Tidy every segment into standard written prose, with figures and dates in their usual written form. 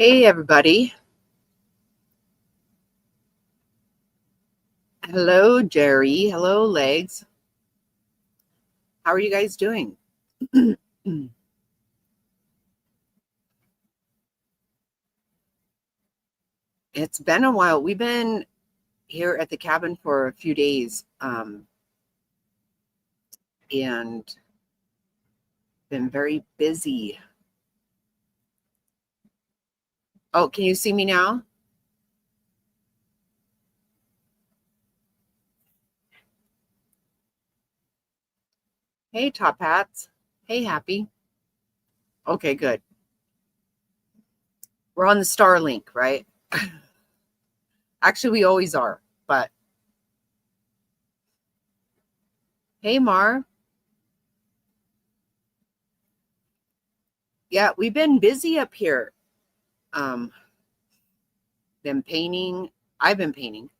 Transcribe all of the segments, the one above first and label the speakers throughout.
Speaker 1: Hey, everybody. Hello, Jerry. Hello, Legs. How are you guys doing? It's been a while. We've been here at the cabin for a few days and been very busy. Oh, can you see me now? Hey, Top Hats. Hey, Happy. Okay, good. We're on the Starlink, right? Actually, we always are, but hey, Mar. Yeah, we've been busy up here. Um, been painting. I've been painting.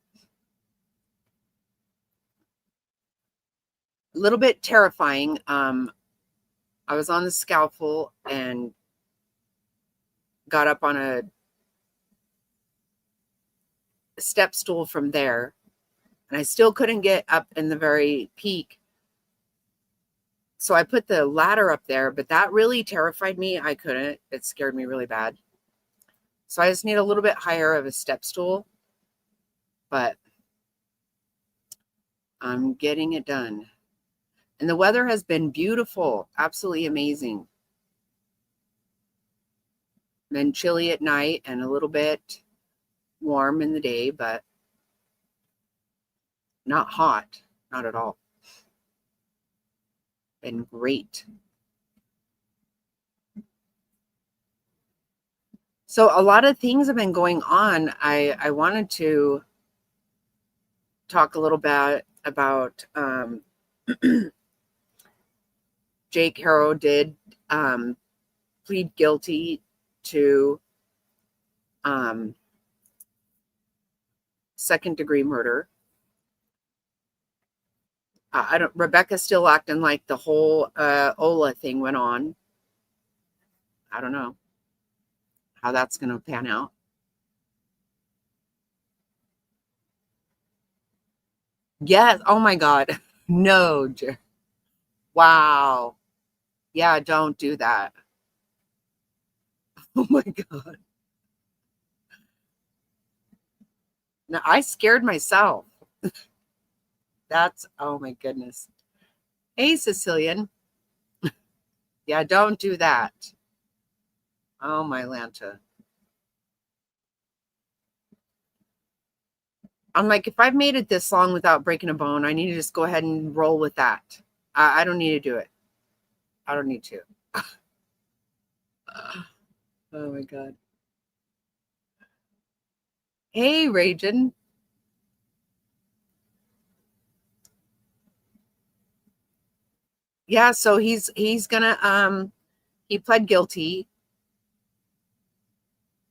Speaker 1: A little bit terrifying. I was on the scaffold and got up on a step stool from there, and I still couldn't get up in the very peak. So I put the ladder up there, but that really terrified me. I couldn't. It scared me really bad. So I just need a little bit higher of a step stool, but I'm getting it done. And the weather has been beautiful, absolutely amazing. Been chilly at night and a little bit warm in the day, but not hot, not at all. Been great. So a lot of things have been going on. I wanted to talk a little bit about Jake Harrow did plead guilty to second-degree murder. I don't. Rebecca's still acting like the whole Ola thing went on. I don't know how that's going to pan out. Yes. Oh my God. No. Wow. Yeah. Don't do that. Oh my God. No, I scared myself. That's. Oh my goodness. Hey, Sicilian. Yeah. Don't do that. Oh my Lanta. I'm like, if I've made it this long without breaking a bone, I need to just go ahead and roll with that. I don't need to do it. I don't need to. Oh my God. Hey, Ragin. Yeah, so he's gonna he pled guilty.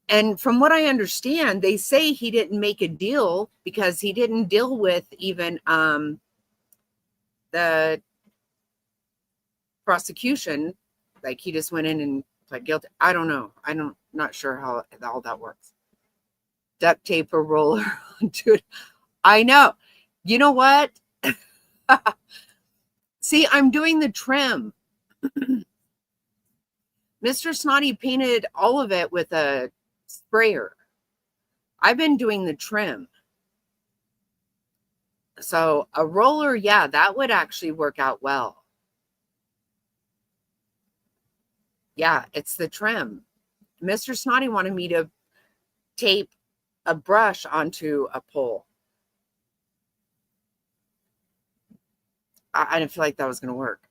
Speaker 1: And from what I understand, they say he didn't make a deal because he didn't deal with even the prosecution. Like he just went in and pled guilty. I don't know. Not sure how all that works. Duct tape a roller onto it. I know. You know what? See, I'm doing the trim. Mr. Snotty painted all of it with a sprayer. I've been doing the trim. So a roller, yeah, that would actually work out well. Yeah, it's the trim. Mr. Snotty wanted me to tape a brush onto a pole. I didn't feel like that was going to work.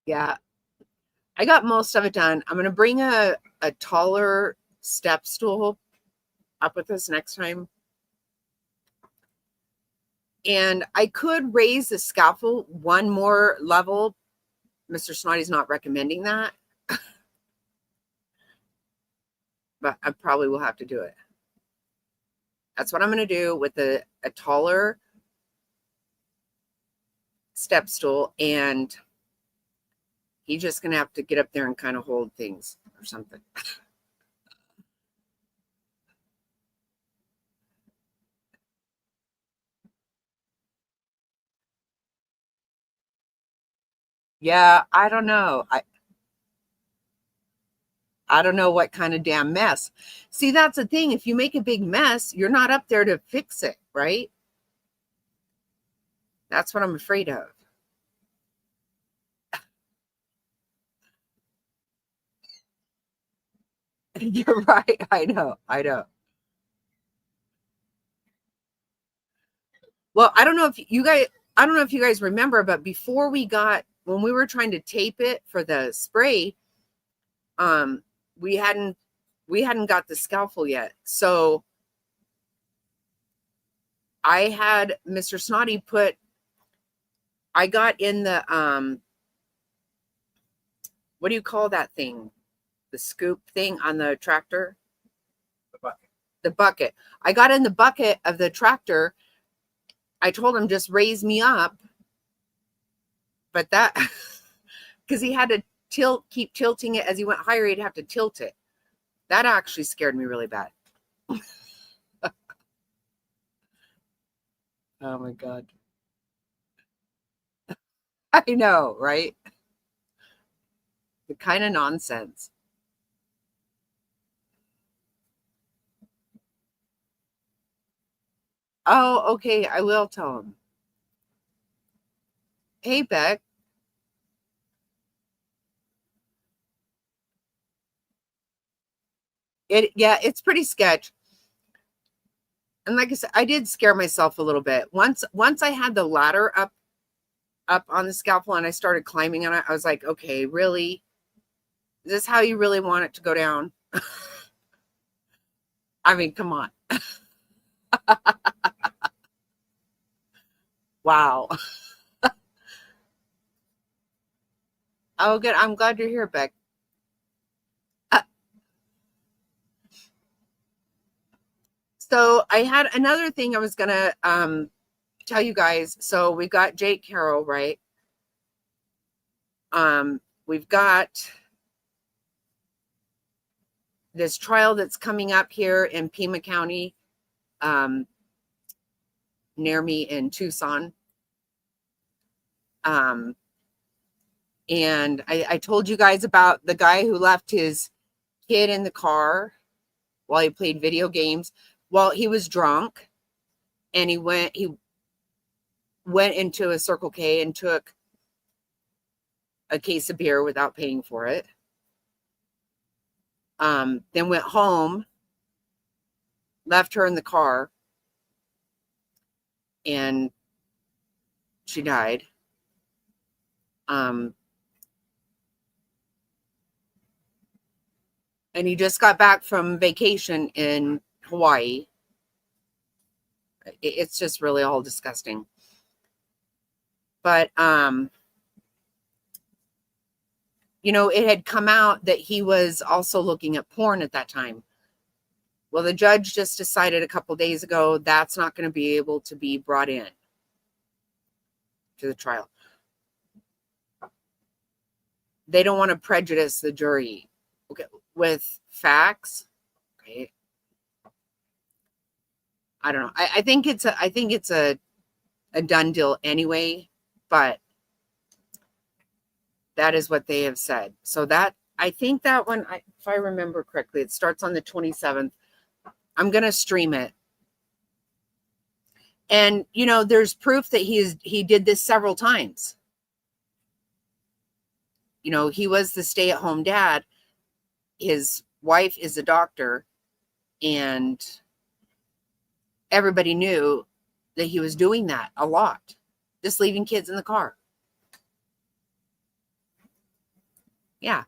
Speaker 1: Yeah, I got most of it done. I'm going to bring a taller step stool up with us next time. And I could raise the scaffold one more level. Mr. Snotty's not recommending that, but I probably will have to do it. That's what I'm going to do with a taller step stool, and he's just going to have to get up there and kind of hold things or something. Yeah, I don't know. I don't know what kind of damn mess. See, that's the thing. If you make a big mess, you're not up there to fix it, right? That's what I'm afraid of. You're right. I know. I know. Well, I don't know if you guys remember, but before when we were trying to tape it for the spray, um, we hadn't got the scalpel yet. So I had Mr. Snotty I got in the, what do you call that thing? The scoop thing on the tractor? The bucket. The bucket. I got in the bucket of the tractor. I told him just raise me up. But that, because he had to keep tilting it as he went higher, he'd have to tilt it. That actually scared me really bad. Oh my God. I know, right? The kind of nonsense. Oh, okay. I will tell him. Hey, Beck. Yeah, it's pretty sketch. And like I said, I did scare myself a little bit. Once I had the ladder up on the scalpel and I started climbing on it, I was like, okay, really? Is this how you really want it to go down? I mean, come on. Wow. Oh, good. I'm glad you're here, Beck. Uh, so I had another thing I was gonna tell you guys. So we've got Jake Carroll, right? We've got this trial that's coming up here in Pima County, near me in Tucson. And I told you guys about the guy who left his kid in the car while he played video games while he was drunk, and he went into a Circle K and took a case of beer without paying for it. Then went home, left her in the car, and she died. And he just got back from vacation in Hawaii. It's just really all disgusting. But it had come out that he was also looking at porn at that time. Well, the judge just decided a couple days ago that's not going to be able to be brought in to the trial. They don't want to prejudice the jury, okay, with facts. Okay. I don't know. I think it's a done deal anyway, but that is what they have said. So that, I think that one, if I remember correctly, it starts on the 27th. I'm going to stream it. And, there's proof that he did this several times. He was the stay-at-home dad. His wife is a doctor, and everybody knew that he was doing that a lot, just leaving kids in the car. Yeah.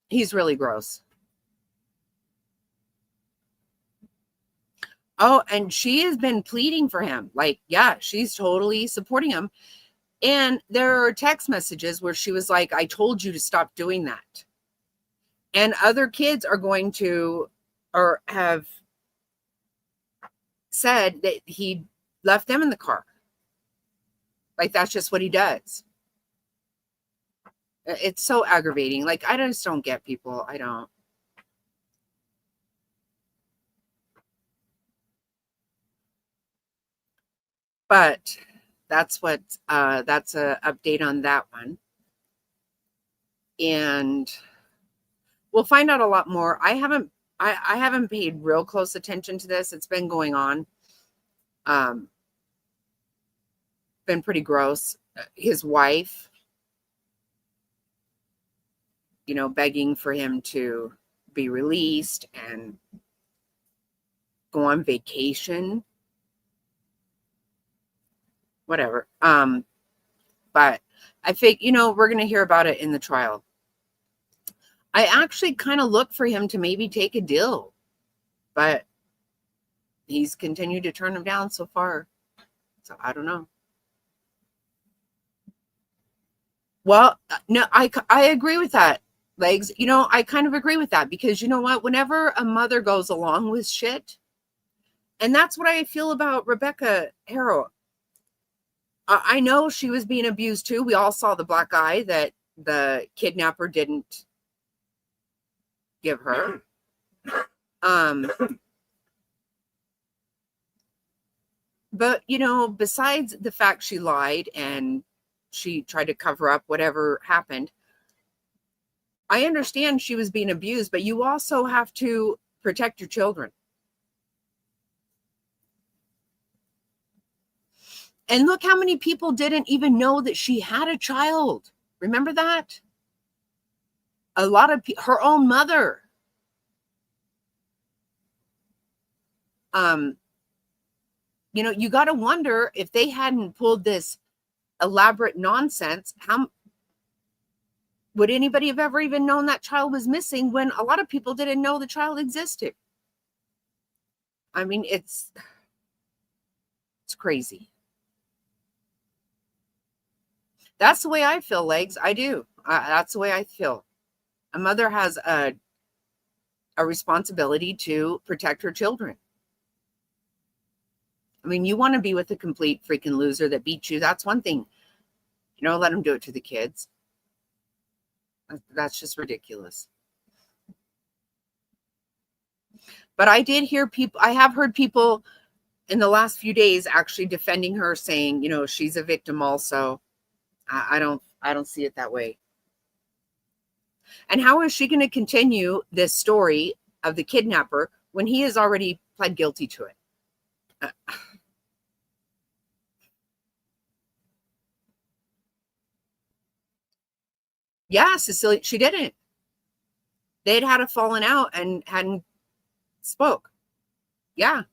Speaker 1: He's really gross. Oh, and she has been pleading for him. Like, yeah, she's totally supporting him. And there are text messages where she was like, I told you to stop doing that. And other kids are going to, or have said that he left them in the car. Like, that's just what he does. It's so aggravating. Like, I just don't get people. I don't. But that's that's a update on that one. And we'll find out a lot more. I haven't paid real close attention to this. It's been going on. Been pretty gross. His wife, begging for him to be released and go on vacation. Whatever. But I think, we're going to hear about it in the trial. I actually kind of look for him to maybe take a deal, but he's continued to turn them down so far. So I don't know. Well, no, I agree with that, Legs. I kind of agree with that because you know what? Whenever a mother goes along with shit, and that's what I feel about Rebecca Harrow. I know she was being abused too. We all saw the black eye that the kidnapper didn't give her. But, besides the fact she lied and she tried to cover up whatever happened, I understand she was being abused, but you also have to protect your children. And look how many people didn't even know that she had a child. Remember that? A lot of her own mother. You got to wonder if they hadn't pulled this elaborate nonsense, how would anybody have ever even known that child was missing when a lot of people didn't know the child existed? I mean, it's crazy. That's the way I feel, Legs. I do. That's the way I feel. A mother has a responsibility to protect her children. I mean, you want to be with a complete freaking loser that beats you. That's one thing. Let them do it to the kids. That's just ridiculous. But I have heard people in the last few days actually defending her, saying, she's a victim also. I don't see it that way. And how is she going to continue this story of the kidnapper when he has already pled guilty to it? Yeah, Cecilia, she didn't. They'd had a falling out and hadn't spoke. Yeah.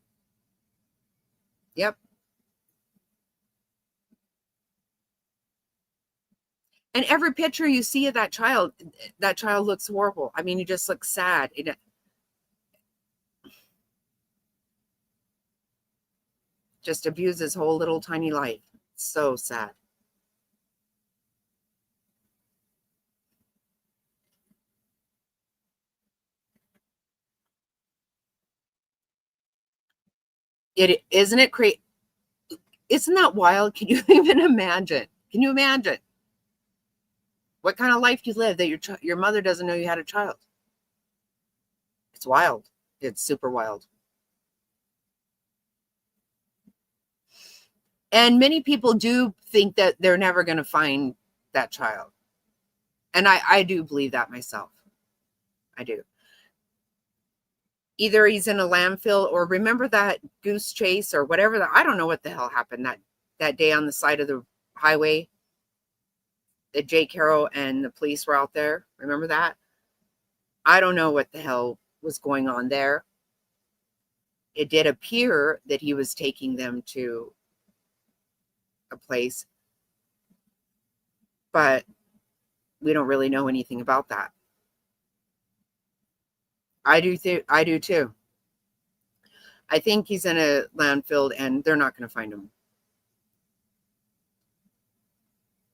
Speaker 1: Yep. And every picture you see of that child looks horrible. I mean, he just looks sad. It just abused his whole little tiny life. So sad. Isn't it crazy? Isn't that wild? Can you even imagine? Can you imagine what kind of life you live that your mother doesn't know you had a child? It's wild. It's super wild. And many people do think that they're never going to find that child. And I do believe that myself. I do. Either he's in a landfill, or remember that goose chase or whatever. I don't know what the hell happened that day on the side of the highway. That Jake Harrow and the police were out there. Remember that? I don't know what the hell was going on there. It did appear that he was taking them to a place, but we don't really know anything about that. I do too. I think he's in a landfill and they're not going to find him.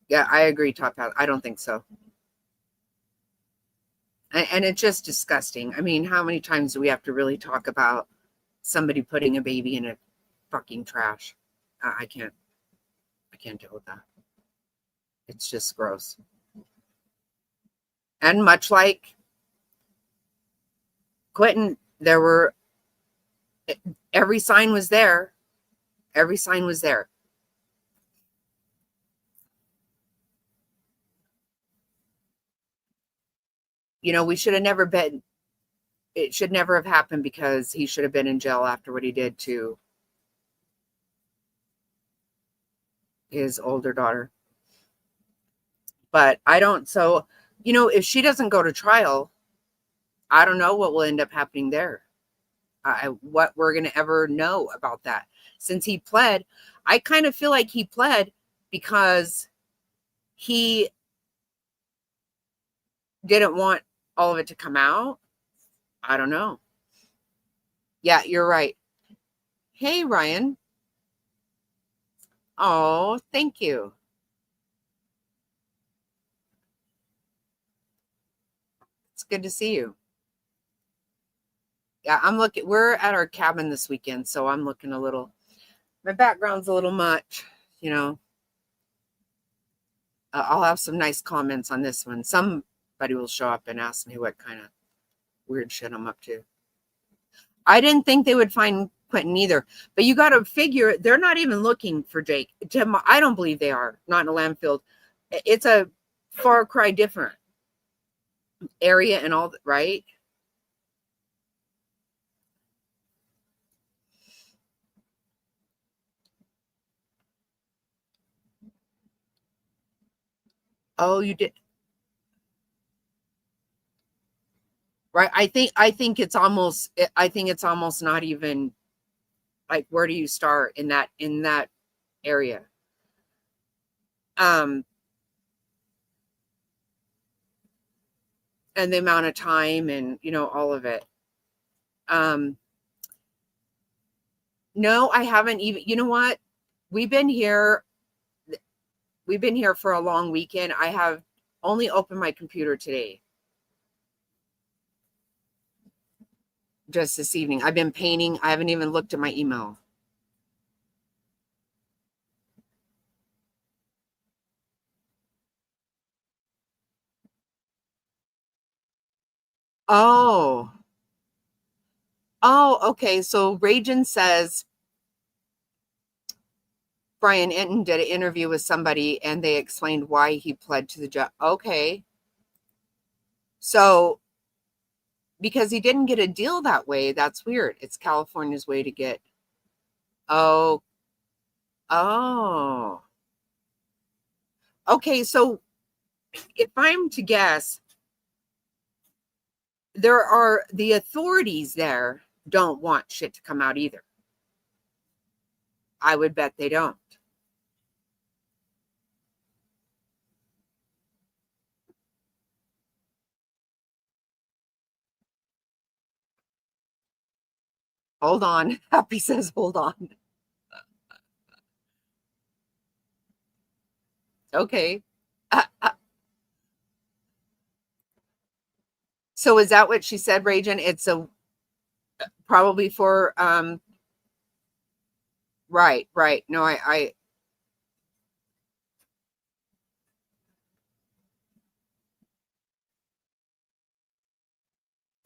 Speaker 1: Yeah, I agree, Top Hat. I don't think so. And it's just disgusting. I mean, how many times do we have to really talk about somebody putting a baby in a fucking trash. I can't deal with that. It's just gross. And much like Quentin, every sign was there. Every sign was there. We should have never been, it should never have happened because he should have been in jail after what he did to his older daughter. But I don't, so, if she doesn't go to trial, I don't know what will end up happening there. What we're going to ever know about that. Since he pled, I kind of feel like he pled because he didn't want all of it to come out. I don't know. Yeah, you're right. Hey, Ryan. Oh, thank you. It's good to see you. Yeah, we're at our cabin this weekend, so I'm looking my background's a little much, I'll have some nice comments on this one. Somebody will show up and ask me what kind of weird shit I'm up to. I didn't think they would find Quentin either, but you got to figure they're not even looking for Jake. I don't believe they are, not in a landfill. It's a far cry different area and all that, right? Oh, you did. Right. I think it's almost not even like, where do you start in that area? And the amount of time and, all of it. No, I haven't even, you know what? We've been here for a long weekend. I have only opened my computer today. Just this evening. I've been painting. I haven't even looked at my email. Oh. Oh, okay. So Rajan says Brian Enton did an interview with somebody and they explained why he pled to the judge. Okay. So because he didn't get a deal that way, that's weird. It's California's way to get. Oh. Oh. Okay, so if I'm to guess, the authorities there don't want shit to come out either. I would bet they don't. Hold on. Happy says, hold on. Okay. So is that what she said, Rajan? It's probably for right. No, I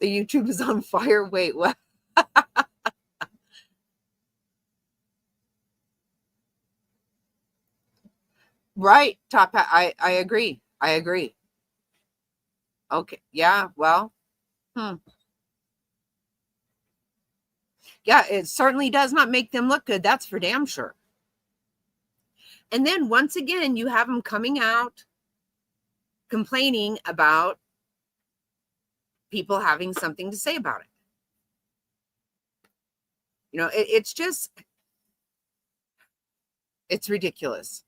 Speaker 1: the YouTube is on fire. Wait, what? Right. Top hat. I agree. I agree. Okay. Yeah. Well. Yeah, it certainly does not make them look good. That's for damn sure. And then once again, you have them coming out complaining about people having something to say about it. It's ridiculous.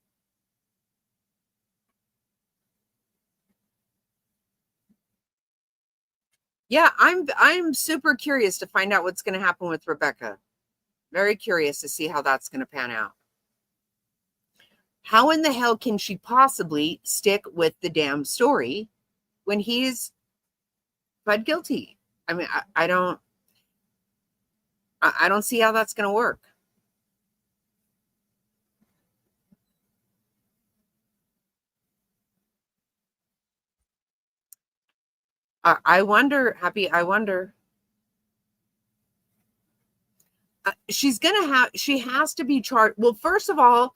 Speaker 1: Yeah, I'm super curious to find out what's going to happen with Rebecca. Very curious to see how that's going to pan out. How in the hell can she possibly stick with the damn story when he's pled guilty? I mean, I don't see how that's going to work. I wonder, Happy, I wonder. She has to be charged. Well, first of all,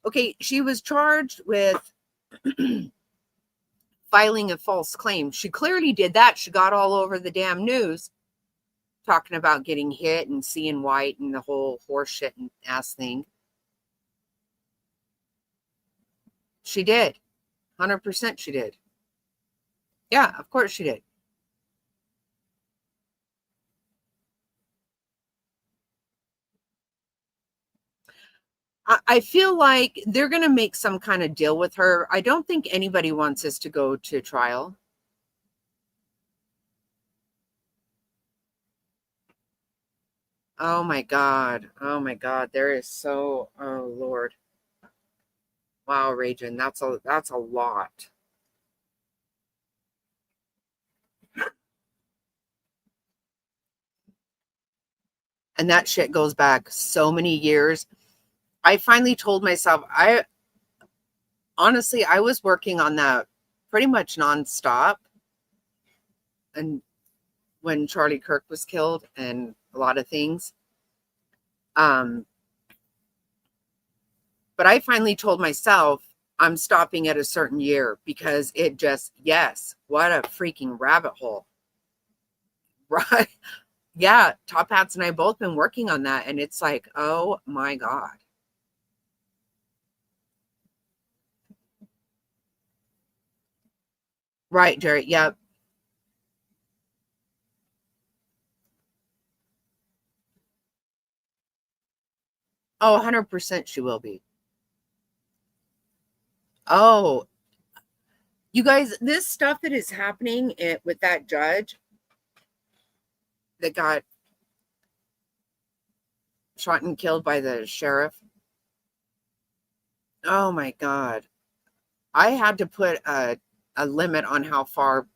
Speaker 1: okay, she was charged with filing a false claim. She clearly did that. She got all over the damn news talking about getting hit and seeing white and the whole horse shit and ass thing. She did. 100% she did. Yeah, of course she did. I feel like they're going to make some kind of deal with her. I don't think anybody wants us to go to trial. Oh my God. Oh my God. There is so, oh Lord. Wow, Ragin, that's a lot. And that shit goes back so many years. I finally told myself, I honestly, I was working on that pretty much nonstop. And when Charlie Kirk was killed and a lot of things. Um, but I finally told myself I'm stopping at a certain year because it just, yes, what a freaking rabbit hole. Right. Yeah. Top Hats and I both been working on that. And it's like, oh my God. Right, Jerry. Yep. Oh, 100% she will be. Oh, you guys, this stuff that is happening with that judge that got shot and killed by the sheriff. Oh my God. I had to put a limit on how far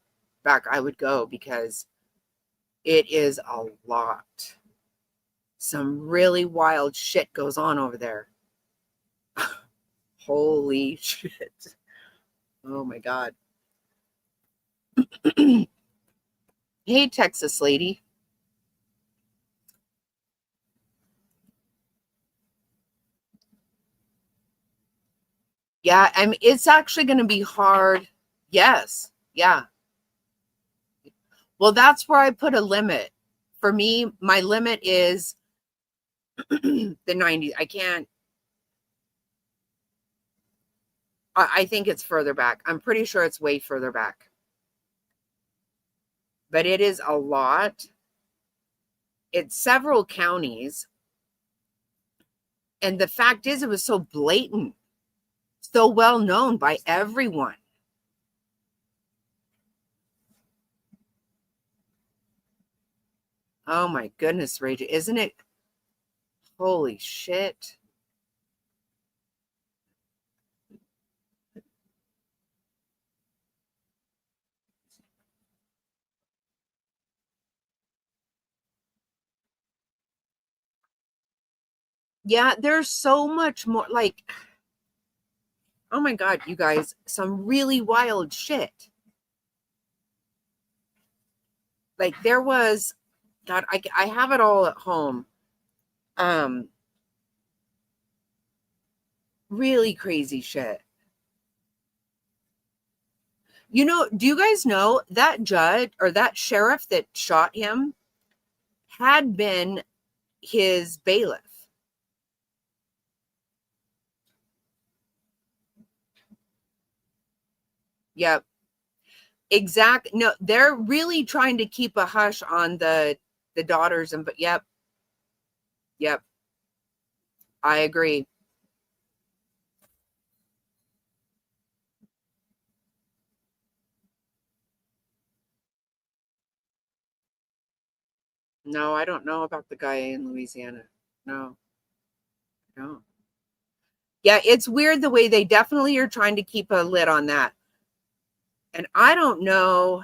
Speaker 1: back I would go because it is a lot. Some really wild shit goes on over there. Holy shit. Oh my God. Hey, Texas lady. Yeah, I mean, it's actually going to be hard. Yes. Yeah. Well, that's where I put a limit. For me, my limit is the 90s. I can't, I think it's further back. I'm pretty sure it's way further back. But it is a lot. It's several counties. And the fact is, it was so blatant, so well known by everyone. Oh my goodness, Rage. Isn't it? Holy shit. Yeah, there's so much more. Like, oh my God, you guys, some really wild shit. Like, there was, God, I have it all at home. Um, really crazy shit. You know, do you guys know that judge or that sheriff that shot him had been his bailiff? Yep. Exact. No, they're really trying to keep a hush on the daughters and but yep, yep. I agree. No, I don't know about the guy in Louisiana. No, no. Yeah, it's weird the way they definitely are trying to keep a lid on that. And I don't know.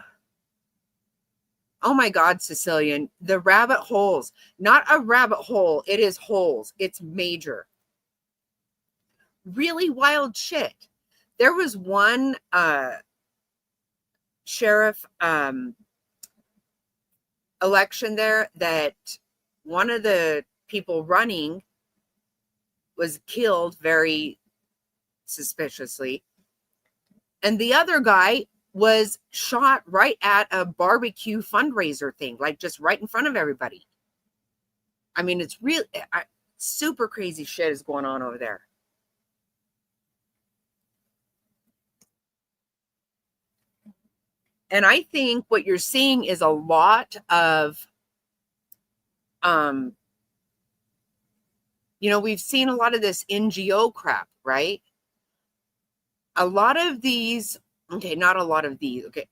Speaker 1: Oh my God, Sicilian, the rabbit holes, not a rabbit hole. It is holes. It's major. Really wild shit. There was one sheriff. election there that one of the people running was killed very suspiciously, and the other guy was shot right at a barbecue fundraiser thing, like just right in front of everybody. I mean, it's really super crazy shit is going on over there. And I think what you're seeing is a lot of, we've seen a lot of this NGO crap, right? A lot of these, okay, not a lot of these, okay.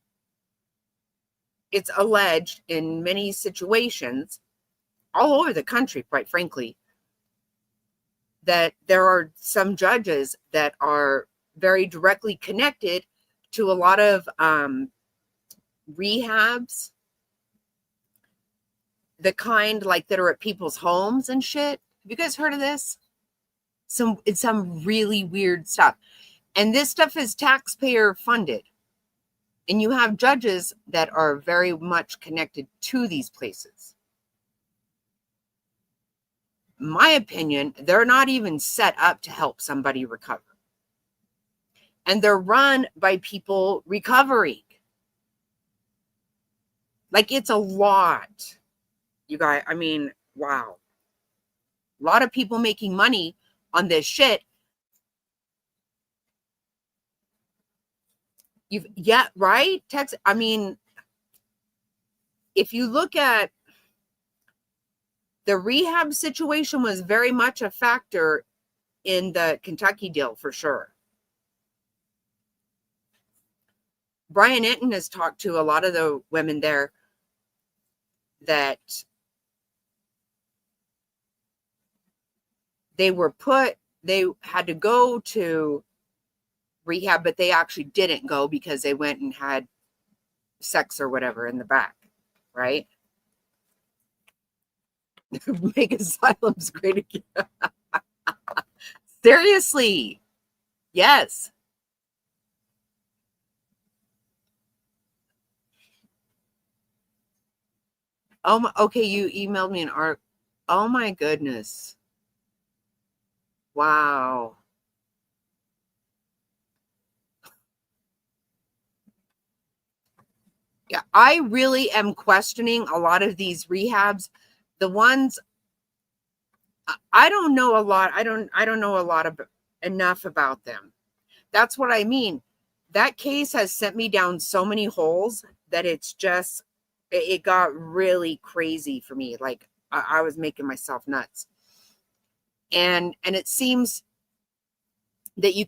Speaker 1: It's alleged in many situations all over the country, quite frankly, that there are some judges that are very directly connected to a lot of rehabs, the kind like that are at people's homes and shit. Have you guys heard of this? It's some really weird stuff. And this stuff is taxpayer funded. And you have judges that are very much connected to these places. My opinion, they're not even set up to help somebody recover. And they're run by people recovering. Like, it's a lot. You guys, I mean, wow. A lot of people making money on this shit. Yeah, right? I mean, if you look at the rehab situation was very much a factor in the Kentucky deal for sure. Brian Enton has talked to a lot of the women there that they had to go to rehab, but they actually didn't go because they went and had sex or whatever in the back, right? Make asylums great again. Seriously. Yes. Oh, okay. You emailed me an art. Oh my goodness. Wow. Yeah, I really am questioning a lot of these rehabs. The ones I don't know a lot. I don't know a lot of enough about them. That's what I mean. That case has sent me down so many holes that it's just it got really crazy for me. Like I was making myself nuts. And it seems that you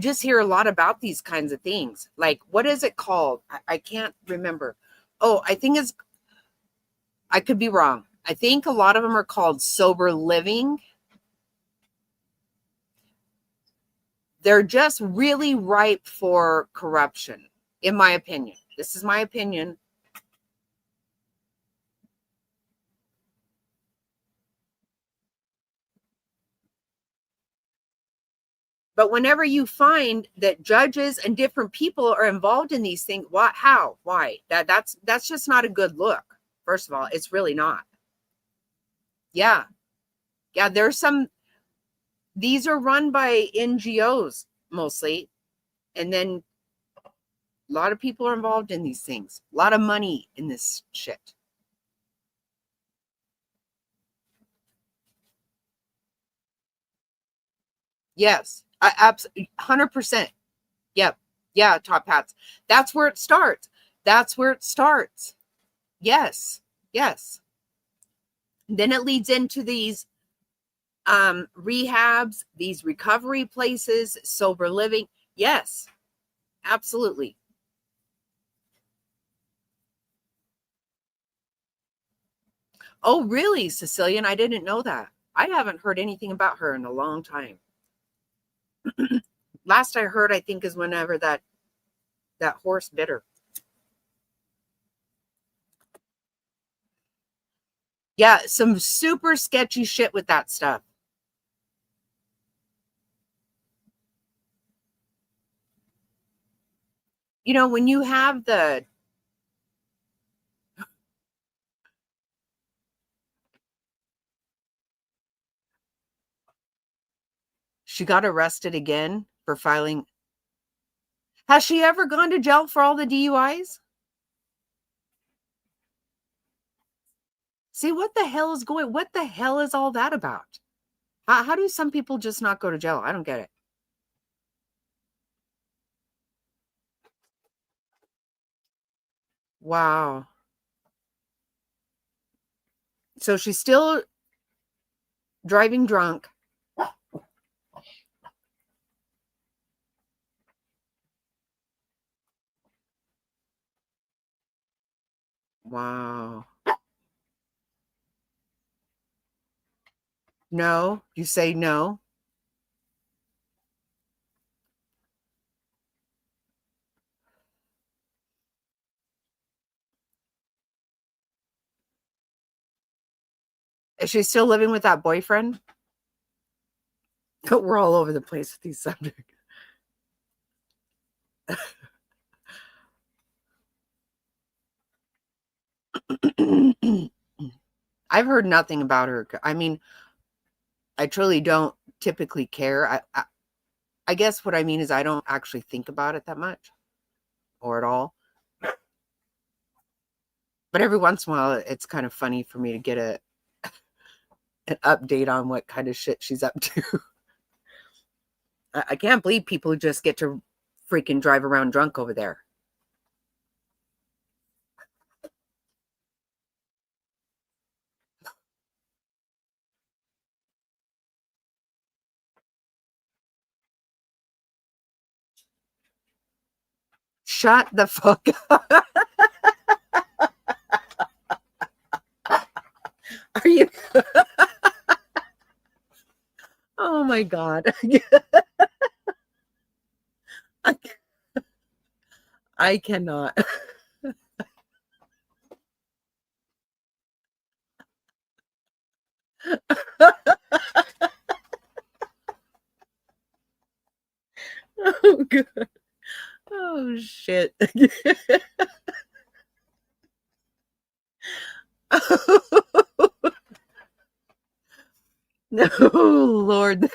Speaker 1: just hear a lot about these kinds of things. Like, what is it called? I can't remember. Oh, I could be wrong. I think a lot of them are called sober living. They're just really ripe for corruption, in my opinion. This is my opinion. But whenever you find that judges and different people are involved in these things, what, how, why? That's just not a good look. First of all, it's really not. Yeah. Yeah, these are run by NGOs mostly. And then a lot of people are involved in these things. A lot of money in this shit. Yes. 100%. Yep. Yeah, top hats. That's where it starts. That's where it starts. Yes. Yes. Then it leads into these rehabs, these recovery places, sober living. Yes, absolutely. Oh, really, Cecilian? I didn't know that. I haven't heard anything about her in a long time. Last I heard, I think, is whenever that horse bit her. Yeah, some super sketchy shit with that stuff. When you have the She got arrested again for filing. Has she ever gone to jail for all the DUIs? See, what the hell is all that about? How do some people just not go to jail? I don't get it. Wow. So she's still driving drunk. Wow. No, you say no. Is she still living with that boyfriend? We're all over the place with these subjects. I've heard nothing about her. I mean, I truly don't typically care. I guess what I mean is I don't actually think about it that much or at all. But every once in a while, it's kind of funny for me to get an update on what kind of shit she's up to. I can't believe people just get to freaking drive around drunk over there. Shut the fuck up. Are you? Oh my God. I cannot. Oh, good. Oh, shit. No, Lord.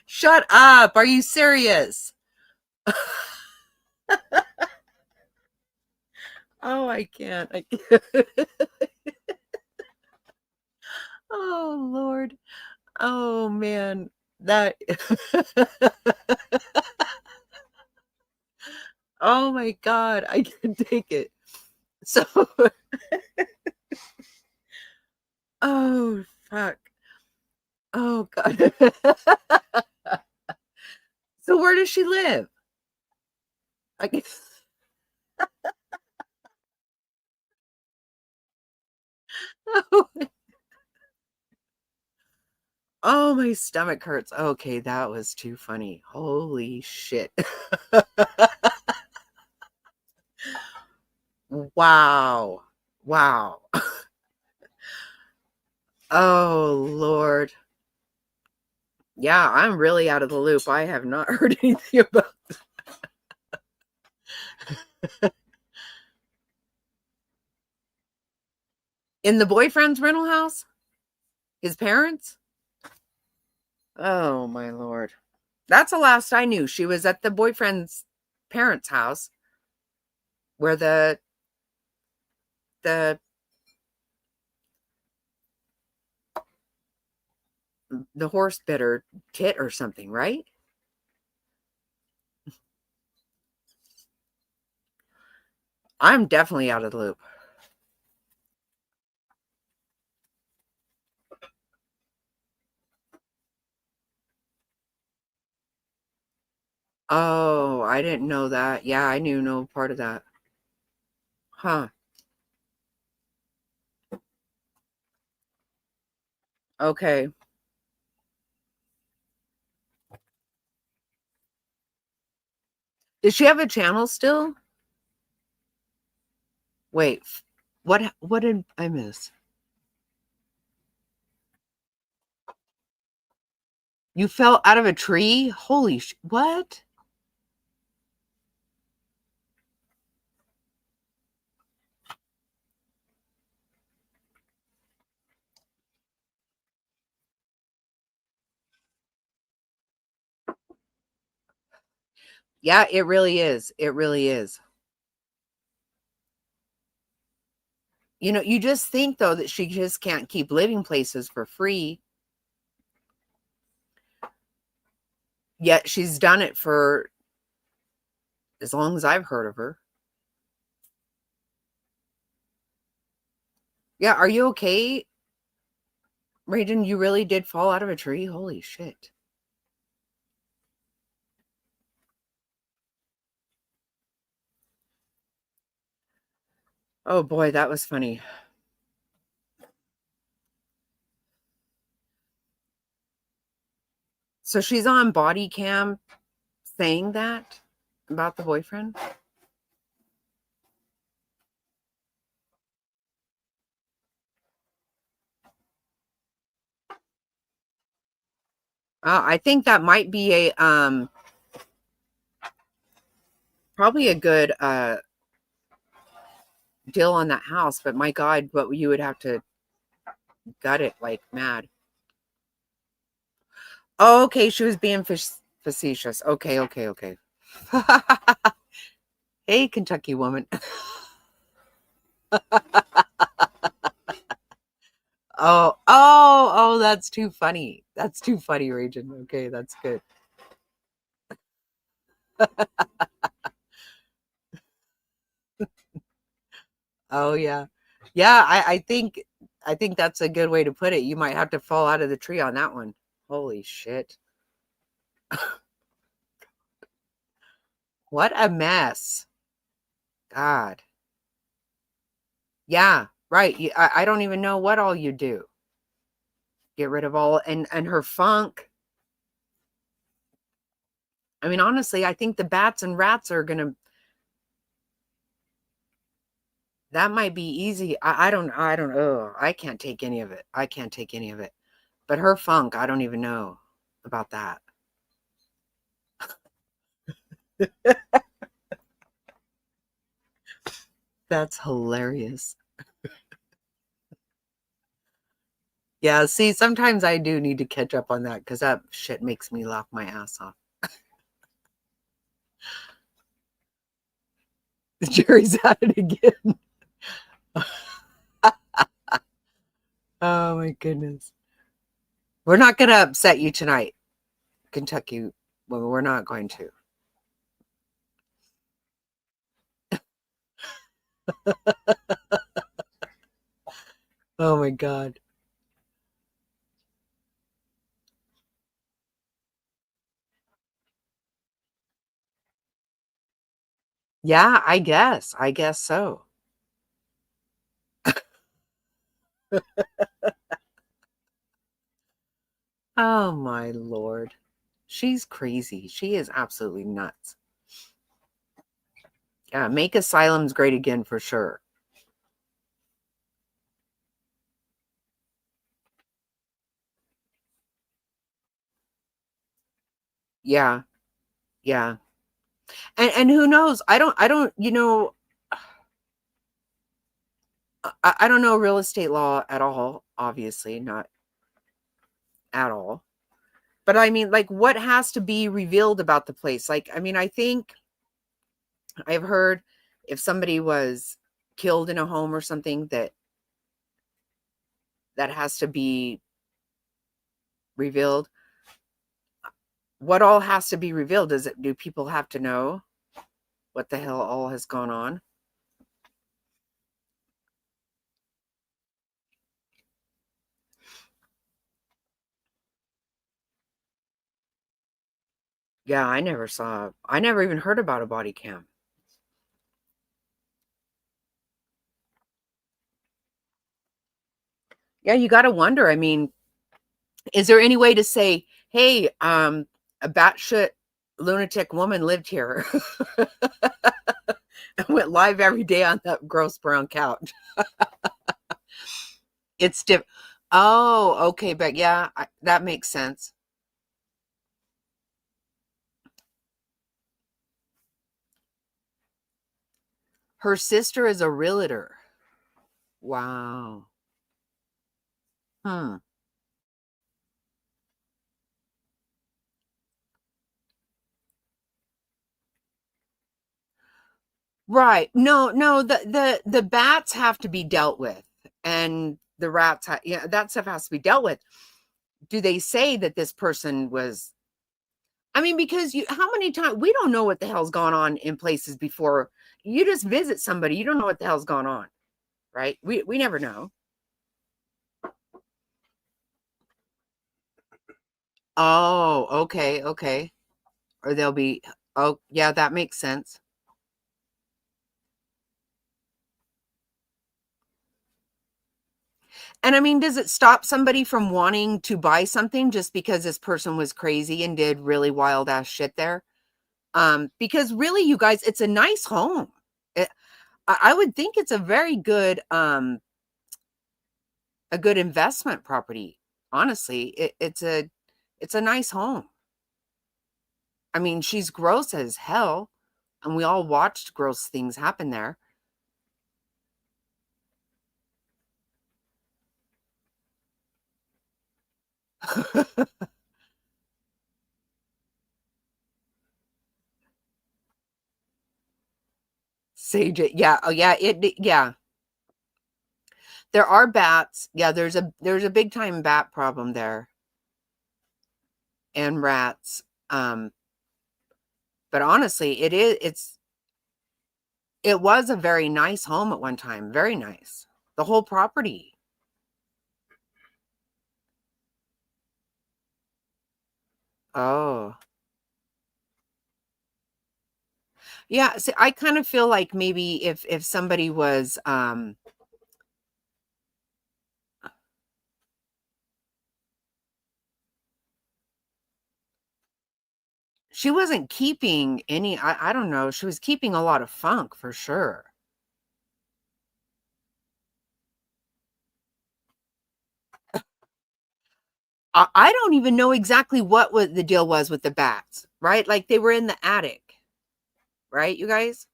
Speaker 1: Shut up. Are you serious? Oh, I can't. I can't. Oh, Lord. Oh, man. That. Oh, my God. I can take it. So, oh, fuck. Oh, God. So, where does she live? I guess. Oh, oh, my stomach hurts. Okay, that was too funny. Holy shit. Wow. Wow. Oh, Lord. Yeah, I'm really out of the loop. I have not heard anything about in the boyfriend's rental house? His parents? Oh, my Lord. That's the last I knew. She was at the boyfriend's parents' house where the the horse bit her tit or something, right? I'm definitely out of the loop. Oh, I didn't know that. Yeah, I knew no part of that. Huh. Okay. Does she have a channel still? Wait. What did I miss? You fell out of a tree? Holy what? Yeah, it really is. It really is. You just think though that she just can't keep living places for free. Yet she's done it for as long as I've heard of her. Yeah, are you okay? Raiden, you really did fall out of a tree? Holy shit. Oh boy, that was funny. So she's on body cam saying that about the boyfriend? I think that might be a probably a good deal on that house, but my God, what you would have to gut it like mad. Oh, okay, she was being facetious. Okay, okay, okay. Hey, Kentucky woman. Oh, that's too funny. That's too funny, Region. Okay, that's good. Oh yeah. Yeah, I think that's a good way to put it. You might have to fall out of the tree on that one. Holy shit. What a mess. God. Yeah, right. I don't even know what all you do. Get rid of all and her funk. I mean, honestly, I think the bats and rats are gonna that might be easy. I don't oh, I can't take any of it. I can't take any of it. But her funk, I don't even know about that. That's hilarious. Yeah, see, sometimes I do need to catch up on that because that shit makes me laugh my ass off. Jerry's at it again. Oh my goodness. We're not going to upset you tonight, Kentucky. Well, we're not going to. Oh my God. Yeah, I guess. I guess so. Oh my Lord. She's crazy. She is absolutely nuts. Yeah, make asylums great again for sure. Yeah, yeah. And who knows? I don't know real estate law at all, obviously, not at all. But I mean, like, what has to be revealed about the place? Like, I mean, I think I've heard if somebody was killed in a home or something that has to be revealed. What all has to be revealed? Do people have to know what the hell all has gone on? Yeah, I never even heard about a body cam. Yeah, you got to wonder. I mean, is there any way to say, hey, a batshit lunatic woman lived here and went live every day on that gross brown couch? It's diff. Oh, okay, but yeah, that makes sense. Her sister is a realtor. Wow. Hmm. Right. No, no, the bats have to be dealt with, and the rats, yeah, that stuff has to be dealt with. Do they say that this person was? I mean, because how many times we don't know what the hell's gone on in places before. You just visit somebody, you don't know what the hell's gone on, right? We never know. Oh, okay, okay. Or they'll be. Oh, yeah, that makes sense. And I mean, does it stop somebody from wanting to buy something just because this person was crazy and did really wild ass shit there? Because really, you guys, it's a nice home. It, I would think it's a good investment property. Honestly, it's a nice home. I mean, she's gross as hell, and we all watched gross things happen there. Sage it, yeah, oh yeah, yeah. There are bats. Yeah, there's a big time bat problem there, and rats. Um, but honestly, it was a very nice home at one time, very nice. The whole property. Oh. Yeah, see, I kind of feel like maybe if somebody was she wasn't keeping any, I don't know, she was keeping a lot of funk for sure. I don't even know exactly what the deal was with the bats, right? Like they were in the attic, right, you guys?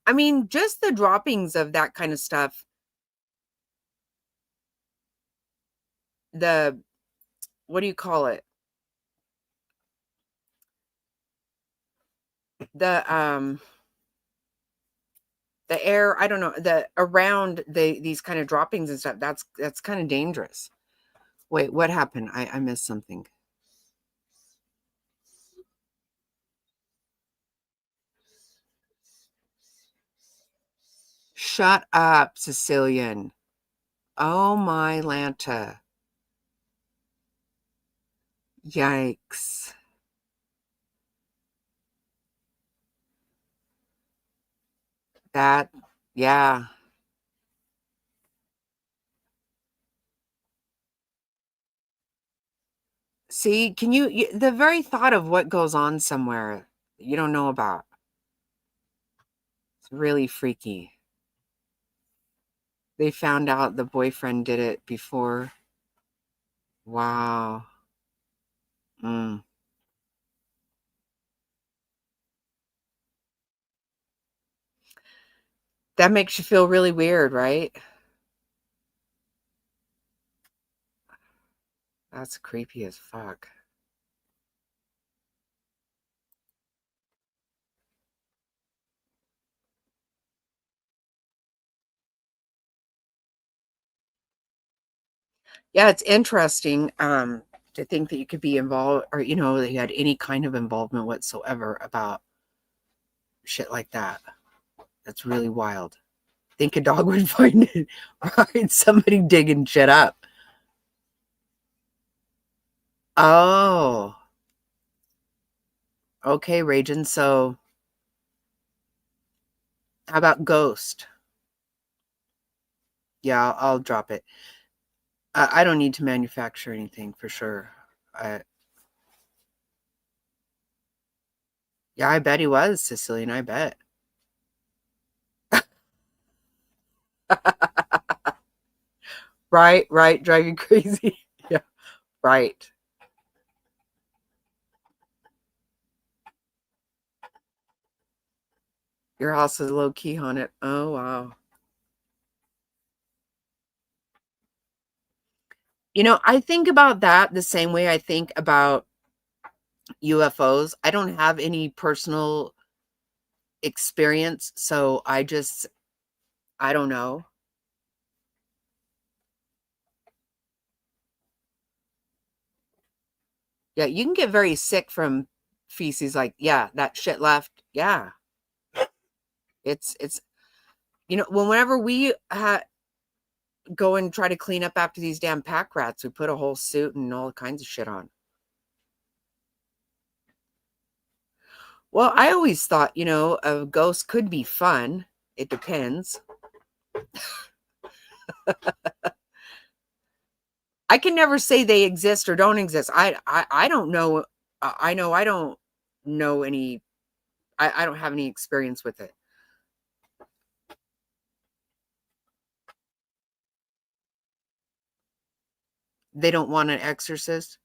Speaker 1: I mean, just the droppings of that kind of stuff, the what do you call it? The the air, I don't know, the around these kind of droppings and stuff, that's kind of dangerous. Wait, what happened? I missed something. Shut up, Sicilian. Oh my Lanta. Yikes. That, yeah. See, the very thought of what goes on somewhere you don't know about. It's really freaky. They found out the boyfriend did it before. Wow. Mm. That makes you feel really weird, right? That's creepy as fuck. Yeah, it's interesting to think that you could be involved, or that you had any kind of involvement whatsoever about shit like that. That's really wild. Think a dog would find it, right? Somebody digging shit up. Oh, okay, Raging. So, how about Ghost? Yeah, I'll drop it. I don't need to manufacture anything for sure. I, yeah, I bet he was Sicilian. I bet. Right, right, drive you crazy. Yeah, right. Your house is low key haunted. Oh wow. I think about that the same way I think about UFOs. I don't have any personal experience. So I don't know. Yeah, you can get very sick from feces. Like, yeah, that shit left. Yeah, it's whenever we go and try to clean up after these damn pack rats, we put a whole suit and all kinds of shit on. Well, I always thought, a ghost could be fun. It depends. I can never say they exist or don't exist. I don't know. I know I don't know any. I don't have any experience with it. They don't want an exorcist.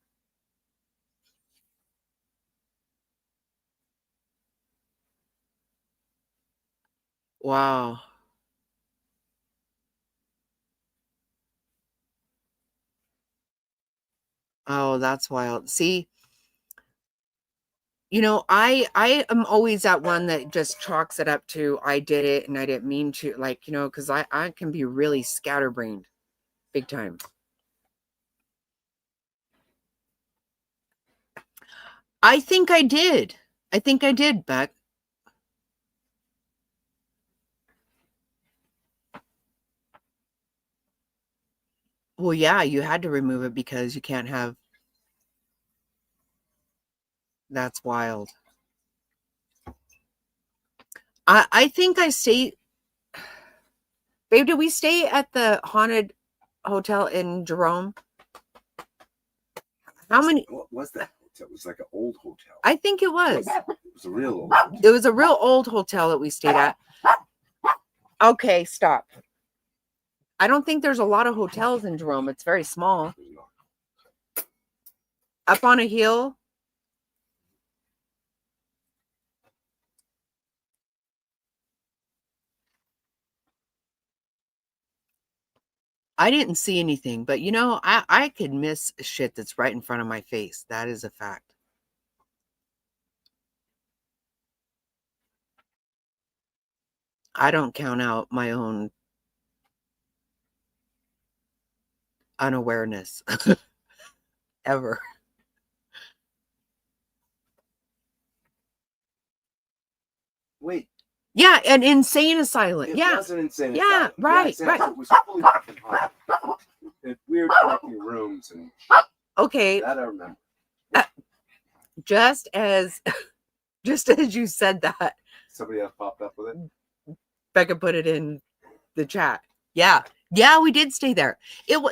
Speaker 1: Wow. Oh, that's wild. See, I am always that one that just chalks it up to I did it and I didn't mean to, like, because I can be really scatterbrained big time. I think I did. I think I did, Beck. Well, yeah, you had to remove it because you can't have. That's wild. I think I stayed. Babe, did we stay at the haunted hotel in Jerome? How many?
Speaker 2: What was that hotel? It was like an old hotel.
Speaker 1: I think it was.
Speaker 2: It was a real old.
Speaker 1: It was a real old hotel that we stayed at. Okay, stop. I don't think there's a lot of hotels in Jerome. It's very small. Up on a hill. I didn't see anything, but I could miss shit that's right in front of my face. That is a fact. I don't count out my own unawareness ever.
Speaker 2: Wait.
Speaker 1: Yeah, an insane asylum.
Speaker 2: It
Speaker 1: Yeah.
Speaker 2: was an insane
Speaker 1: Yeah,
Speaker 2: asylum.
Speaker 1: right,
Speaker 2: Yes,
Speaker 1: right.
Speaker 2: It was fully occupied. It had weird fucking rooms and
Speaker 1: Okay.
Speaker 2: that I remember.
Speaker 1: Just as you said that,
Speaker 2: Somebody else popped up with it.
Speaker 1: Becca put it in the chat. Yeah. Yeah, we did stay there.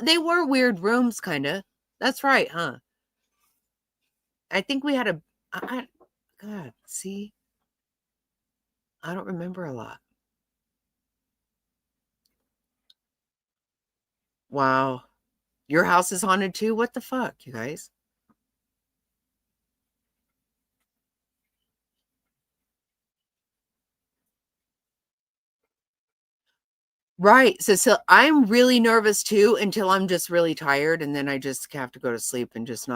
Speaker 1: They were weird rooms, kind of. That's right, huh? I think we had God, see? I don't remember a lot. Wow. Your house is haunted too? What the fuck, you guys? Right. So I'm really nervous too until I'm just really tired. And then I just have to go to sleep and just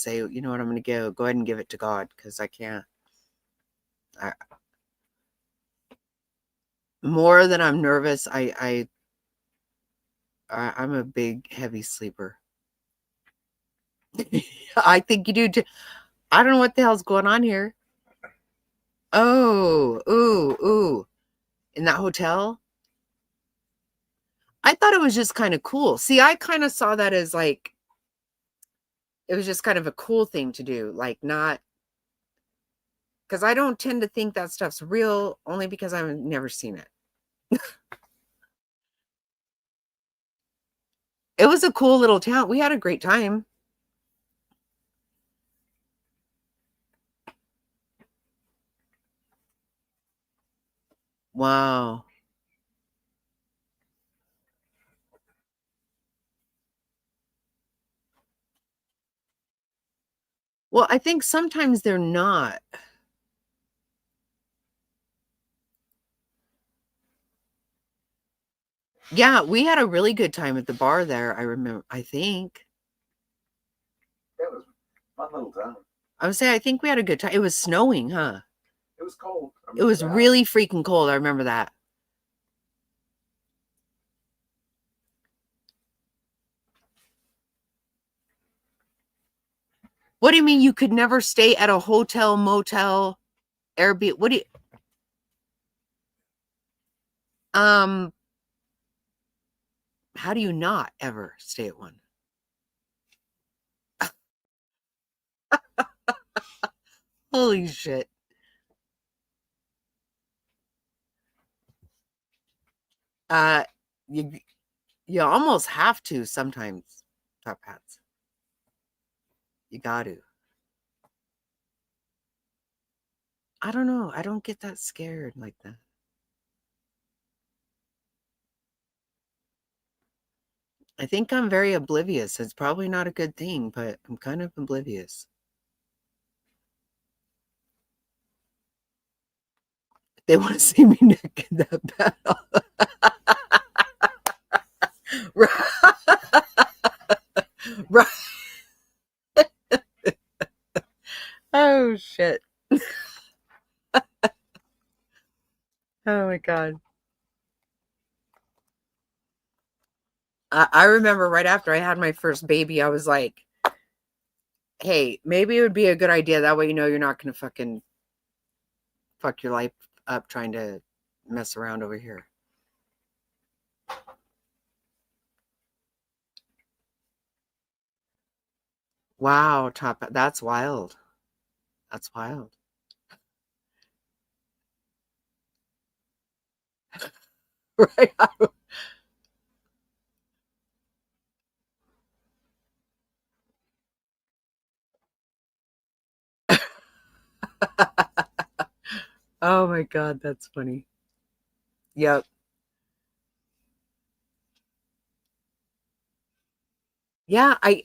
Speaker 1: say, you know what, I'm going to go ahead and give it to God because I can't. More than I'm nervous, I'm a big, heavy sleeper. I think you do too. I don't know what the hell's going on here. Oh, ooh. In that hotel? I thought it was just kind of cool. See, I kind of saw that as like, it was just kind of a cool thing to do. Like, not, because I don't tend to think that stuff's real only because I've never seen it. It was a cool little town. We had a great time. Wow. Well, I think sometimes they're not. Yeah, we had a really good time at the bar there. I remember, I think.
Speaker 2: Yeah, it was a fun little town.
Speaker 1: I would say, I think we had a good time. It was snowing, huh?
Speaker 2: It was cold.
Speaker 1: It was really freaking cold. I remember that. What do you mean you could never stay at a hotel, motel, Airbnb? What do you how do you not ever stay at one? Holy shit. Uh you you almost have to sometimes, top hats. You got to. I don't know. I don't get that scared like that. I think I'm very oblivious. It's probably not a good thing, but I'm kind of oblivious. They want to see me naked that bad. Right. Oh shit. Oh my god. I remember right after I had my first baby, I was like, hey, maybe it would be a good idea. That way you know you're not gonna fucking fuck your life up trying to mess around over here. Wow, top that's wild. That's wild. Right. Oh my god, that's funny. Yep. Yeah, I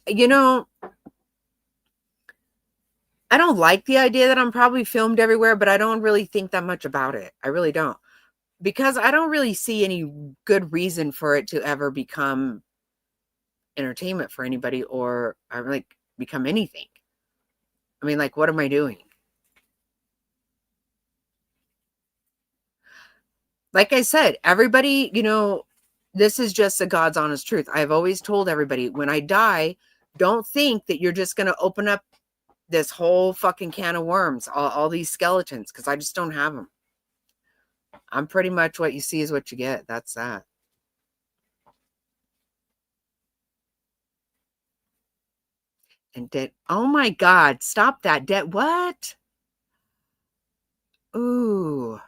Speaker 1: don't like the idea that I'm probably filmed everywhere, but I don't really think that much about it. I really don't. Because I don't really see any good reason for it to ever become entertainment for anybody or like become anything. I mean, like, what am I doing? Like I said, everybody, this is just the God's honest truth. I've always told everybody when I die, don't think that you're just going to open up this whole fucking can of worms, all these skeletons, because I just don't have them. I'm pretty much what you see is what you get. That's that. And dead. Oh my God. Stop that. Dead. What? Ooh.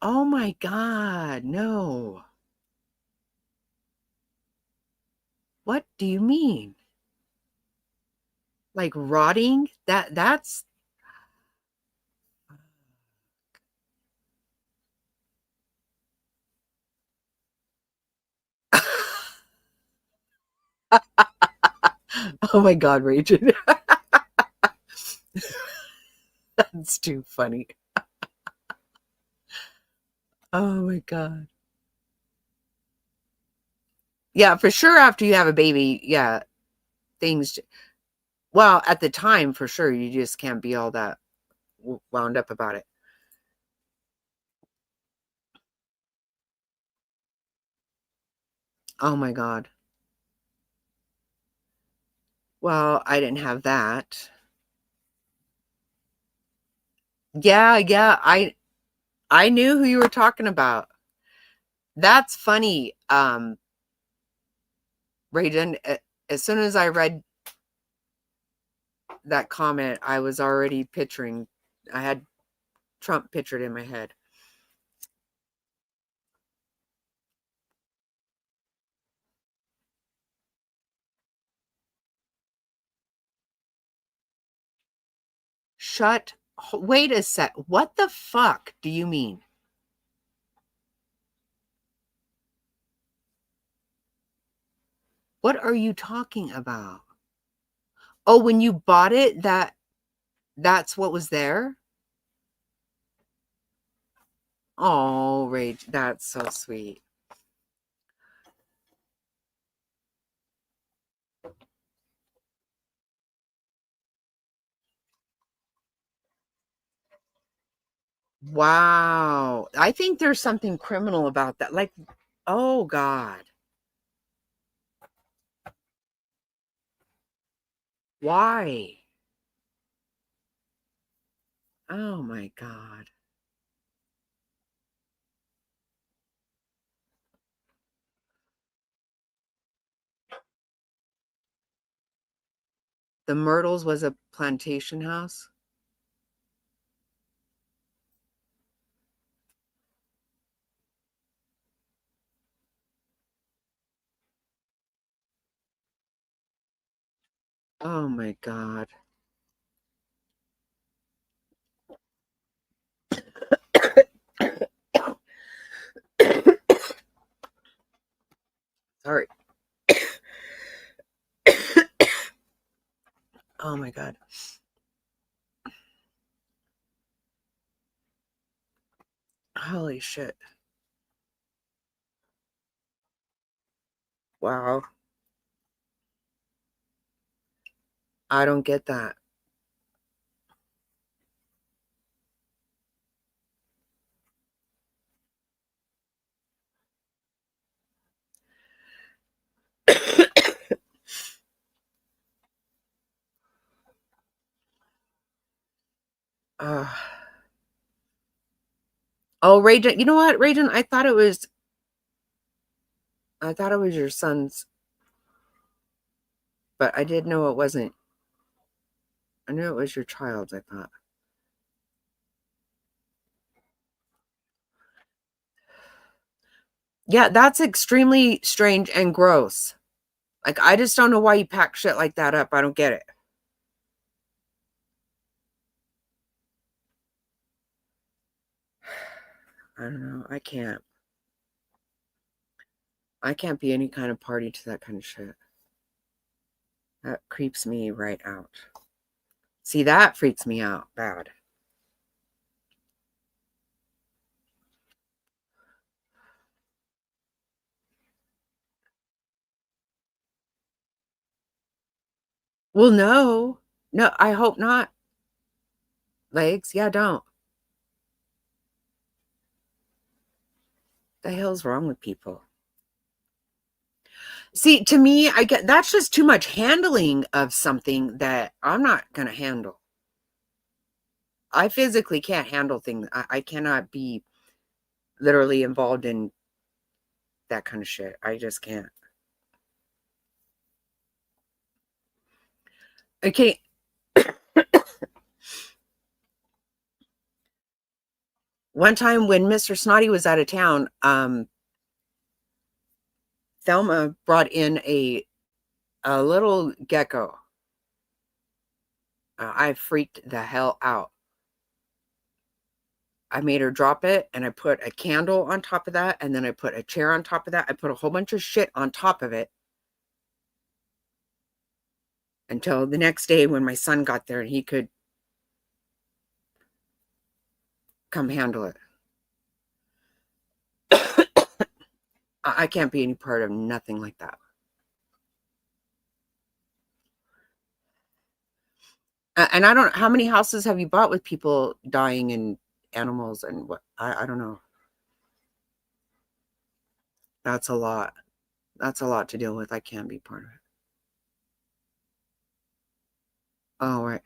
Speaker 1: Oh my God. No. What do you mean? Like rotting? That's oh my God, Rachel. That's too funny. Oh my God. Yeah, for sure after you have a baby, yeah, things well, at the time for sure you just can't be all that wound up about it. Oh my God. Well, I didn't have that. Yeah, yeah, I knew who you were talking about. That's funny. Raiden, as soon as I read that comment, I was already picturing, I had Trump pictured in my head. Wait a sec. What the fuck do you mean? What are you talking about? Oh, when you bought it, that's what was there? Oh, Rage, that's so sweet. Wow. I think there's something criminal about that. Like, oh God. Why? Oh my God. The Myrtles was a plantation house? Oh my God. Sorry. Oh my God. Holy shit. Wow. I don't get that. uh, oh, Rajan, you know what, Rajan? I thought it was your son's, but I did know it wasn't. I knew it was your child's, I thought. Yeah, that's extremely strange and gross. Like, I just don't know why you pack shit like that up. I don't get it. I don't know. I can't be any kind of party to that kind of shit. That creeps me right out. See, that freaks me out bad. Well, no. No, I hope not. Legs, yeah, don't. The hell's wrong with people? See, to me, I get that's just too much handling of something that I'm not going to handle. I physically can't handle things. I cannot be literally involved in that kind of shit. I just can't. Okay. One time when Mr. Snotty was out of town, Thelma brought in a little gecko. I freaked the hell out. I made her drop it and I put a candle on top of that. And then I put a chair on top of that. I put a whole bunch of shit on top of it until the next day when my son got there and he could come handle it. I can't be any part of nothing like that. And I don't, how many houses have you bought with people dying and animals and what? I don't know. That's a lot. That's a lot to deal with. I can't be part of it. Oh, right.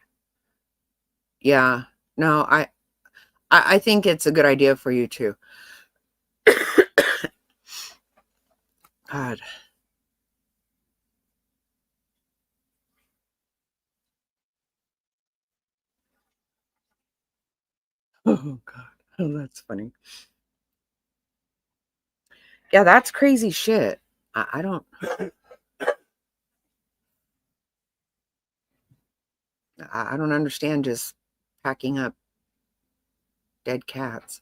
Speaker 1: Yeah. No, I think it's a good idea for you too. God. Oh God. Oh, that's funny. Yeah, that's crazy shit. I don't I don't understand just packing up dead cats.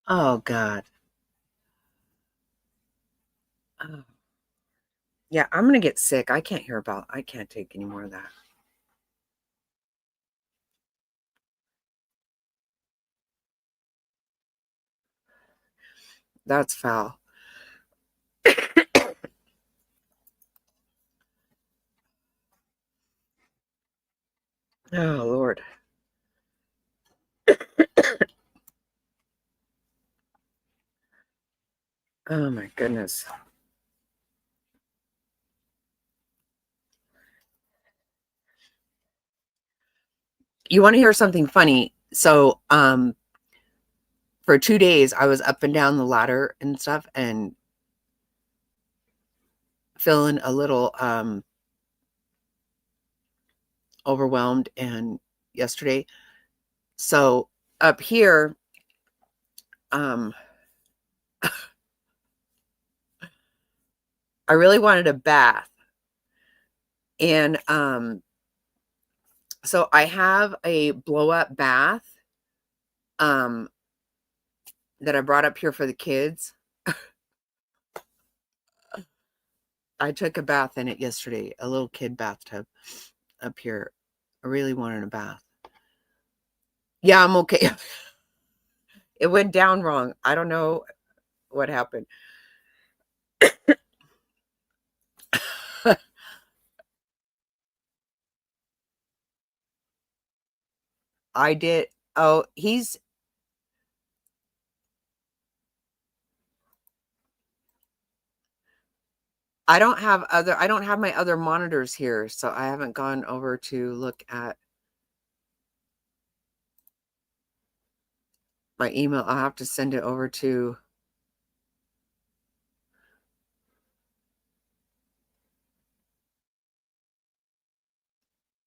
Speaker 1: Oh God. Oh. Yeah, I'm gonna get sick. I can't take any more of that. That's foul. Oh, Lord. Oh, my goodness. You want to hear something funny? So, for 2 days, I was up and down the ladder and stuff and feeling a little overwhelmed. And yesterday, so up here, um, I really wanted a bath. And so I have a blow up bath um that I brought up here for the kids. I took a bath in it yesterday, a little kid bathtub up here. I really wanted a bath. Yeah, I'm okay. It went down wrong. I don't know what happened. I did. Oh, I don't have my other monitors here, so I haven't gone over to look at my email. I'll have to send it over to.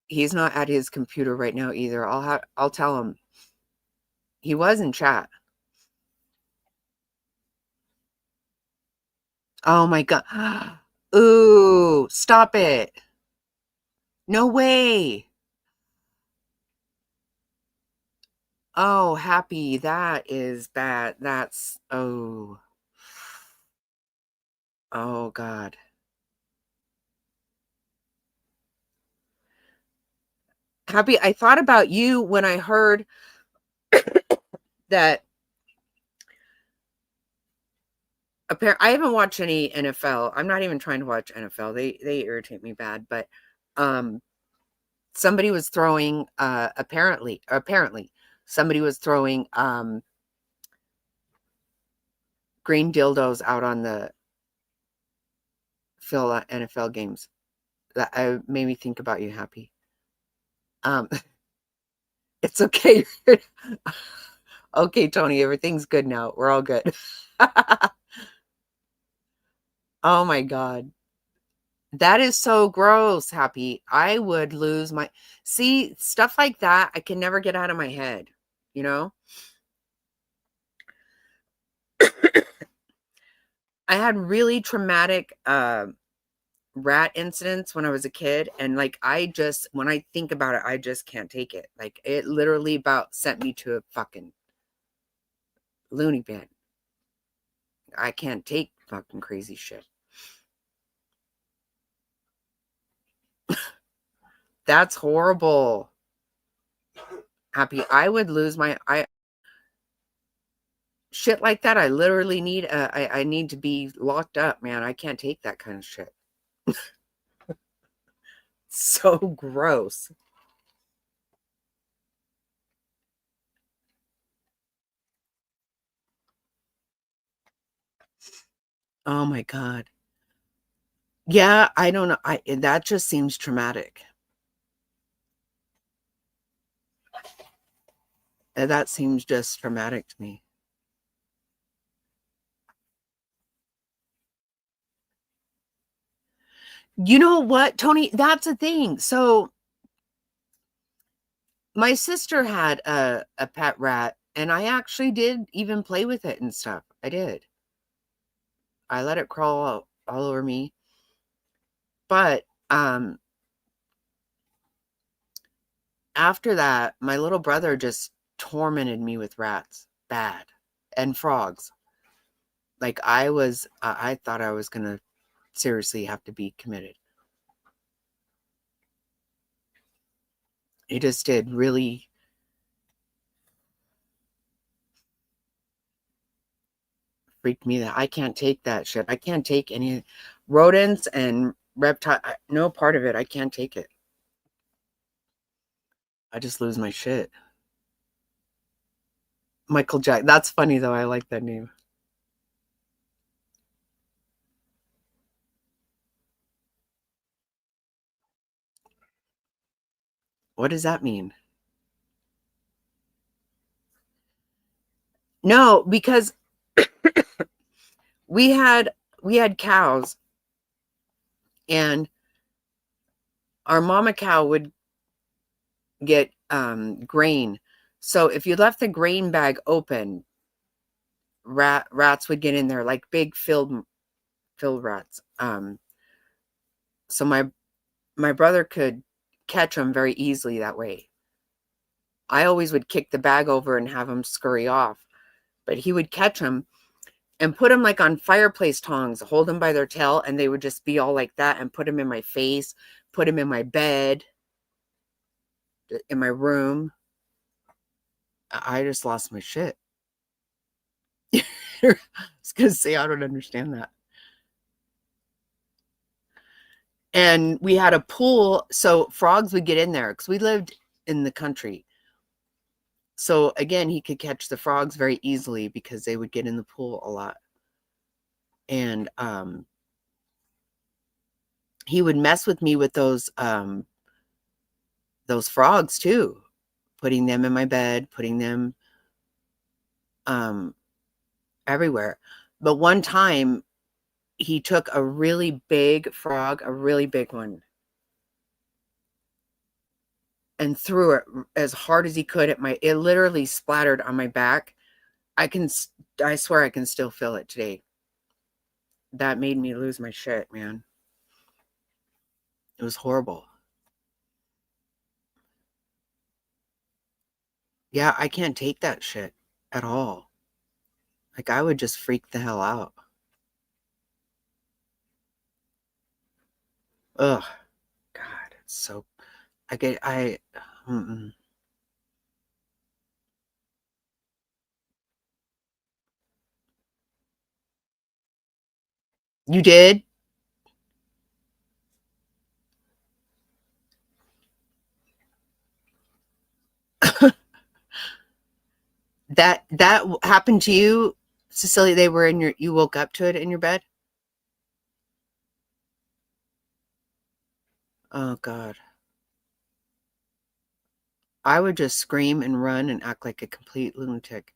Speaker 1: He's not at his computer right now either. I'll tell him. He was in chat. Oh my God. Ooh, stop it. No way. Oh, happy. That is bad. Oh God. Happy. I thought about you when I heard that. Apparently, I haven't watched any NFL. I'm not even trying to watch NFL. They irritate me bad, but um somebody was throwing apparently somebody was throwing green dildos out on the NFL games. That made me think about you, Happy. Um it's okay. Okay, Tony, everything's good now. We're all good. Oh my God. That is so gross, Happy. I would lose my see stuff like that. I can never get out of my head, you know? I had really traumatic rat incidents when I was a kid, and like I just when I think about it, I just can't take it. Like it literally about sent me to a fucking loony bin. I can't take fucking crazy shit. That's horrible. Happy. I would lose my I shit like that. I literally need I need to be locked up, man. I can't take that kind of shit. So gross. Oh my God. Yeah, I don't know. I that just seems traumatic. That seems just traumatic to me. You know what, Tony? That's a thing. So my sister had a pet rat, and I actually did even play with it and stuff. I did. I let it crawl all over me. But after that, my little brother just tormented me with rats, bad, and frogs. Like I thought I was gonna seriously have to be committed. It just did really freak me that I can't take that shit. I can't take any rodents and reptile. No part of it. I can't take it. I just lose my shit. Michael Jack. That's funny though. I like that name. What does that mean? No, because we had cows, and our mama cow would get grain. So if you left the grain bag open, rats would get in there, like big filled rats. So my brother could catch them very easily that way. I always would kick the bag over and have them scurry off, but he would catch them and put them like on fireplace tongs, hold them by their tail, and they would just be all like that, and put them in my face, put them in my bed, in my room. I just lost my shit. I was gonna say, I don't understand that. And we had a pool, so frogs would get in there because we lived in the country. So again, he could catch the frogs very easily because they would get in the pool a lot. And he would mess with me with those frogs too, putting them in my bed, putting them everywhere. But one time he took a really big frog, a really big one, and threw it as hard as he could at it literally splattered on my back. I swear I can still feel it today. That made me lose my shit, man. It was horrible. Yeah, I can't take that shit at all. Like, I would just freak the hell out. Ugh, God, it's so, mm-mm. You did? That happened to you, Cecilia? They were you woke up to it in your bed? Oh, God. I would just scream and run and act like a complete lunatic.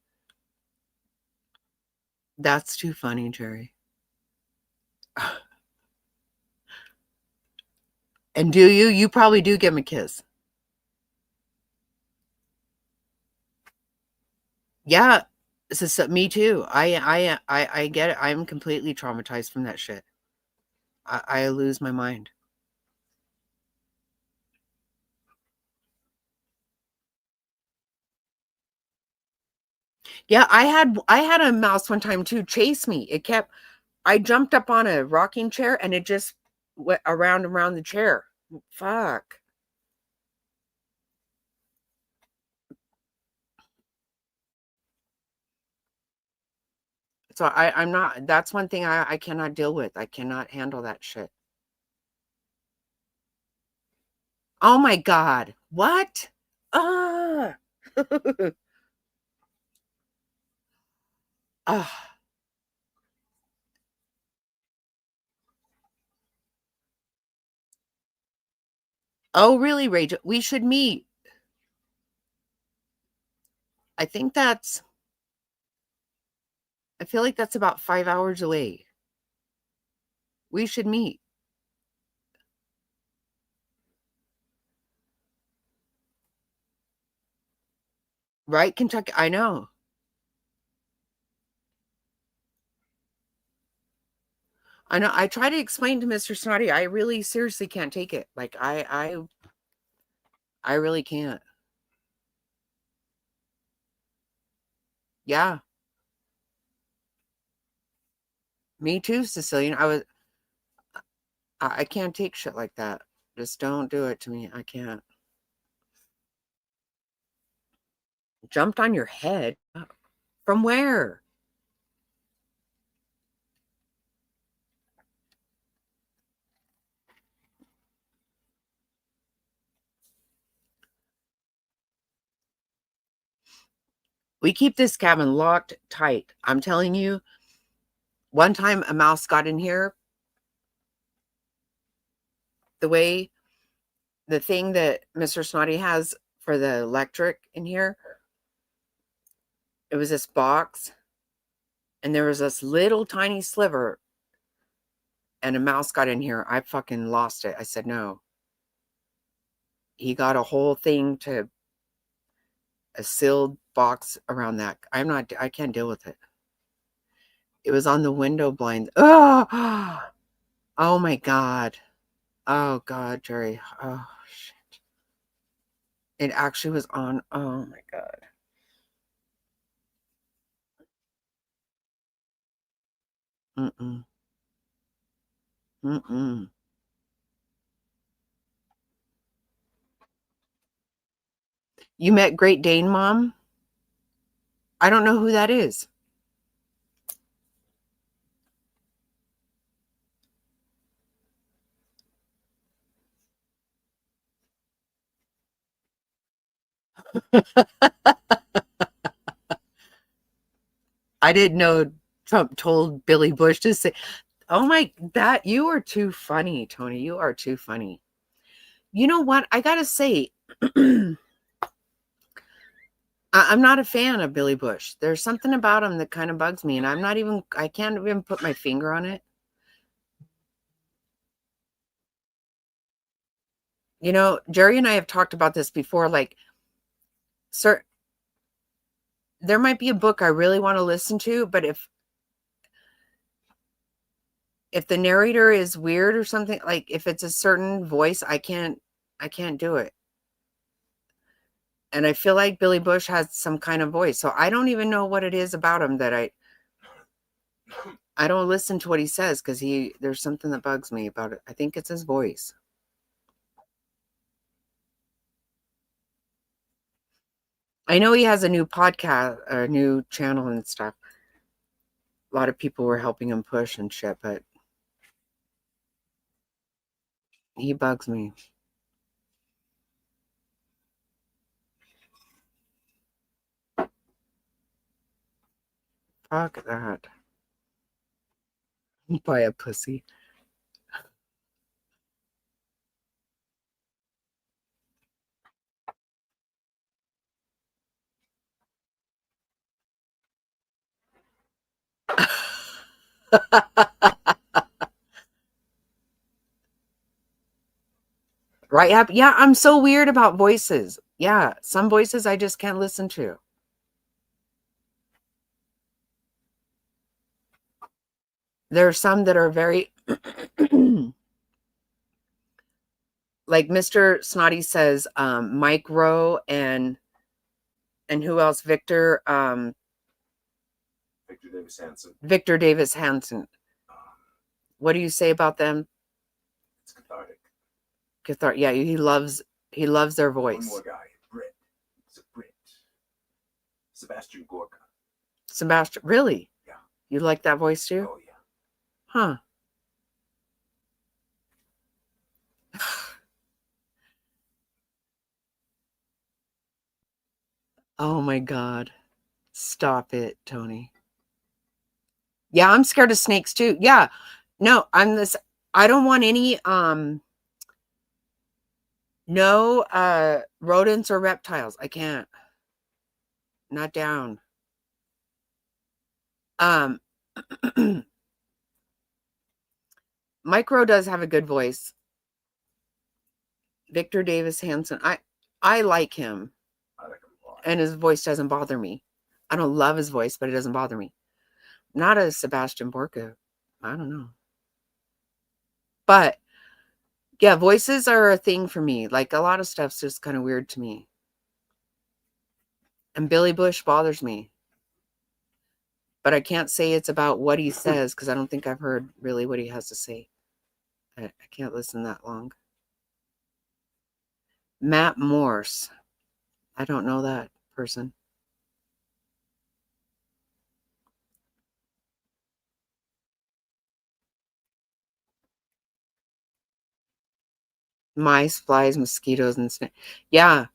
Speaker 1: That's too funny, Jerry. And do you? You probably do give him a kiss. Yeah, me too. I get it. I'm completely traumatized from that shit. I lose my mind. Yeah, I had a mouse one time too chase me. I jumped up on a rocking chair and it just went around and around the chair. Fuck. So I'm not, that's one thing I cannot deal with. I cannot handle that shit. Oh my God. What? Ah. Ah. Oh, really, Rachel? We should meet. I think I feel like that's about 5 hours away. We should meet. Right, Kentucky? I know. I know. I try to explain to Mr. Snotty, I really seriously can't take it. Like I really can't. Yeah. Me too, Sicilian. I can't take shit like that. Just don't do it to me. I can't. Jumped on your head? From where? We keep this cabin locked tight. I'm telling you, one time a mouse got in here. The way the thing that Mr. Snotty has for the electric in here, it was this box, and there was this little tiny sliver, and a mouse got in here. I fucking lost it. I said, no. He got a whole thing to a sealed box around that. I can't deal with it. It was on the window blind. Oh, oh my God. Oh God, Jerry. Oh shit. It actually was on. Oh my God. Mm-mm. Mm-mm. You met Great Dane Mom? I don't know who that is. I didn't know Trump told Billy Bush to say, oh my, that you are too funny, Tony. You are too funny. You know what? I gotta say, I'm not a fan of Billy Bush. There's something about him that kind of bugs me, and I can't even put my finger on it. You know, Jerry and I have talked about this before. Like, sir, there might be a book I really want to listen to, but if the narrator is weird or something, like if it's a certain voice, I can't do it. And I feel like Billy Bush has some kind of voice. So I don't even know what it is about him that I don't listen to what he says because there's something that bugs me about it. I think it's his voice. I know he has a new podcast, a new channel and stuff. A lot of people were helping him push and shit, but he bugs me. Fuck that. By a pussy. Right? Yeah, I'm so weird about voices. Yeah, some voices I just can't listen to. There are some that are very like Mr. Snotty says, Mike Rowe and who else?
Speaker 2: Victor Davis Hanson.
Speaker 1: Victor Davis Hanson. What do you say about them?
Speaker 2: It's cathartic.
Speaker 1: Yeah, he loves their voice.
Speaker 2: One more guy, Brit. He's a Brit. Sebastian Gorka.
Speaker 1: Sebastian, really?
Speaker 2: Yeah.
Speaker 1: You like that voice too?
Speaker 2: Oh yeah.
Speaker 1: Huh. Oh my God. Stop it, Tony. Yeah, I'm scared of snakes too. Yeah. No, I don't want any no rodents or reptiles. I can't. Not down. Um Micro does have a good voice. Victor Davis Hanson. I like him.
Speaker 2: I like him a lot.
Speaker 1: And his voice doesn't bother me. I don't love his voice, but it doesn't bother me. Not a Sebastian Borka. I don't know. But yeah, voices are a thing for me. Like a lot of stuff's just kind of weird to me. And Billy Bush bothers me. But I can't say it's about what he says because I don't think I've heard really what he has to say. I can't listen that long. Matt Morse. I don't know that person. Mice, flies, mosquitoes, and snakes. Yeah.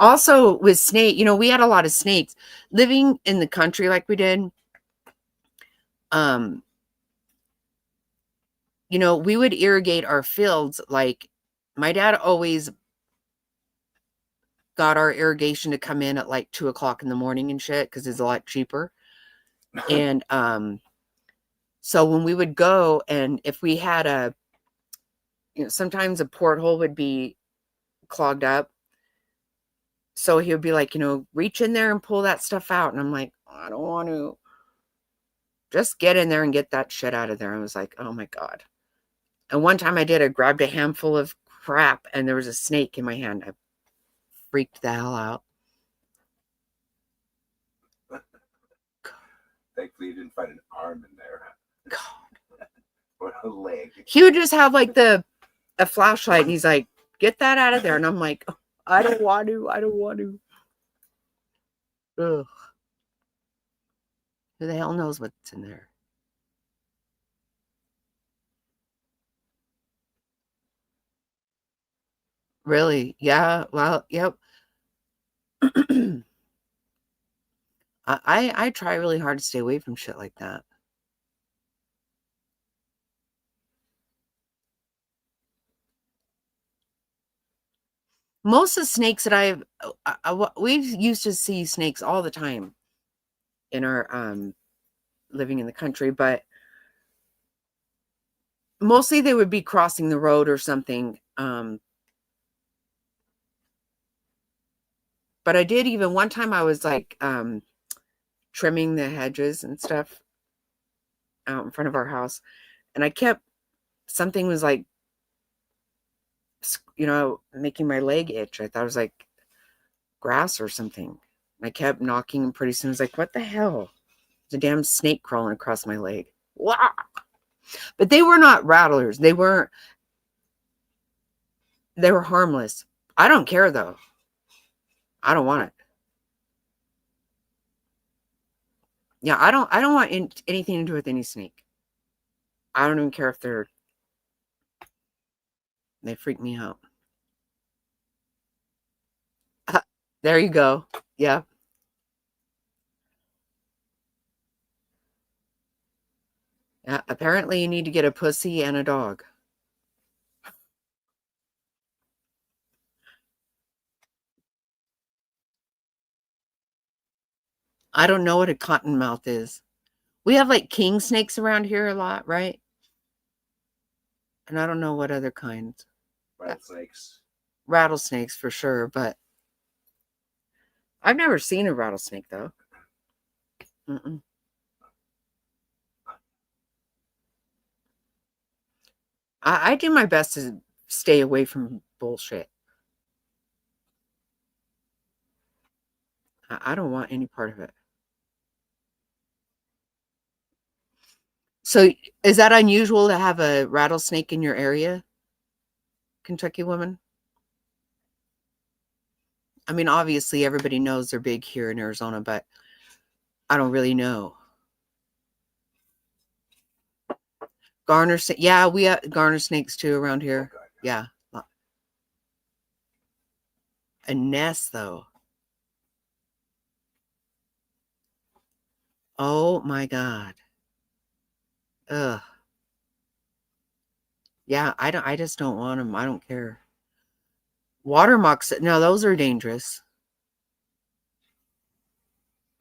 Speaker 1: Also with snake, we had a lot of snakes living in the country like we did. Um, we would irrigate our fields. Like my dad always got our irrigation to come in at like 2 o'clock in the morning and shit because it's a lot cheaper. And so when we would go, and if we had sometimes a porthole would be clogged up. So he would be like, reach in there and pull that stuff out. And I'm like, I don't want to. Just get in there and get that shit out of there. I was like, oh my God. And one time I grabbed a handful of crap and there was a snake in my hand. I freaked the hell out.
Speaker 2: Thankfully, you didn't find an arm in there.
Speaker 1: God.
Speaker 2: Or a leg.
Speaker 1: He would just have like a flashlight and he's like, get that out of there. And I'm like, I don't want to. I don't want to. Ugh. Who the hell knows what's in there? Really? Yeah. Well, yep. I try really hard to stay away from shit like that. Most of the snakes that we used to see snakes all the time in our living in the country, but mostly they would be crossing the road or something. But I did even one time I was like trimming the hedges and stuff out in front of our house, and something was like making my leg itch. I thought it was like grass or something. And I kept knocking, and pretty soon I was like, what the hell? There's a damn snake crawling across my leg. Wow. But they were not rattlers. They were harmless. I don't care though. I don't want it. Yeah, I don't want anything to do with any snake. I don't even care if they freak me out. There you go. Yeah. Yeah. Apparently you need to get a pussy and a dog. I don't know what a cottonmouth is. We have like king snakes around here a lot, right? And I don't know what other kinds.
Speaker 2: Rattlesnakes.
Speaker 1: Rattlesnakes for sure, but I've never seen a rattlesnake though. Mm-mm. I do my best to stay away from bullshit. I don't want any part of it. So is that unusual to have a rattlesnake in your area, Kentucky woman? I mean, obviously everybody knows they're big here in Arizona, but I don't really know. Garter snake. Yeah, we have garter snakes too around here.
Speaker 2: Oh,
Speaker 1: yeah. A nest though. Oh my God. Ugh. Yeah, I just don't want them. I don't care. Water mocks. No, those are dangerous.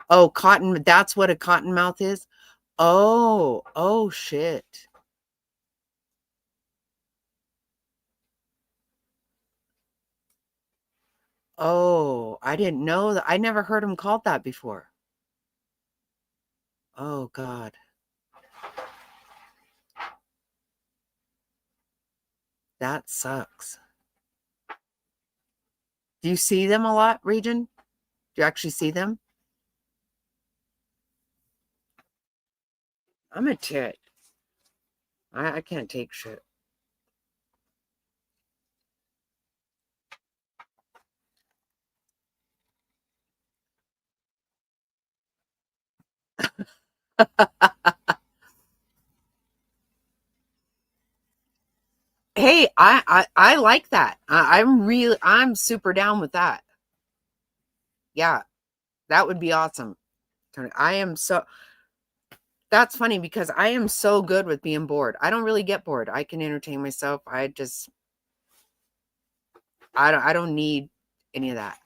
Speaker 1: Oh, cotton. That's what a cottonmouth is. Oh shit. Oh, I didn't know that. I never heard him called that before. Oh God. That sucks. Do you see them a lot, Region? Do you actually see them? I'm a tit. I can't take shit. Hey, I like that. I'm super down with that. Yeah, that would be awesome. I am so That's funny because I am so good with being bored. I don't really get bored. I can entertain myself. I don't need any of that.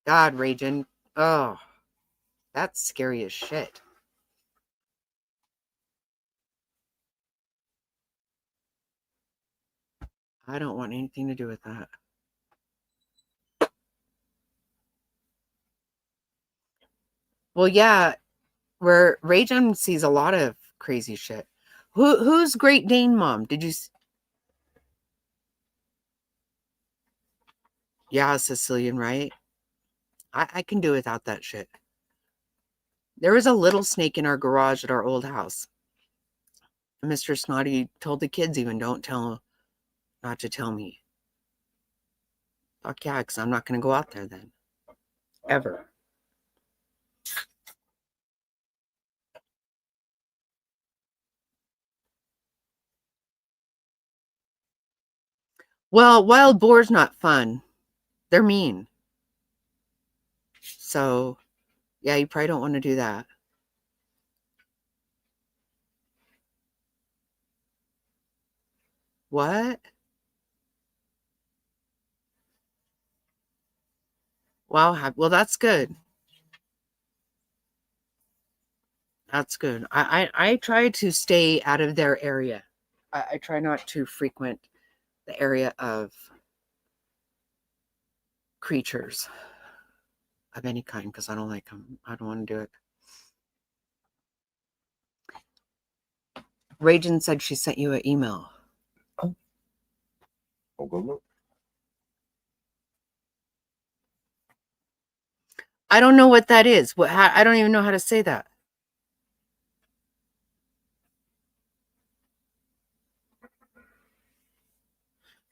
Speaker 1: God, raging. Oh, that's scary as shit. I don't want anything to do with that. Well, yeah, where Raging sees a lot of crazy shit. Who's Great Dane mom? Yeah, Sicilian, right? I can do without that shit. There was a little snake in our garage at our old house. Mr. Snotty told the kids even, don't tell, not to tell me. Fuck yeah, because I'm not going to go out there then. Ever. Well, wild boar's not fun. They're mean. So, yeah, you probably don't want to do that. What? Wow. Well, that's good. That's good. I try to stay out of their area. I try not to frequent the area of creatures of any kind because I don't like them. I don't want to do it. Ragin said she sent you an email.
Speaker 2: Oh. I'll go look.
Speaker 1: I don't know what that is. I don't even know how to say that.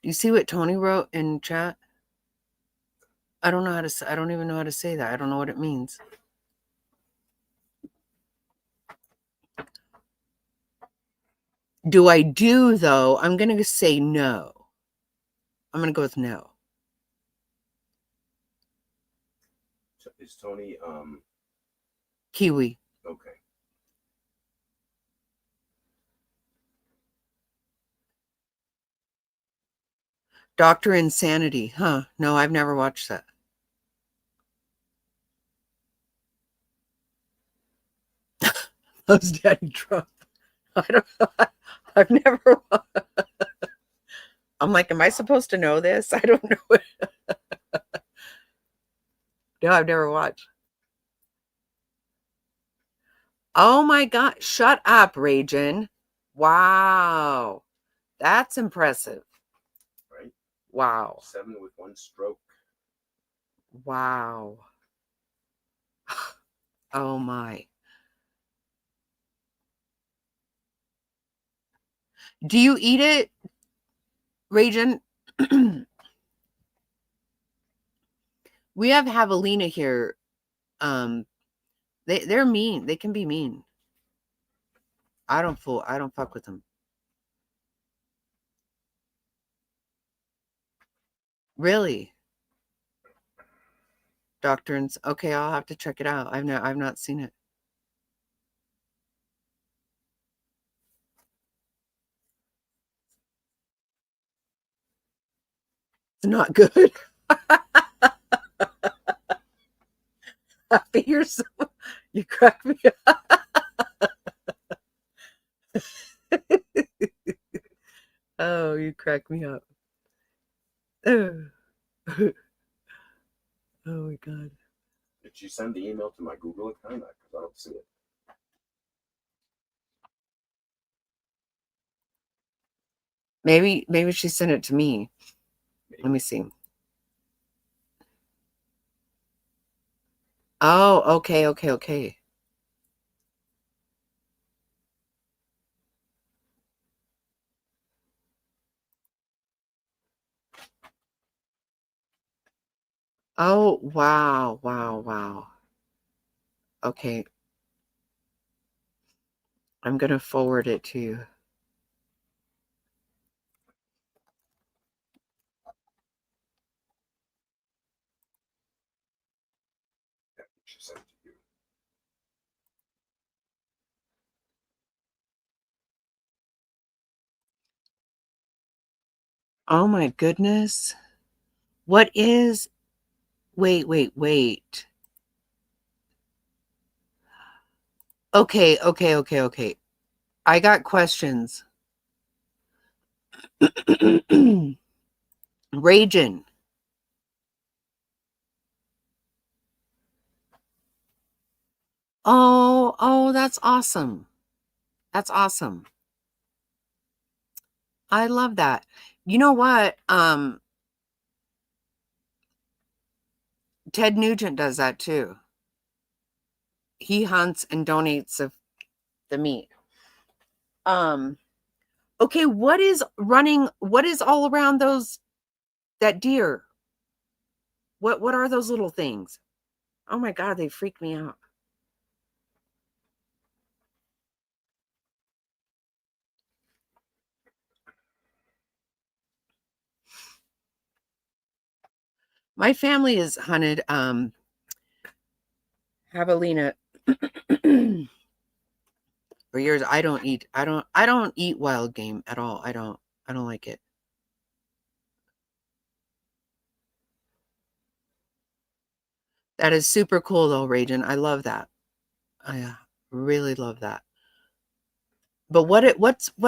Speaker 1: Do you see what Tony wrote in chat? I don't know how to say, I don't even know how to say that. I don't know what it means. Do I do though? I'm going to say no. I'm going to go with no.
Speaker 2: Is Tony
Speaker 1: Kiwi.
Speaker 2: okay?
Speaker 1: Dr. Insanity. Huh. No, I've never watched that. Loves Daddy Trump. I don't know. I've never. I'm like, am I supposed to know this? I don't know. No, I've never watched. Oh my God. Shut up, Ragin. Wow. That's impressive.
Speaker 2: Right.
Speaker 1: Wow.
Speaker 2: 7 with 1 stroke.
Speaker 1: Wow. Oh my. Do you eat it, Ragin? We have javelina here. They're mean. They can be mean. I don't fuck with them. Really? Doctrines. Okay, I'll have to check it out. I've not seen it. It's not good. Happy yourself. You crack me up. Oh, you crack me up. Oh. Oh my God.
Speaker 2: Did she send the email to my Google account? Because I don't see it.
Speaker 1: Maybe she sent it to me.
Speaker 2: Maybe.
Speaker 1: Let me see. Oh, okay. Oh, wow. Okay. I'm going to forward it to you.
Speaker 2: She sent to you.
Speaker 1: Oh my goodness. What is... Wait. Okay. I got questions. Raging. Oh, that's awesome. That's awesome. I love that. You know what? Ted Nugent does that too. He hunts and donates the meat. Okay, what is all around that deer? What are those little things? Oh my God, they freak me out. My family has hunted javelina for years. I don't eat wild game at all. I don't like it. That is super cool though, Ragin. I love that. I really love that. But what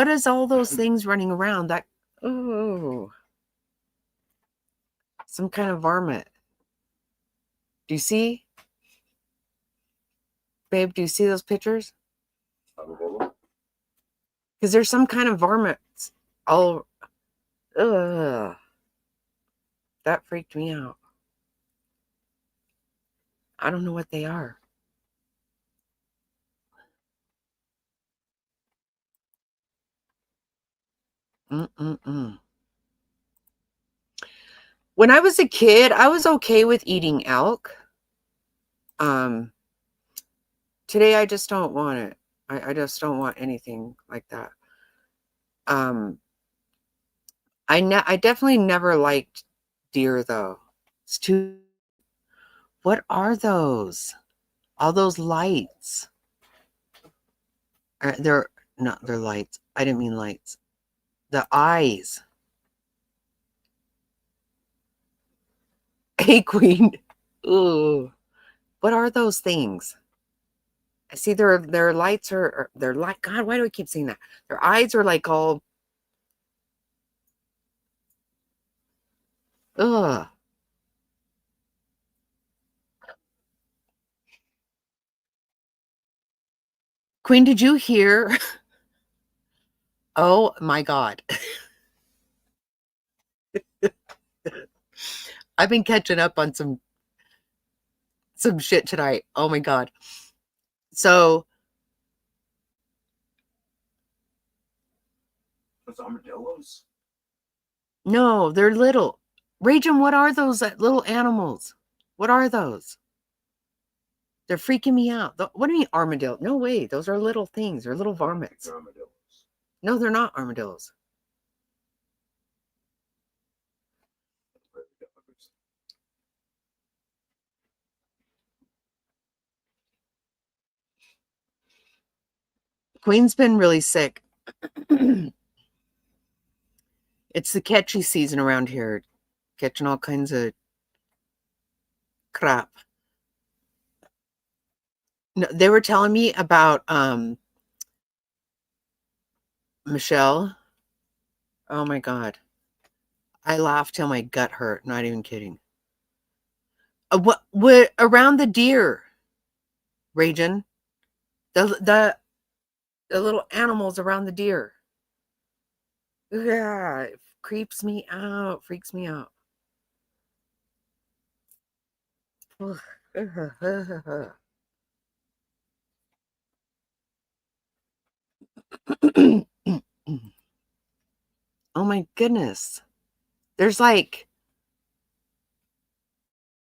Speaker 1: is all those things running around? That, oh, some kind of varmint. Do you see? Babe, do you see those pictures? Because there's some kind of varmints all... Ugh. That freaked me out. I don't know what they are. Mm-mm-mm. When I was a kid, I was okay with eating elk. Today I just don't want it. I just don't want anything like that. I definitely never liked deer though. It's too... What are those? All those lights. They're not, they're lights. I didn't mean lights. The eyes. Hey, Queen. Ooh. What are those things? I see their lights are their light. God, why do I keep saying that? Their eyes are like all... Ugh. Queen, did you hear? Oh my God. I've been catching up on some shit tonight. Oh my God. So,
Speaker 2: Those armadillos?
Speaker 1: no, they're little. Raging, what are those little animals? What are those? They're freaking me out. What do you mean armadillo? No way. Those are little things. They're little varmints.
Speaker 2: They're armadillos.
Speaker 1: No, they're not armadillos. Queen's been really sick. It's the catchy season around here. Catching all kinds of crap. No, they were telling me about Michelle. Oh my God. I laughed till my gut hurt. Not even kidding. What around the deer, Ragin? The little animals around the deer. Yeah, it creeps me out, freaks me out. Oh my goodness. There's like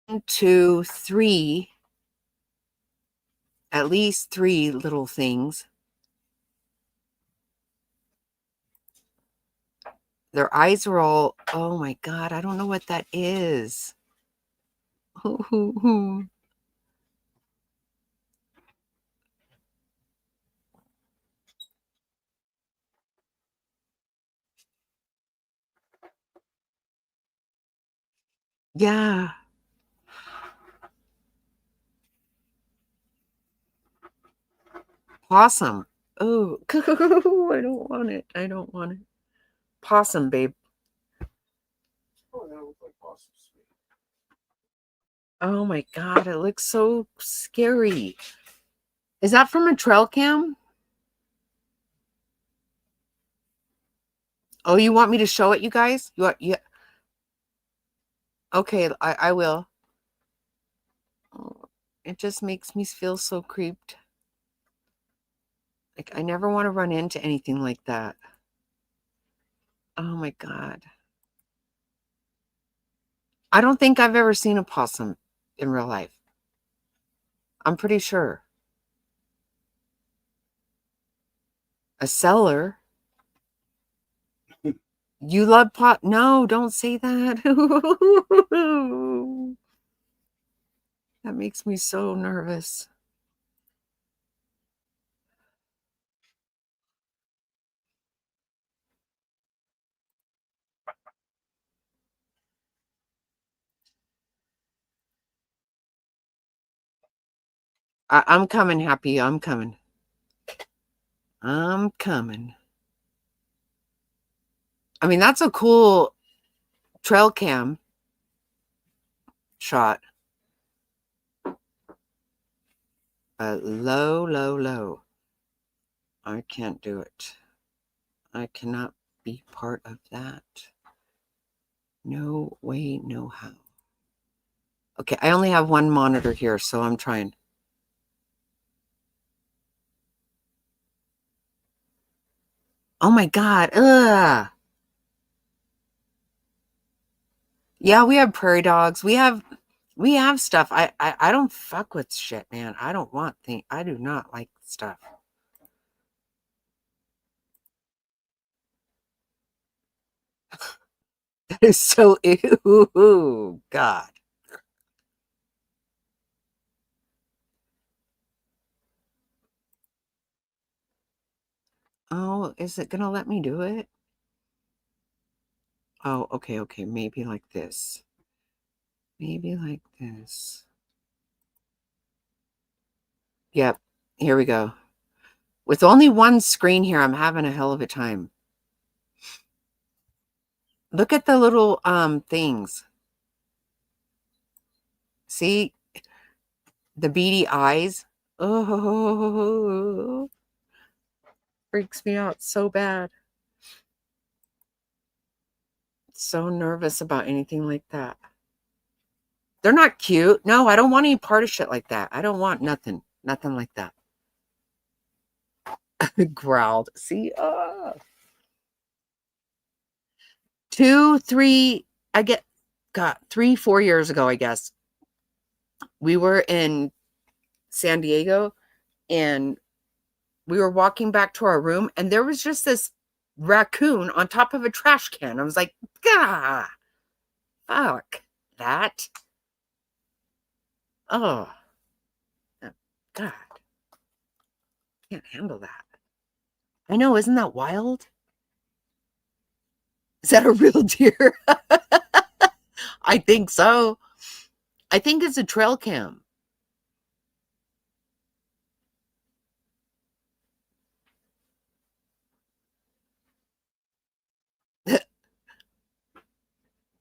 Speaker 1: 1, 2, 3, at least 3 little things. Their eyes are all... Oh my God, I don't know what that is. Yeah. Possum. Oh, I don't want it. I don't want it. Possum, babe.
Speaker 2: Oh, that looks like possum sweet.
Speaker 1: Oh my God, it looks so scary. Is that from a trail cam? Oh, you want me to show it, you guys? You want, yeah. Okay, I will. Oh, it just makes me feel so creeped. Like I never want to run into anything like that. Oh my God. I don't think I've ever seen a possum in real life. I'm pretty sure. A cellar? You love pot? No, don't say that. That makes me so nervous. I'm coming, Happy. I'm coming. I'm coming. I mean, that's a cool trail cam shot. Low, low, low. I can't do it. I cannot be part of that. No way, no how. Okay, I only have one monitor here, so I'm trying. Oh my God. Ugh. Yeah, we have prairie dogs. We have stuff. I don't fuck with shit, man. I don't want things. I do not like stuff. That is so ew. God. Oh, is it gonna let me do it? Oh, okay, okay. Maybe like this. Maybe like this. Yep. Here we go. With only one screen here, I'm having a hell of a time. Look at the little things. See the beady eyes? Oh, freaks me out so bad. So nervous about anything like that. They're not cute. No, I don't want any part of shit like that. I don't want nothing. Nothing like that. Growled. See? 2, 3, I get got 3, 4 years ago, I guess. We were in San Diego and we were walking back to our room and there was just this raccoon on top of a trash can. I was like, God, fuck that. Oh, God, can't handle that. I know, isn't that wild? Is that a real deer? I think so. I think it's a trail cam.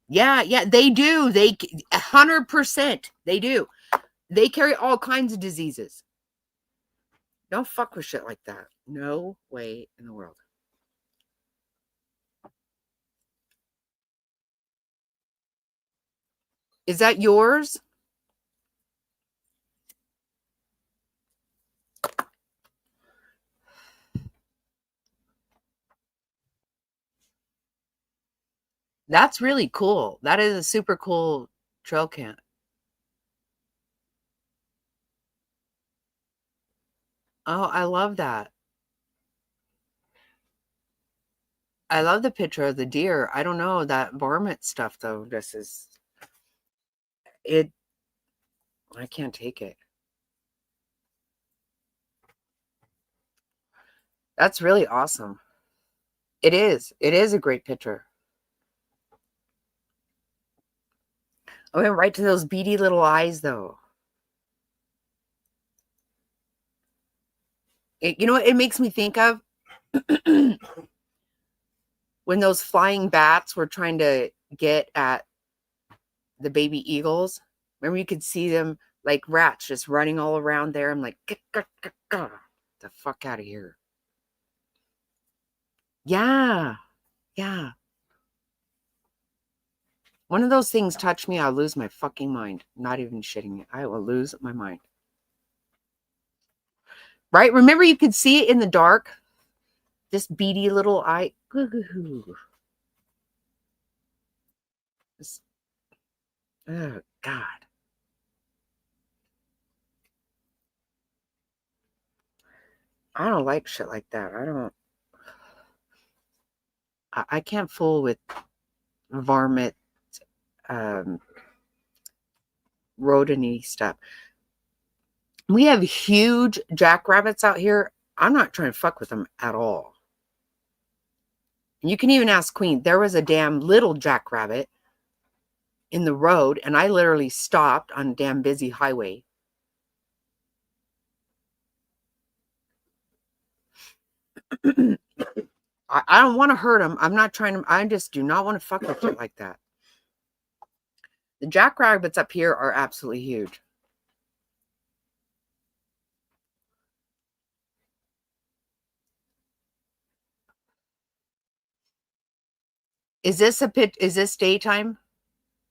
Speaker 1: Yeah, yeah, they do. 100% they do. They carry all kinds of diseases. Don't fuck with shit like that. No way in the world. Is that yours? That's really cool. That is a super cool trail cam. Oh, I love that. I love the picture of the deer. I don't know that varmint stuff though. This is it. I can't take it. That's really awesome. It is. It is a great picture. I went right to those beady little eyes, though. You know what it makes me think of? When those flying bats were trying to get at the baby eagles. Remember, you could see them like rats just running all around there. I'm like, get the fuck out of here. Yeah. Yeah. One of those things touch me, I'll lose my fucking mind. Not even shitting it. I will lose my mind. Right? Remember, you could see it in the dark. This beady little eye. This, oh, God. I don't like shit like that. I can't fool with varmint, rodent-y stuff. We have huge jackrabbits out here. I'm not trying to fuck with them at all. You can even ask Queen. There was a damn little jackrabbit in the road, and I literally stopped on a damn busy highway. I don't want to hurt them. I'm not trying to. I just do not want to fuck with it like that. The jackrabbits up here are absolutely huge. Is this a pit? Is this daytime?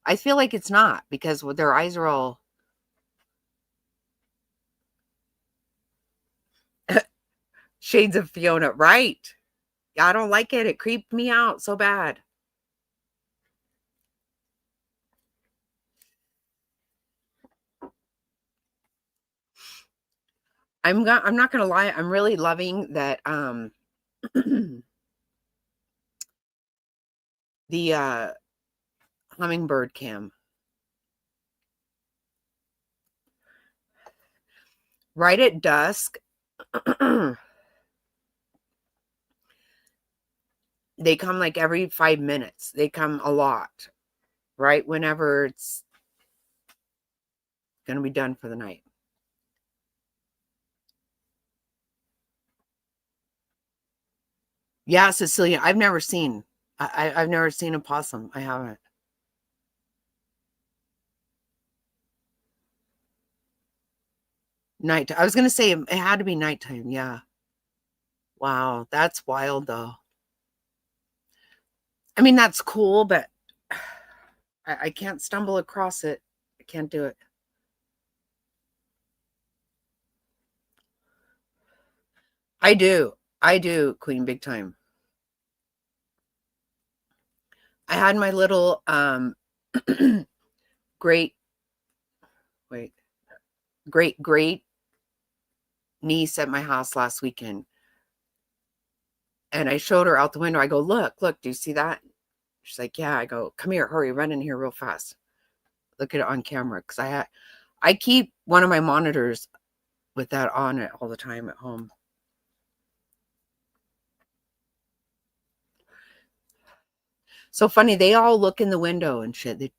Speaker 1: I feel like it's not because their eyes are all shades of Fiona. Right. I don't like it. It creeped me out so bad. I'm not gonna lie. I'm really loving that the hummingbird cam. Right at dusk, they come like every 5 minutes. They come a lot, right? Whenever it's going to be done for the night. Yeah, Cecilia, I've never seen. I've never seen a possum. I haven't. Night. I was going to say it had to be nighttime. Yeah. Wow. That's wild, though. I mean, that's cool, but I can't stumble across it. I can't do it. I do. I do, Queen, big time. I had my little great wait great niece at my house last weekend, and I showed her out the window. I go, look, do you see that? She's like, yeah. I go, come here, hurry, run in here real fast. Look at it on camera, because I keep one of my monitors with that on it all the time at home. So funny, they all look in the window and shit.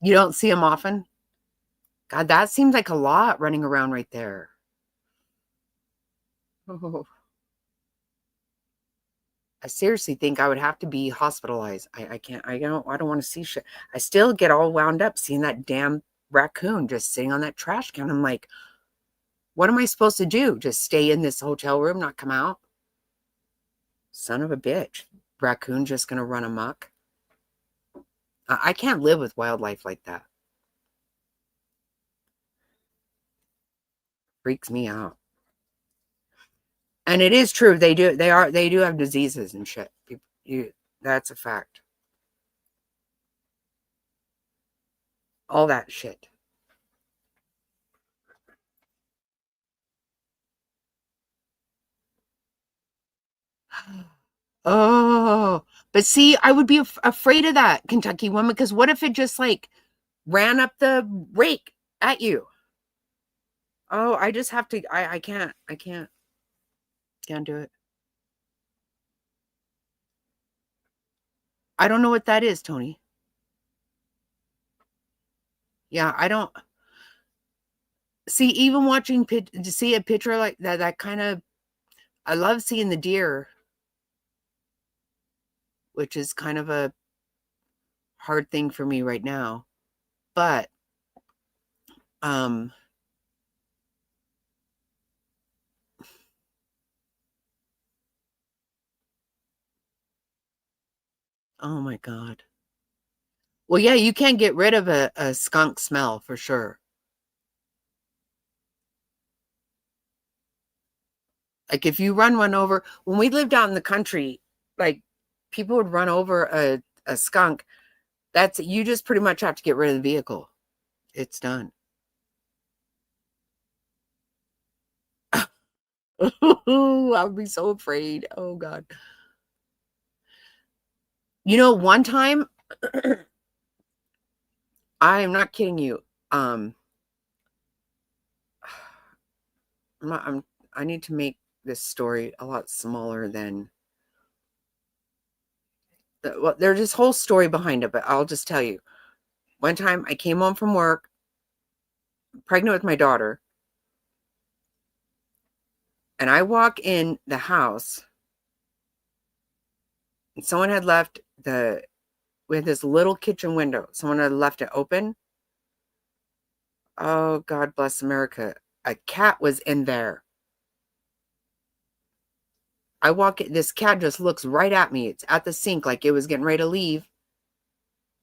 Speaker 1: You don't see them often? God, that seems like a lot running around right there. Oh. I seriously think I would have to be hospitalized. I can't, I don't want to see shit. I still get all wound up seeing that damn raccoon just sitting on that trash can. I'm like, what am I supposed to do? Just stay in this hotel room, not come out? Son of a bitch. Raccoon just going to run amok. I can't live with wildlife like that. Freaks me out. And it is true. They do have diseases and shit. That's a fact. All that shit. Oh, but see, I would be afraid of that Kentucky woman, because what if it just like ran up the rake at you? Oh, I just have to. I can't do it. I don't know what that is, Tony. Yeah, I don't see, even watching to see a picture like that, that kind of, I love seeing the deer, which is kind of a hard thing for me right now. But um oh my God. Well, yeah, you can't get rid of a skunk smell for sure. Like if you run one over, when we lived out in the country, like people would run over a skunk. That's, you just pretty much have to get rid of the vehicle. It's done. I would be so afraid. Oh God. You know, one time, I am not kidding you. Um, I'm not, I need to make this story a lot smaller than well, there's this whole story behind it, but I'll just tell you. One time I came home from work, pregnant with my daughter, and I walk in the house, and someone had left we had this little kitchen window. Someone had left it open. Oh, God bless America. A cat was in there. I walk in, this cat just looks right at me. It's at the sink like it was getting ready to leave.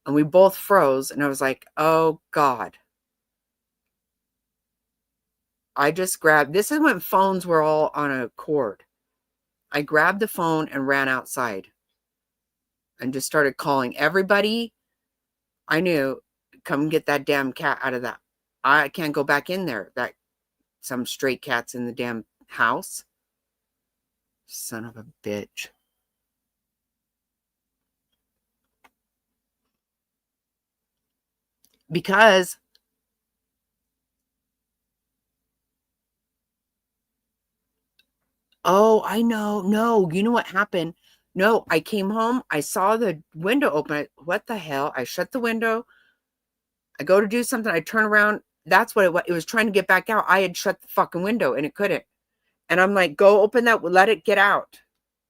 Speaker 1: And we both froze. And I was like, oh, God. I just grabbed, this is when phones were all on a cord. I grabbed the phone and ran outside and just started calling everybody I knew, come get that damn cat out of that. I can't go back in there. That some stray cats in the damn house. Son of a bitch. Because, oh, I know. No, you know what happened? No, I came home. I saw the window open. What the hell? I shut the window. I go to do something. I turn around. That's what it was. It was trying to get back out. I had shut the fucking window and it couldn't. And I'm like, go open that. Let it get out.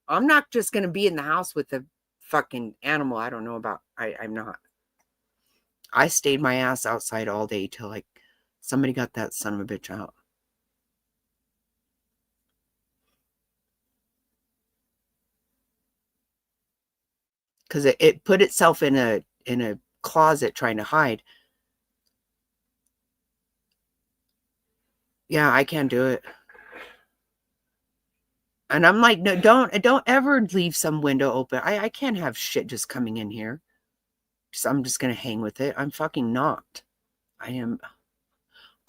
Speaker 1: I'm not just going to be in the house with a fucking animal I don't know about. I'm not. I stayed my ass outside all day till like somebody got that son of a bitch out. Because it put itself in a closet trying to hide. Yeah, I can't do it. And I'm like, no, don't ever leave some window open. I can't have shit just coming in here. I'm just gonna hang with it. I'm fucking not. I am.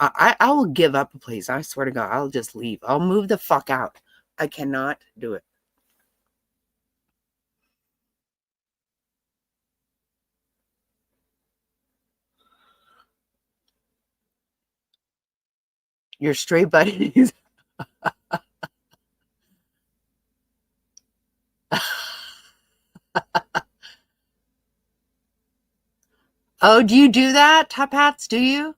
Speaker 1: I will give up a place. I swear to God, I'll just leave. I'll move the fuck out. I cannot do it. Your stray buddies. Oh, do you do that, top hats? Do you?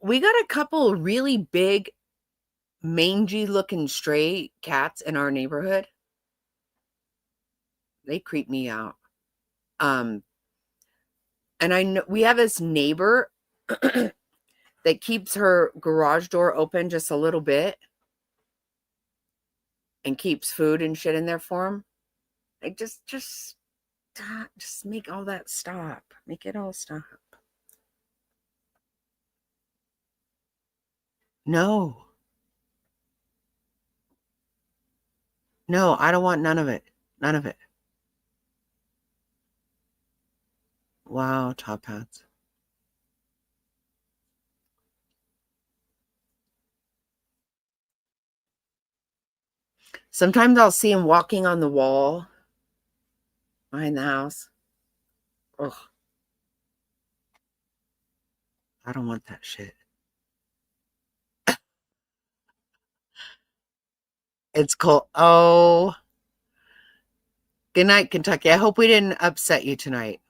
Speaker 1: We got a couple really big, mangy looking stray cats in our neighborhood. They creep me out. Um, and I know we have this neighbor that keeps her garage door open just a little bit and keeps food and shit in there for him. Like just stop. Just make all that stop. Make it all stop. No. No, I don't want none of it. None of it. Wow, top hats. Sometimes I'll see him walking on the wall behind the house. Ugh, I don't want that shit. It's cold. Oh, good night, Kentucky. I hope we didn't upset you tonight.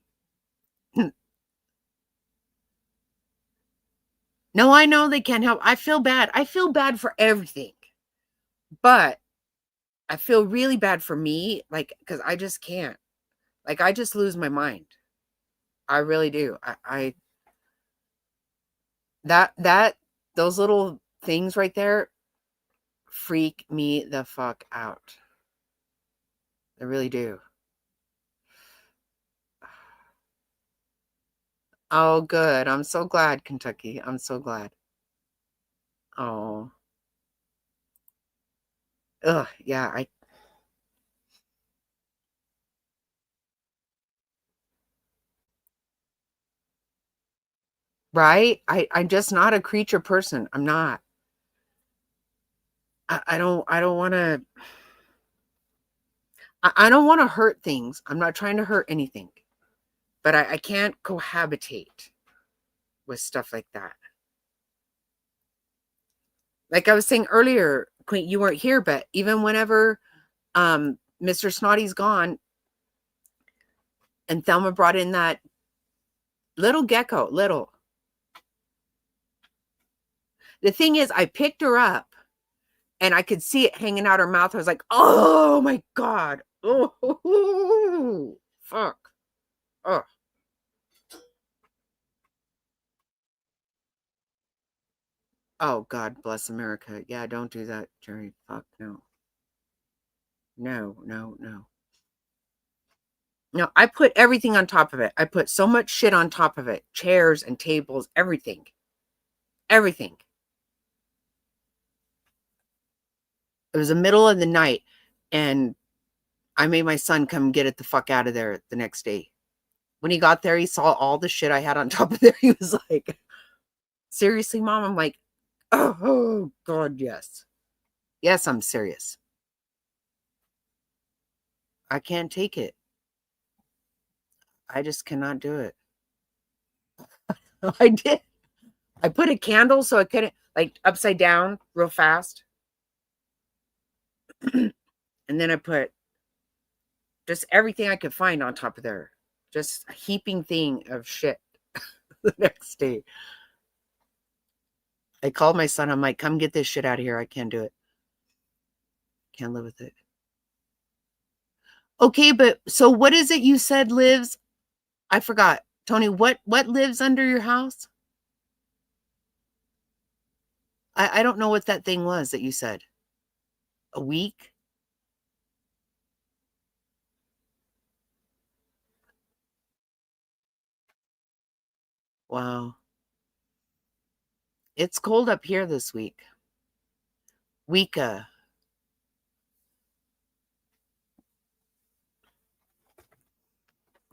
Speaker 1: No, I know they can't help. I feel bad. I feel bad for everything. But I feel really bad for me, like, because I just can't. Like, I just lose my mind. I really do. That those little things right there freak me the fuck out. They really do. Oh, good. I'm so glad, Kentucky. I'm so glad. Oh. Ugh, yeah, right? I'm just not a creature person. I'm not. I don't want to I don't want to hurt things. I'm not trying to hurt anything. But I can't cohabitate with stuff like that. Like I was saying earlier, Queen, you weren't here, but even whenever Mr. Snotty's gone and Thelma brought in that little gecko, little. The thing is, I picked her up and I could see it hanging out her mouth. I was like, oh my God. Oh, fuck. Oh. Oh, God bless America. Yeah, don't do that, Jerry. Fuck no. No, no, no. No, I put everything on top of it. I put so much shit on top of it. Chairs and tables, everything. Everything. It was the middle of the night and I made my son come get it the fuck out of there the next day. When he got there, he saw all the shit I had on top of there. He was like, seriously, Mom? I'm like, oh, God, yes. Yes, I'm serious. I can't take it. I just cannot do it. I did. I put a candle so I couldn't, like, upside down real fast. And then I put just everything I could find on top of there. Just a heaping thing of shit the next day. I called my son. I'm like, come get this shit out of here. I can't do it. Can't live with it. Okay, but so what is it you said lives? I forgot. Tony, what lives under your house? I don't know what that thing was that you said. A week? Wow. It's cold up here this week. Weeka.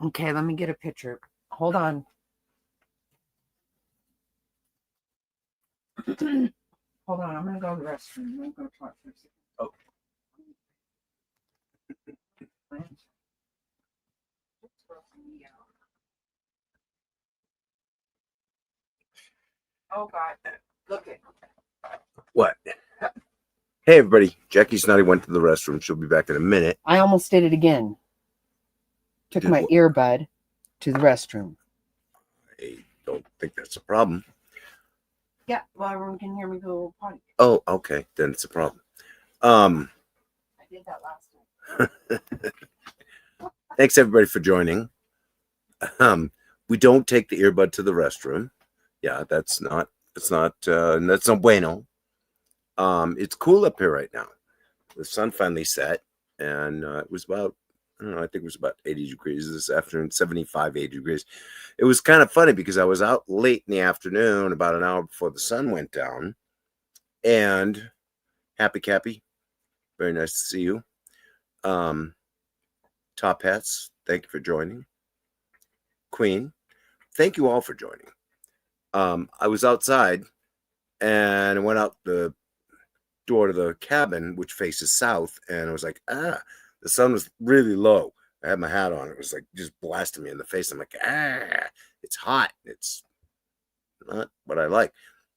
Speaker 1: Okay, let me get a picture. Hold on. Hold on, I'm gonna go to the restroom. I'm gonna go talk for a second.
Speaker 2: Oh.
Speaker 1: Oh God. Look it.
Speaker 2: What? Hey, everybody. Jackie Snotty went to the restroom. She'll be back in a minute.
Speaker 1: I almost did it again. Took
Speaker 2: Did
Speaker 1: my
Speaker 2: what?
Speaker 1: earbud to the restroom.
Speaker 2: I don't think that's a problem.
Speaker 1: Yeah, well, everyone can hear me go potty.
Speaker 2: Oh, okay. Then it's a problem.
Speaker 1: I did that last time.
Speaker 2: Thanks, everybody, for joining. We don't take the earbud to the restroom. Yeah, that's no bueno. It's cool up here right now. The sun finally set, and it was about, I don't know, I think it was about 80 degrees this afternoon, 75, 80 degrees. It was kind of funny because I was out late in the afternoon, about an hour before the sun went down, and Happy Cappy, very nice to see you. Top Hats, thank you for joining. Queen, thank you all for joining. I was outside, and I went out the door to the cabin, which faces south, and I was like, the sun was really low. I had my hat on. It was like just blasting me in the face. I'm like, it's hot. It's not what I like.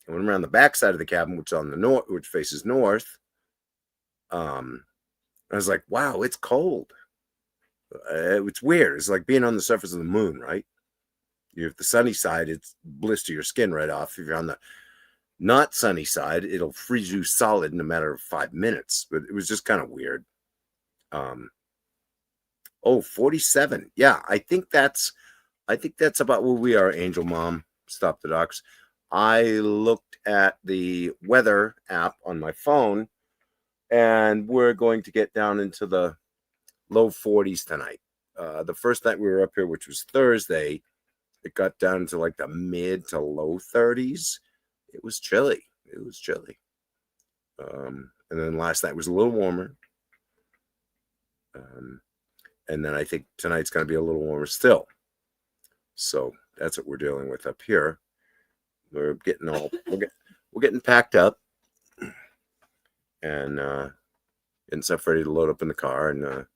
Speaker 2: I went around the back side of the cabin, which on the north, which faces north. I was like, wow, it's cold. It's weird. It's like being on the surface of the moon, right? You have the sunny side, it's blister your skin right off. If you're on the not sunny side, it'll freeze you solid in a matter of 5 minutes. But it was just kind of weird. 47. Yeah, I think that's about where we are, Angel Mom. Stop the docs. I looked at the weather app on my phone, and we're going to get down into the low 40s tonight. The first night we were up here, which was Thursday, it got down to like the mid to low 30s. It was chilly. And then last night was a little warmer. And then I think tonight's going to be a little warmer still. So that's what we're dealing with up here. We're getting packed up and getting stuff ready to load up in the car, and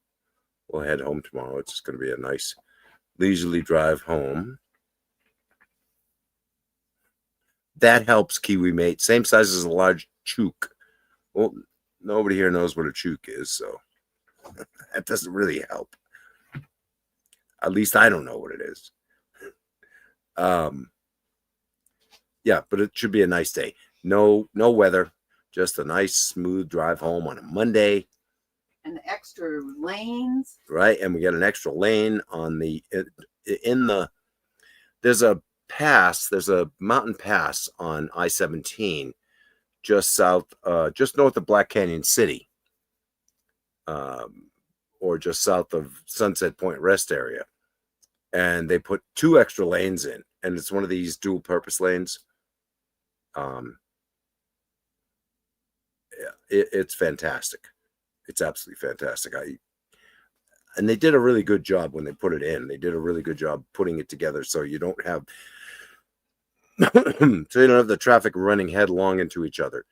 Speaker 2: we'll head home tomorrow. It's just going to be a nice leisurely drive home. That helps, Kiwi Mate. Same size as a large chook. Well, nobody here knows what a chook is, so that doesn't really help. At least I don't know what it is. Yeah, but it should be a nice day. No weather, just a nice smooth drive home on a Monday.
Speaker 1: And extra lanes.
Speaker 2: Right, and we got an extra lane on there's a mountain pass on I-17 just north of Black Canyon City, or just south of Sunset Point Rest area. And they put 2 extra lanes in, and it's one of these dual purpose lanes. It's fantastic. It's absolutely fantastic. And they did a really good job when they put it in. They did a really good job putting it together so you don't have the traffic running headlong into each other.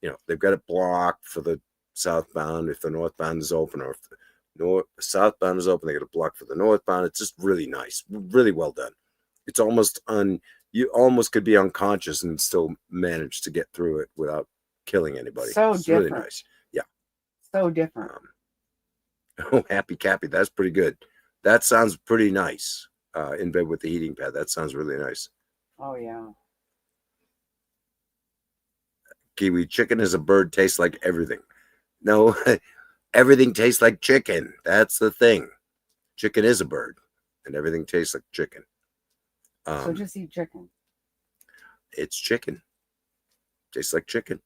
Speaker 2: They've got it blocked for the southbound if the northbound is open, or if the southbound is open, they got it blocked for the northbound. It's just really nice, really well done. It's almost you almost could be unconscious and still manage to get through it without killing anybody.
Speaker 1: So
Speaker 2: it's
Speaker 1: different.
Speaker 2: Really nice. Yeah.
Speaker 1: So different.
Speaker 2: Oh, Happy Cappy, that's pretty good. That sounds pretty nice. In bed with the heating pad. That sounds really nice.
Speaker 1: Oh, yeah.
Speaker 2: Kiwi, chicken is a bird, tastes like everything. No, everything tastes like chicken. That's the thing. Chicken is a bird, and everything tastes like chicken.
Speaker 1: So just eat chicken.
Speaker 2: It's chicken. Tastes like chicken.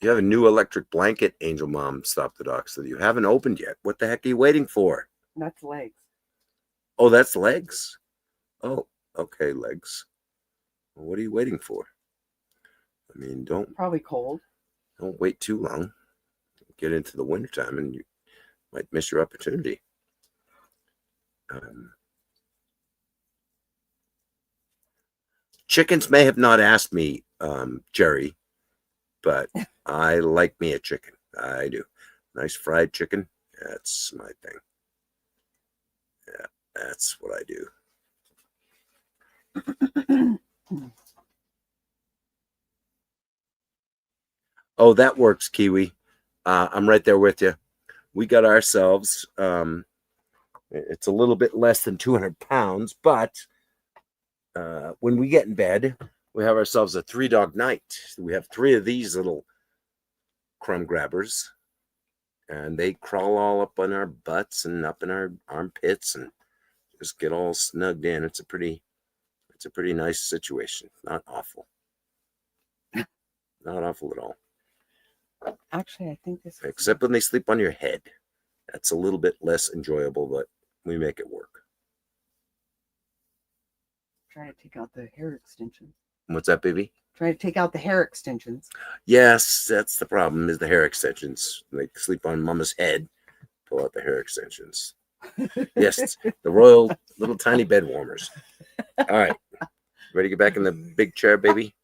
Speaker 2: You have a new electric blanket, Angel Mom. Stop the docs that you haven't opened yet. What the heck are you waiting for?
Speaker 1: That's legs.
Speaker 2: Oh, that's legs. Oh, okay, legs. Well, what are you waiting for? I mean,
Speaker 1: probably cold.
Speaker 2: Don't wait too long. Get into the wintertime and you might miss your opportunity. Chickens may have not asked me, Jerry, but I like me a chicken. I do. Nice fried chicken. That's my thing. Yeah, that's what I do. Oh, that works, Kiwi. I'm right there with you. We got ourselves, it's a little bit less than 200 pounds, but when we get in bed, we have ourselves a 3-dog night. We have 3 of these little crumb grabbers, and they crawl all up on our butts and up in our armpits and just get all snugged in. It's a pretty nice situation. Not awful. Not awful at all.
Speaker 1: Actually, I think this is...
Speaker 2: Except when they sleep on your head. That's a little bit less enjoyable, but we make it work.
Speaker 1: Try to take out the hair extensions.
Speaker 2: What's that, baby?
Speaker 1: Try to take out the hair extensions.
Speaker 2: Yes, that's the problem, is the hair extensions. They sleep on Mama's head. Pull out the hair extensions. Yes, the royal little tiny bed warmers. All right. Ready to get back in the big chair, baby?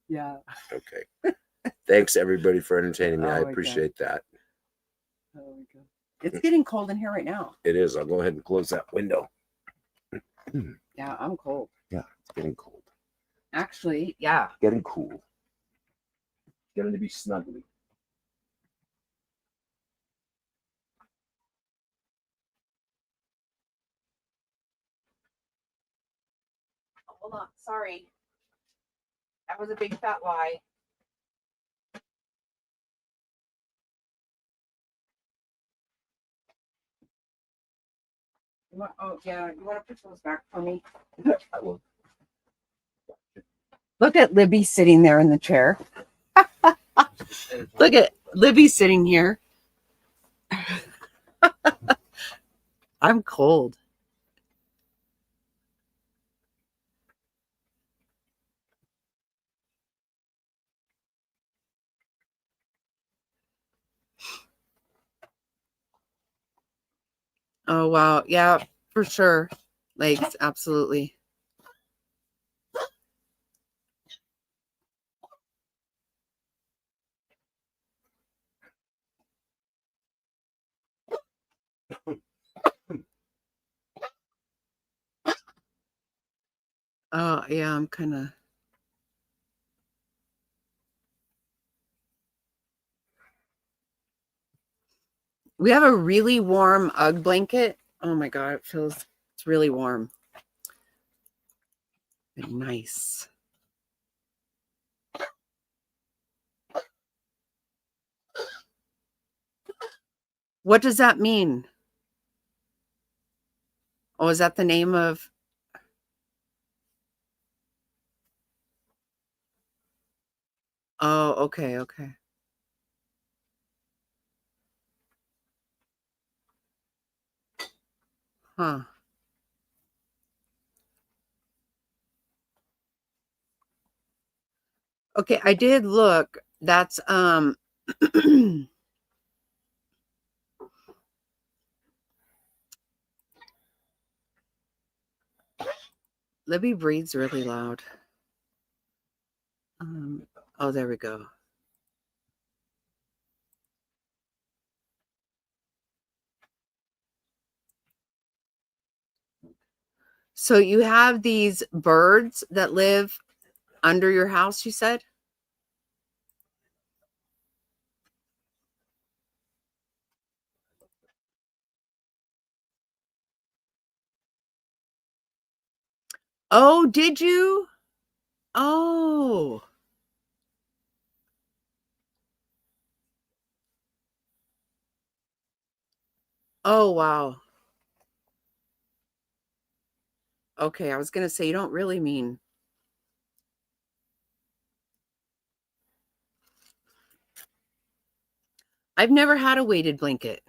Speaker 1: Yeah.
Speaker 2: Okay. Thanks, everybody, for entertaining me.
Speaker 1: Oh,
Speaker 2: I appreciate that.
Speaker 1: Oh, my God. It's getting cold in here right now.
Speaker 2: It is. I'll go ahead and close that window.
Speaker 1: Yeah, I'm cold.
Speaker 2: Yeah, it's getting cold.
Speaker 1: actually, yeah.
Speaker 2: Getting cool. Getting to be snuggly.
Speaker 1: Hold on. Sorry. That was a big fat lie. Oh, yeah. You want to put those back for me?
Speaker 2: I will.
Speaker 1: Look at Libby sitting there in the chair. Look at Libby sitting here. I'm cold. Oh, wow. Yeah, for sure. Legs, absolutely. Oh, yeah, I'm kind of. We have a really warm UGG blanket. Oh my God, it's really warm. Nice. What does that mean? Oh, is that the name of? Oh, okay, okay. Huh. Okay, I did look. That's Libby breathes really loud. Oh, there we go. So you have these birds that live under your house, you said? Oh, did you? Oh. Oh, wow. Okay, I was going to say you don't really mean. I've never had a weighted blanket.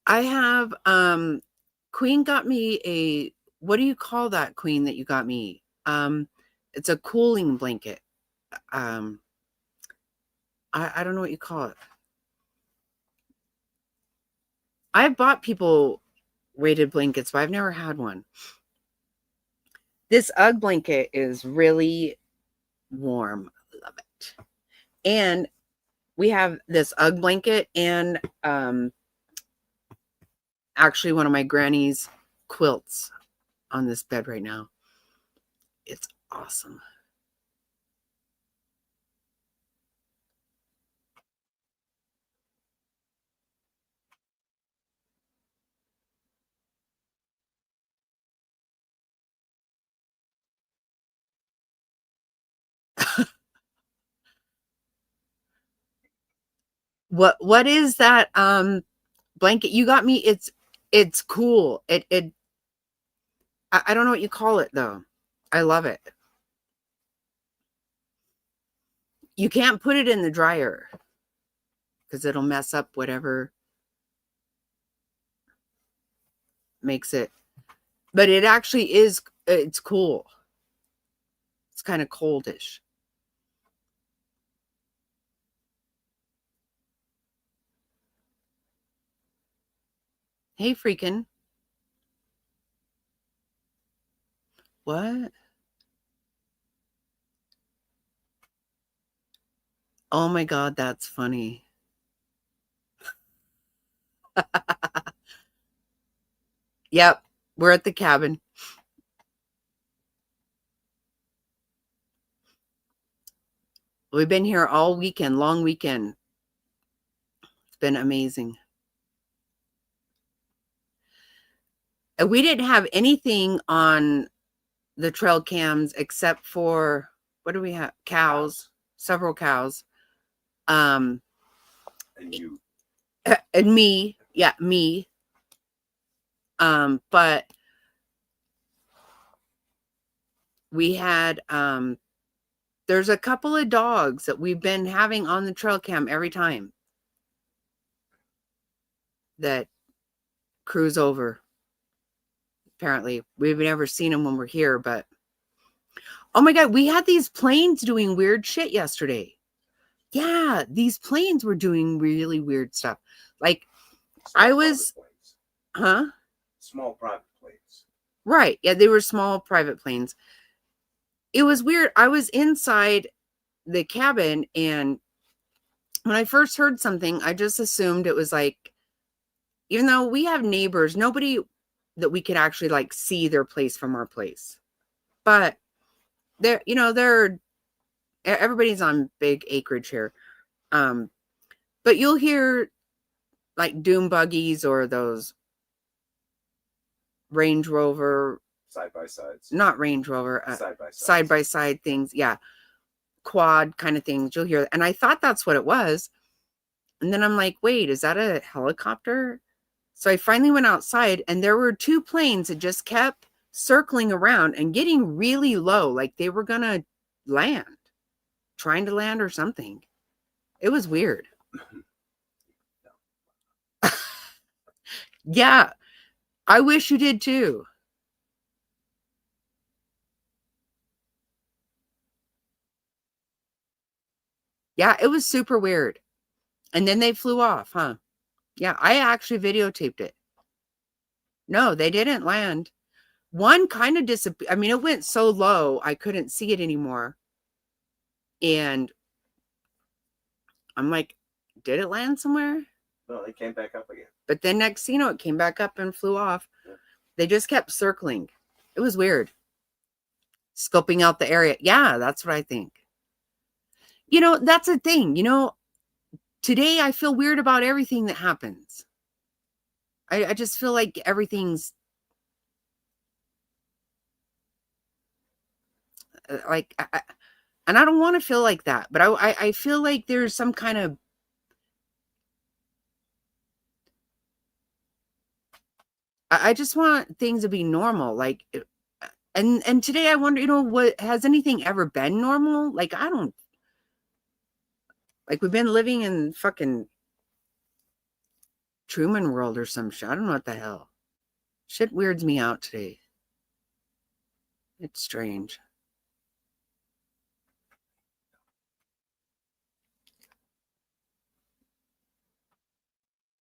Speaker 1: I have Queen got me a, what do you call that, Queen, that you got me? It's a cooling blanket. Um I don't know what you call it. I've bought people weighted blankets, but I've never had one. This UGG blanket is really warm. Love it. And we have this UGG blanket and actually one of my granny's quilts on this bed right now. It's awesome. What is that blanket you got me? It's cool. I don't know what you call it though. I love it. You can't put it in the dryer because it'll mess up whatever makes it. But it actually is, it's cool. It's kind of coldish. Hey, freaking. What? Oh my God, that's funny. Yep, we're at the cabin. We've been here all weekend, long weekend. It's been amazing. And we didn't have anything on the trail cams except for, what do we have? Cows, several cows.
Speaker 2: And you.
Speaker 1: And me. Yeah, me. But we had, there's a couple of dogs that we've been having on the trail cam every time that cruise over. Apparently, we've never seen them when we're here, but oh my God, we had these planes doing weird shit yesterday. Yeah, these planes were doing really weird stuff. Like,
Speaker 2: Small
Speaker 1: I was,
Speaker 2: planes.
Speaker 1: huh?
Speaker 2: Small private planes.
Speaker 1: Right. Yeah, they were small private planes. It was weird. I was inside the cabin, and when I first heard something, I just assumed it was like, even though we have neighbors, nobody that we could actually like see their place from our place. But they're, you know, everybody's on big acreage here. But you'll hear like doom buggies or those Range Rover,
Speaker 2: Side by sides.
Speaker 1: not Range Rover,
Speaker 2: Side
Speaker 1: by side things. Yeah. Quad kind of things. You'll hear. And I thought that's what it was. And then I'm like, wait, is that a helicopter? So I finally went outside, and there were two planes that just kept circling around and getting really low, like they were going to land, trying to land or something. It was weird. Yeah, I wish you did too. Yeah, it was super weird. And then they flew off, huh? Yeah, I actually videotaped it. No, they didn't land. One kind of disappeared. I mean, it went so low, I couldn't see it anymore. And I'm like, did it land somewhere?
Speaker 2: No, they came back up again.
Speaker 1: But then next thing you know, it came back up and flew off. Yeah. They just kept circling. It was weird. Scoping out the area. Yeah, that's what I think. You know, that's the thing. You know, today I feel weird about everything that happens. I just feel like everything's like, and I don't want to feel like that, but I feel like there's some kind of, I just want things to be normal. Like, and today I wonder, you know, what has anything ever been normal? Like, I don't, like, we've been living in fucking Truman World or some shit. I don't know what the hell. Shit weirds me out today. It's strange.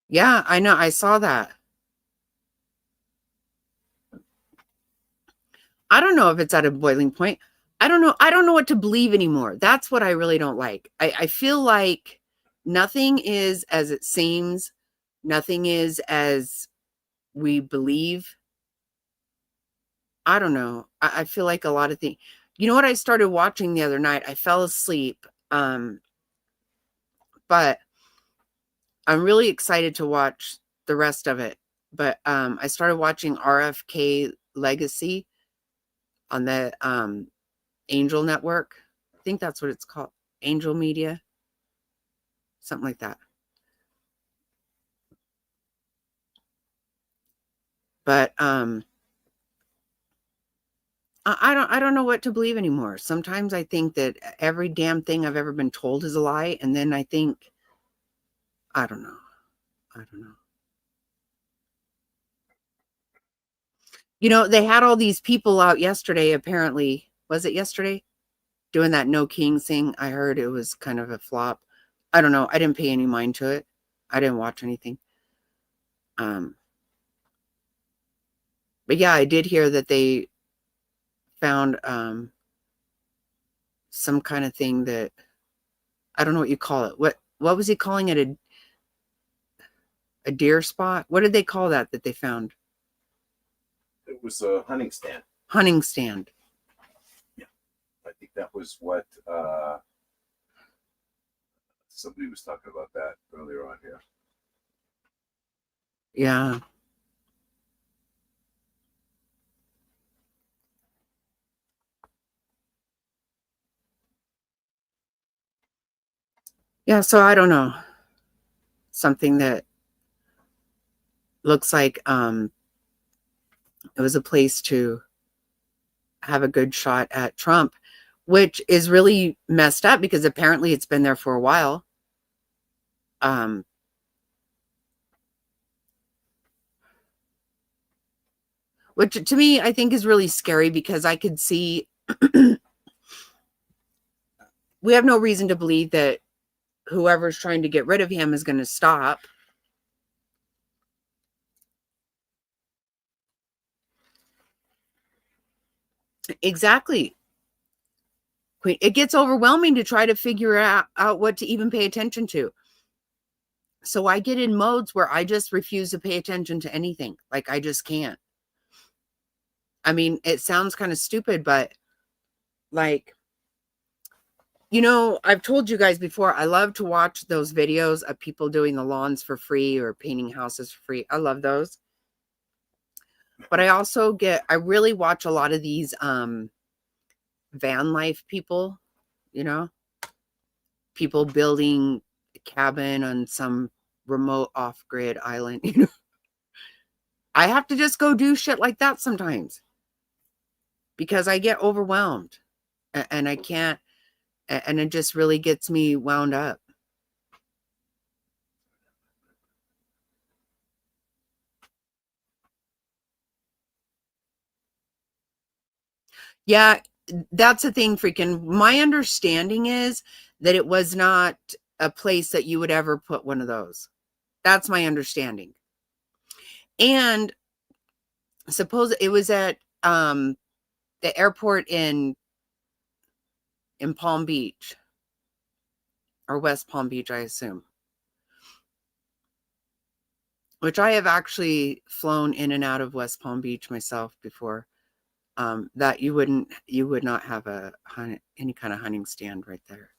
Speaker 1: Yeah, I know. I saw that. I don't know if it's at a boiling point. I don't know. I don't know what to believe anymore. That's what I really don't like. I feel like nothing is as it seems. Nothing is as we believe. I don't know. I feel like a lot of things. You know what I started watching the other night? I fell asleep. But I'm really excited to watch the rest of it. But I started watching RFK Legacy on the Angel Network. I think that's what it's called. Angel Media. Something like that. But I don't know what to believe anymore. Sometimes I think that every damn thing I've ever been told is a lie, and then I think, I don't know. You know, they had all these people out yesterday, apparently. Was it yesterday? Doing that No Kings thing. I heard it was kind of a flop. I don't know. I didn't pay any mind to it. I didn't watch anything. But yeah, I did hear that they found some kind of thing that, I don't know what you call it. What was he calling it? A deer spot? What did they call that they found?
Speaker 2: it was a hunting stand.
Speaker 1: Hunting stand.
Speaker 2: Yeah, I think that was what somebody was talking about that earlier on here.
Speaker 1: Yeah. Yeah, so I don't know. Something that looks like it was a place to have a good shot at Trump, which is really messed up because apparently it's been there for a while. Which to me, I think is really scary because I could see we have no reason to believe that whoever's trying to get rid of him is going to stop. Exactly. It gets overwhelming to try to figure out what to even pay attention to. So I get in modes where I just refuse to pay attention to anything. Like I just can't. I mean, it sounds kind of stupid, but like, I've told you guys before, I love to watch those videos of people doing the lawns for free or painting houses for free. I love those. But I really watch a lot of these van life people, people building a cabin on some remote off-grid island. I have to just go do shit like that sometimes because I get overwhelmed and I can't, and it just really gets me wound up. Yeah, that's the thing, freaking. My understanding is that it was not a place that you would ever put one of those. That's my understanding. And suppose it was at the airport in Palm Beach or West Palm Beach, I assume. Which I have actually flown in and out of West Palm Beach myself before. That you would not have any kind of hunting stand right there.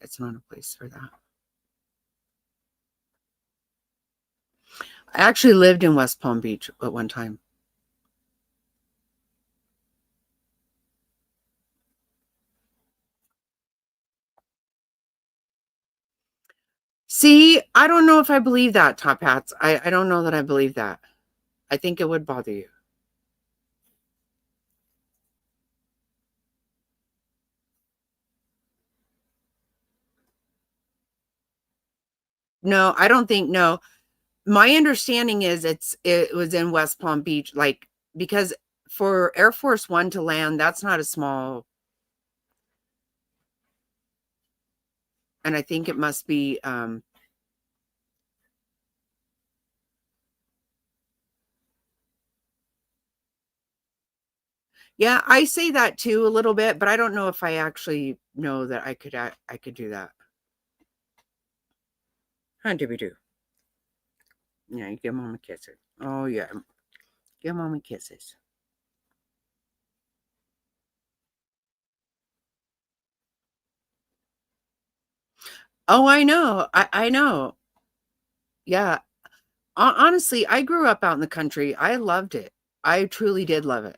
Speaker 1: It's not a place for that. I actually lived in West Palm Beach at one time. See, I don't know if I believe that, Top Hats. I don't know that I believe that. I think it would bother you. No, I don't think, no. My understanding is it was in West Palm Beach, like, because for Air Force One to land, that's not a small, and I think it must be, yeah, I say that too a little bit, but I don't know if I actually know that I could do that. How do we do? Yeah, you give mama kisses. Oh yeah, give mama kisses. Oh, I know. I know. Yeah. Honestly, I grew up out in the country. I loved it. I truly did love it.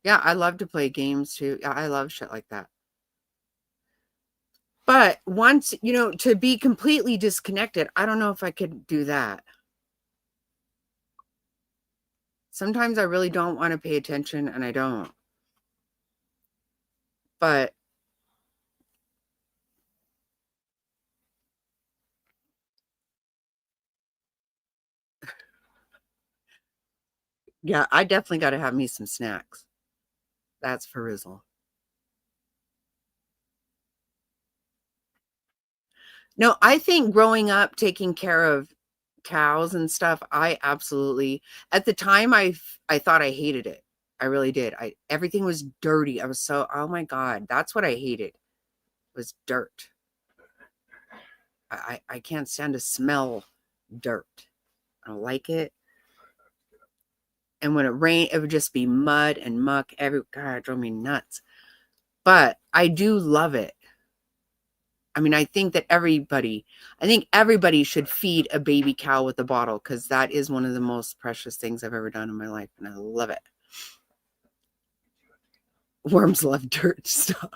Speaker 1: Yeah, I love to play games too. Yeah, I love shit like that. But once, to be completely disconnected, I don't know if I could do that. Sometimes I really don't want to pay attention and I don't. But yeah, I definitely got to have me some snacks. That's for Rizzle. No, I think growing up taking care of cows and stuff, I absolutely, at the time I thought I hated it. I really did. Everything was dirty. I was so, oh my God, that's what I hated, was dirt. I can't stand to smell dirt. I don't like it. And when it rained, it would just be mud and muck. God, it drove me nuts. But I do love it. I mean, I think everybody should feed a baby cow with a bottle, because that is one of the most precious things I've ever done in my life. And I love it. Worms love dirt stuff.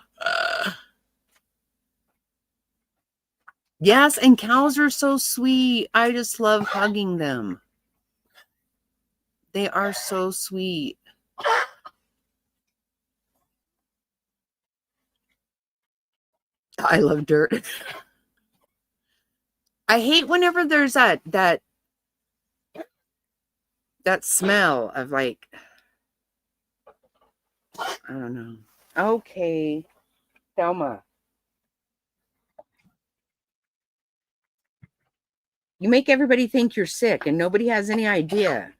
Speaker 1: Yes, and cows are so sweet. I just love hugging them. They are so sweet. I love dirt. I hate whenever there's that smell of, like, I don't know. Okay, Thelma. You make everybody think you're sick and nobody has any idea.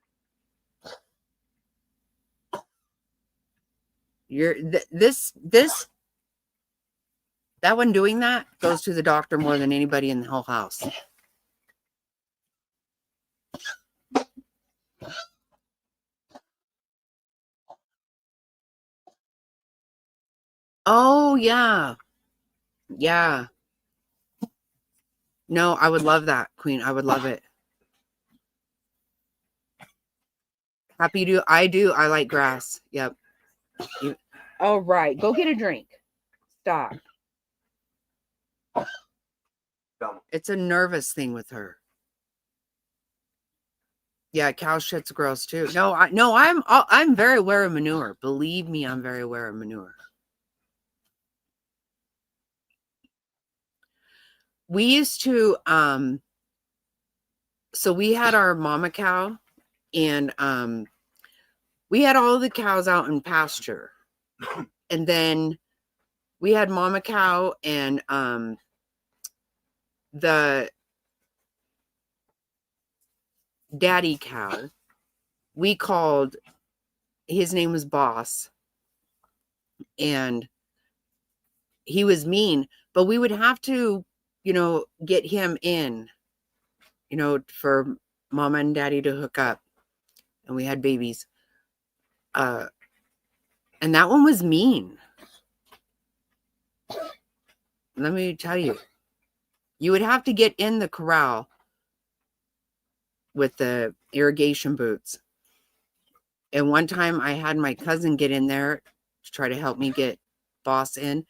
Speaker 1: That one doing that goes to the doctor more than anybody in the whole house. Oh, yeah. Yeah. No, I would love that, Queen. I would love it. Happy to. I do. I like grass. Yep. All right. Go get a drink. Stop. It's a nervous thing with her. Yeah, cow shit's gross too. No, I'm very aware of manure. Believe me, I'm very aware of manure. We used to so we had our mama cow, and we had all the cows out in pasture. And then we had mama cow and the daddy cow. We called, his name was Boss, and he was mean, but we would have to, get him in, for mama and daddy to hook up, and we had babies. And that one was mean. Let me tell you, you would have to get in the corral with the irrigation boots. And one time I had my cousin get in there to try to help me get Boss in.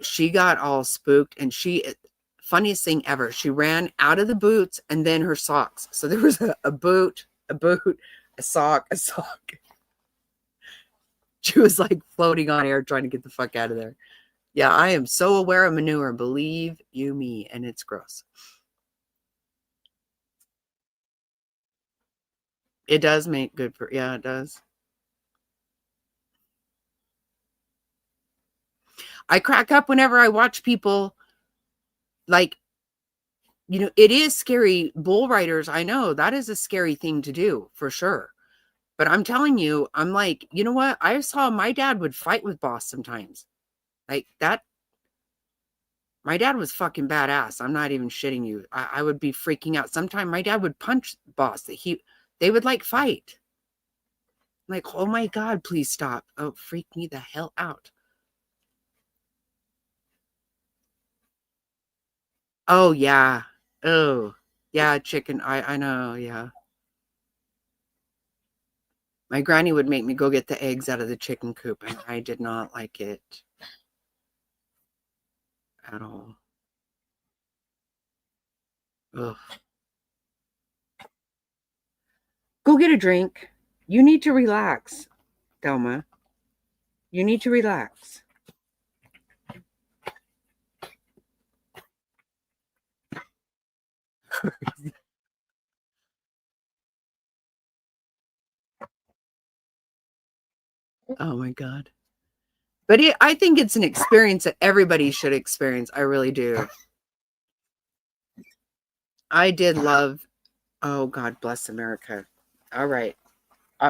Speaker 1: She got all spooked, and funniest thing ever, she ran out of the boots and then her socks. So there was a boot, a sock. She was like floating on air trying to get the fuck out of there. Yeah, I am so aware of manure, believe you me, and it's gross. It does make good for, yeah, it does. I crack up whenever I watch people, like, it is scary. Bull riders, I know that is a scary thing to do for sure. But I'm telling you, I'm like, you know what? I saw my dad would fight with Boss sometimes. Like that. My dad was fucking badass. I'm not even shitting you. I would be freaking out. Sometimes my dad would punch Boss. They would like fight. Like, oh my God, please stop. Oh, freak me the hell out. Oh, yeah. Oh, yeah, chicken. I know, yeah. My granny would make me go get the eggs out of the chicken coop, and I did not like it at all. Ugh. Go get a drink. You need to relax, Thelma. You need to relax. Oh my God. But I think it's an experience that everybody should experience. I really do. I did love, oh, God bless America. All right.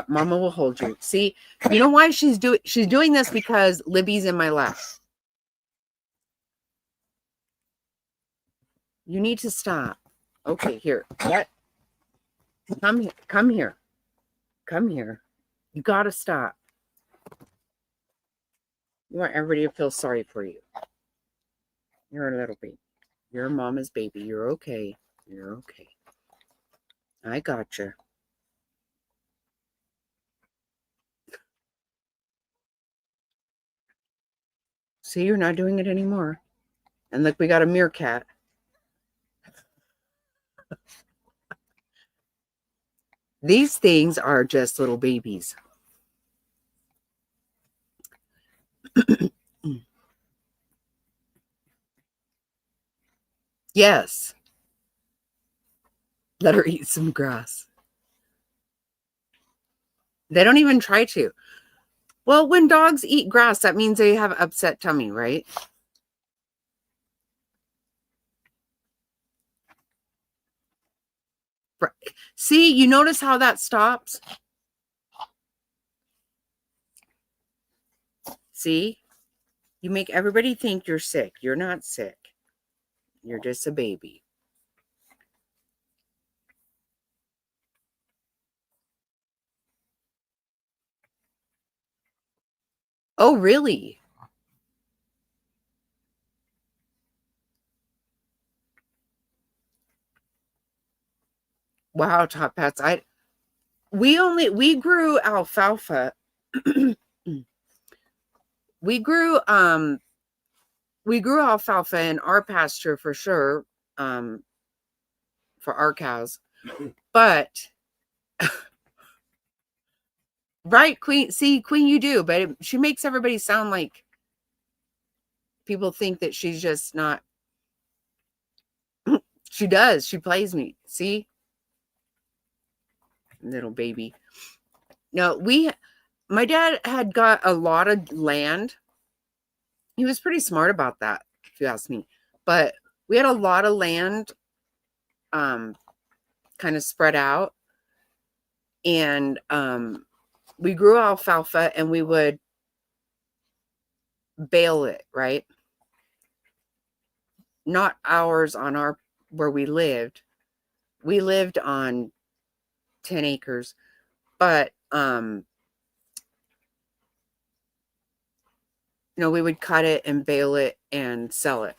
Speaker 1: Mama will hold you. See, you know why she's doing this? Because Libby's in my lap. You need to stop. Okay, here. What? Come here. Come here. Come here. You got to stop. You want everybody to feel sorry for you. You're a little baby. You're mama's baby. You're okay. You're okay. I got you. See, you're not doing it anymore. And look, we got a meerkat. These things are just little babies. Yes. Let her eat some grass. They don't even try to. Well, when dogs eat grass, that means they have upset tummy, right? See, you notice how that stops? See? You make everybody think you're sick. You're not sick. You're just a baby. Oh, really? Wow, Top Hats. We grew alfalfa. we grew alfalfa in our pasture for sure, for our cows. But right, Queen, see, Queen, you do, but she makes everybody sound like people think that she's just not. She does. She plays me. See? Little baby. No, my dad had got a lot of land. He was pretty smart about that, if you ask me. But we had a lot of land kind of spread out. And we grew alfalfa and we would bale it, right? Not ours on our where we lived. We lived on 10 acres, but we would cut it and bale it and sell it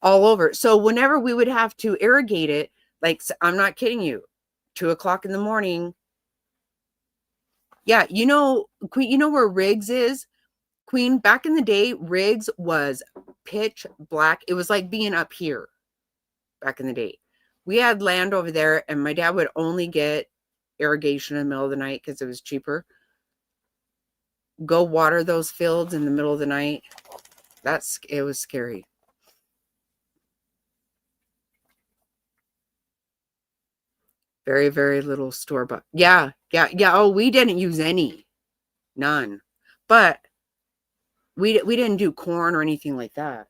Speaker 1: all over. So whenever we would have to irrigate it, like, I'm not kidding you, 2:00 in the morning. Yeah, Queen, you know where Riggs is? Queen, back in the day, Riggs was pitch black. It was like being up here back in the day. We had land over there, and my dad would only get irrigation in the middle of the night because it was cheaper. Go water those fields in the middle of the night. It was scary. Very, very little store-bought. Yeah. Oh, we didn't use any. None. But we didn't do corn or anything like that.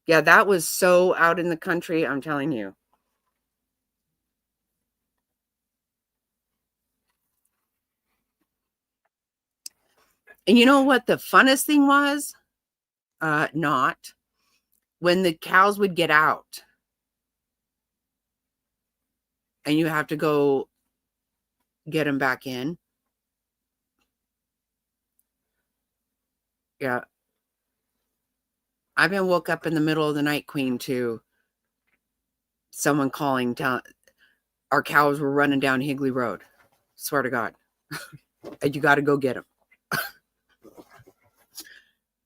Speaker 1: Yeah, that was so out in the country, I'm telling you. And you know what the funnest thing was? Not. When the cows would get out and you have to go get them back in. Yeah. I've been woke up in the middle of the night, Queen, to someone calling down. Our cows were running down Higley Road. Swear to God. And you got to go get them.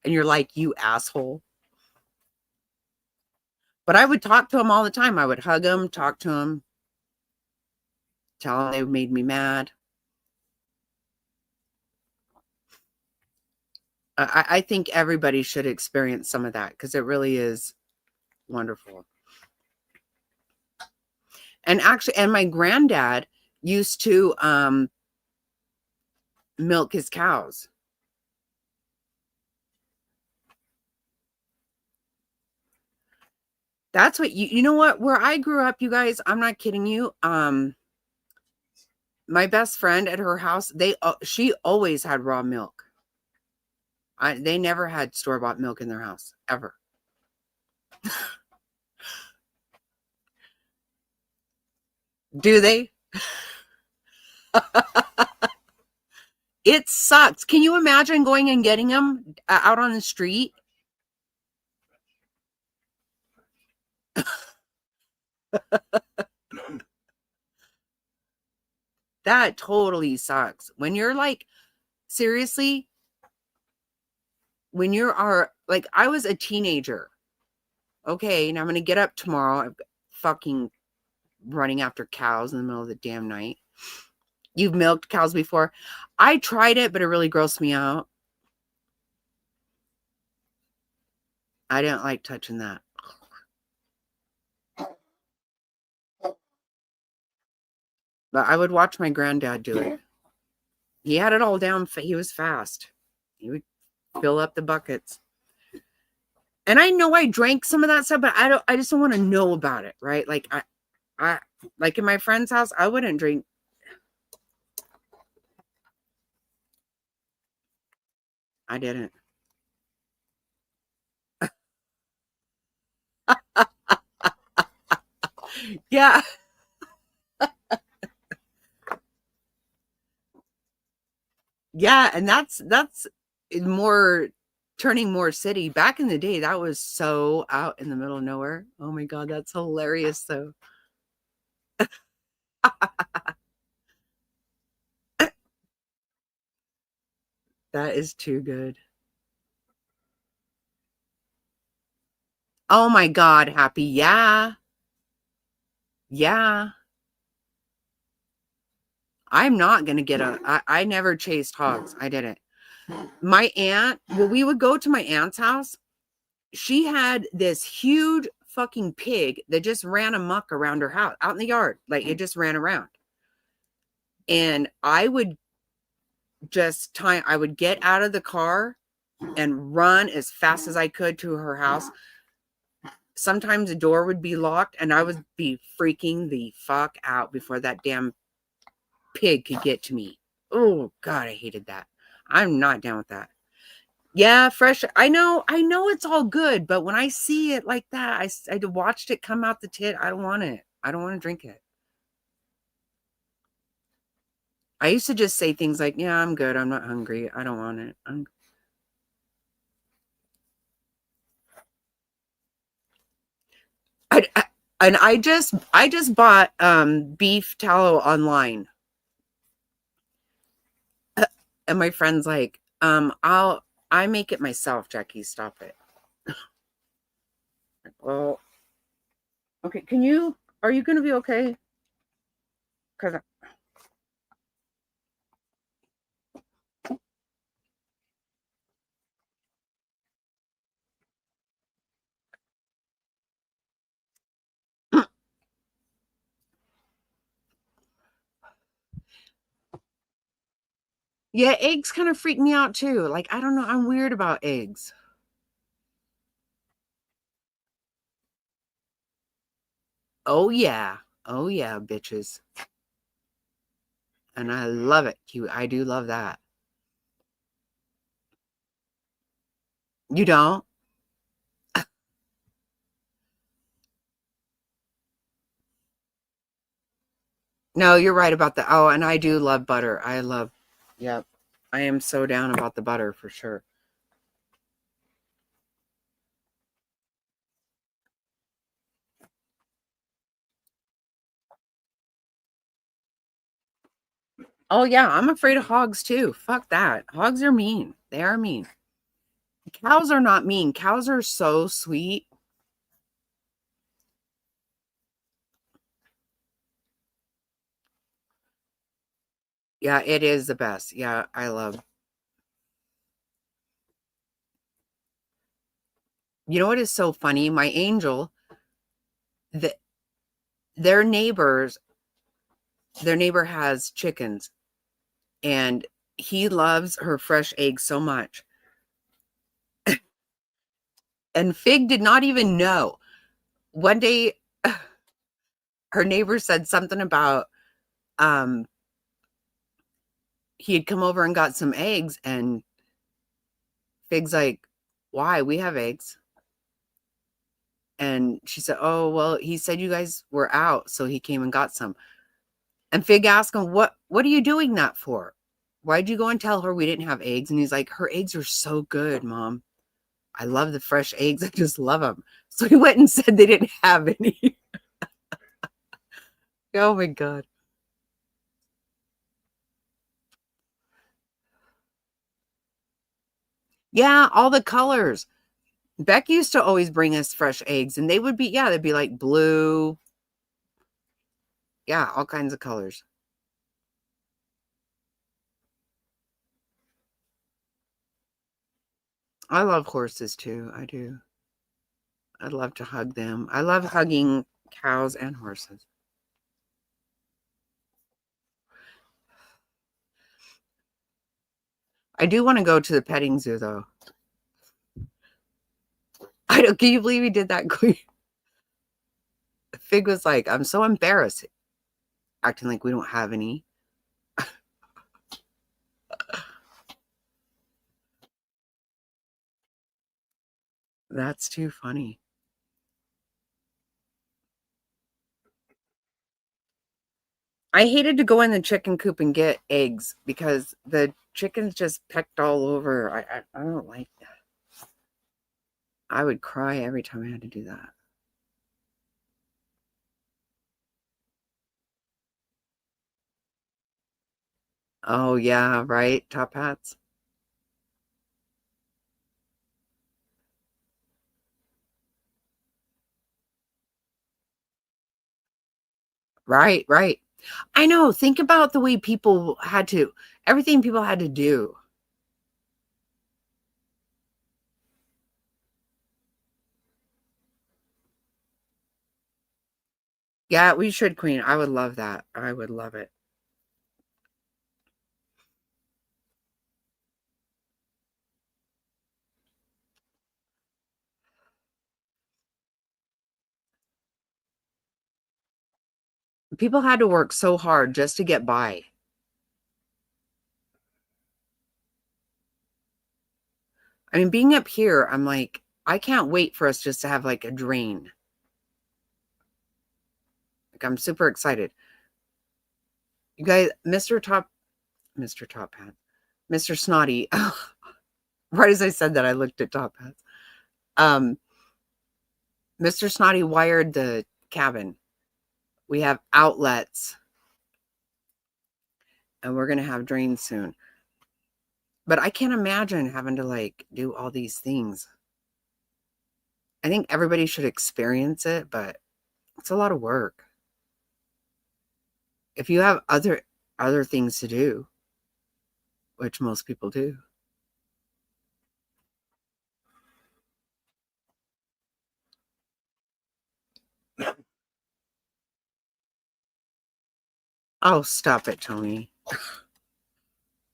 Speaker 1: And you're like, you asshole. But I would talk to them all the time. I would hug them, talk to them, tell them they made me mad. I think everybody should experience some of that because it really is wonderful. And actually, and my granddad used to milk his cows. That's what you know what, where I grew up, you guys, I'm not kidding you. My best friend at her house, she always had raw milk. They never had store-bought milk in their house, ever. Do they? It sucks. Can you imagine going and getting them out on the street? That totally sucks. When you're like, seriously, when you are like, I was a teenager. Okay, and I'm going to get up tomorrow. I'm fucking running after cows in the middle of the damn night. You've milked cows before? I tried it, but it really grossed me out. I didn't like touching that. But I would watch my granddad do it. He had it all down. He was fast. He would fill up the buckets. And I know I drank some of that stuff, but I just don't want to know about it, right? Like I like in my friend's house, I wouldn't drink. I didn't. Yeah. Yeah, and that's more turning more city. Back in the day, that was so out in the middle of nowhere. Oh my God, that's hilarious though. That is too good. Oh my God, Happy. Yeah. Yeah. I'm not going to get I never chased hogs. I didn't. My aunt, well, we would go to my aunt's house. She had this huge fucking pig that just ran amok around her house out in the yard. Like it just ran around. And I would I would get out of the car and run as fast as I could to her house. Sometimes the door would be locked and I would be freaking the fuck out before that damn pig could get to me. Oh God, I hated that. I'm not down with that. Yeah, fresh. I know it's all good, but when I see it like that, I watched it come out the tit. I don't want it. I don't want to drink it. I used to just say things like, yeah, I'm good. I'm not hungry. I don't want it. And I just bought beef tallow online. And my friend's like, I make it myself, Jackie. Stop it. Well, okay. Are you going to be okay? Because yeah, eggs kind of freak me out too. Like, I don't know. I'm weird about eggs. Oh, yeah. Oh, yeah, bitches. And I love it. I do love that. You don't? No, you're right about that. Oh, and I do love butter. Yep. I am so down about the butter for sure. Oh, yeah. I'm afraid of hogs too. Fuck that. Hogs are mean. They are mean. Cows are not mean. Cows are so sweet. Yeah, it is the best. Yeah, I love. You know what is so funny? My angel, the, their neighbors, their neighbor has chickens and he loves her fresh eggs so much. And Fig did not even know. One day, her neighbor said something about um, he had come over and got some eggs, and Fig's like, "Why? We have eggs." And she said, "Oh, well, he said you guys were out, so he came and got some." And Fig asked him, what are you doing that for? Why'd you go and tell her we didn't have eggs? And he's like, her eggs are so good, Mom. I love the fresh eggs. I just love them. So he went and said they didn't have any. Oh my God. Yeah, all the colors. Beck used to always bring us fresh eggs, and they would be, yeah, they'd be like blue. Yeah, all kinds of colors. I love horses too. I do. I love to hug them. I love hugging cows and horses. I do want to go to the petting zoo though. I don't, can you believe he did that? Fig was like, I'm so embarrassed, acting like we don't have any. That's too funny. I hated to go in the chicken coop and get eggs because the chickens just pecked all over. I don't like that. I would cry every time I had to do that. Oh yeah, right. Top hats. Right, right. I know. Think about the way people had to, everything people had to do. Yeah, we should, Queen. I would love that. I would love it. People had to work so hard just to get by. I mean, being up here, I'm like, I can't wait for us just to have like a drain. Like, I'm super excited. You guys, Mr. Top Hat, Mr. Snotty. Right as I said that, I looked at Top Hats. Um, Mr. Snotty wired the cabin. We have outlets, and we're gonna have drains soon. But I can't imagine having to like do all these things. I think everybody should experience it, but it's a lot of work. If you have other things to do, which most people do. Oh, stop it, Tony.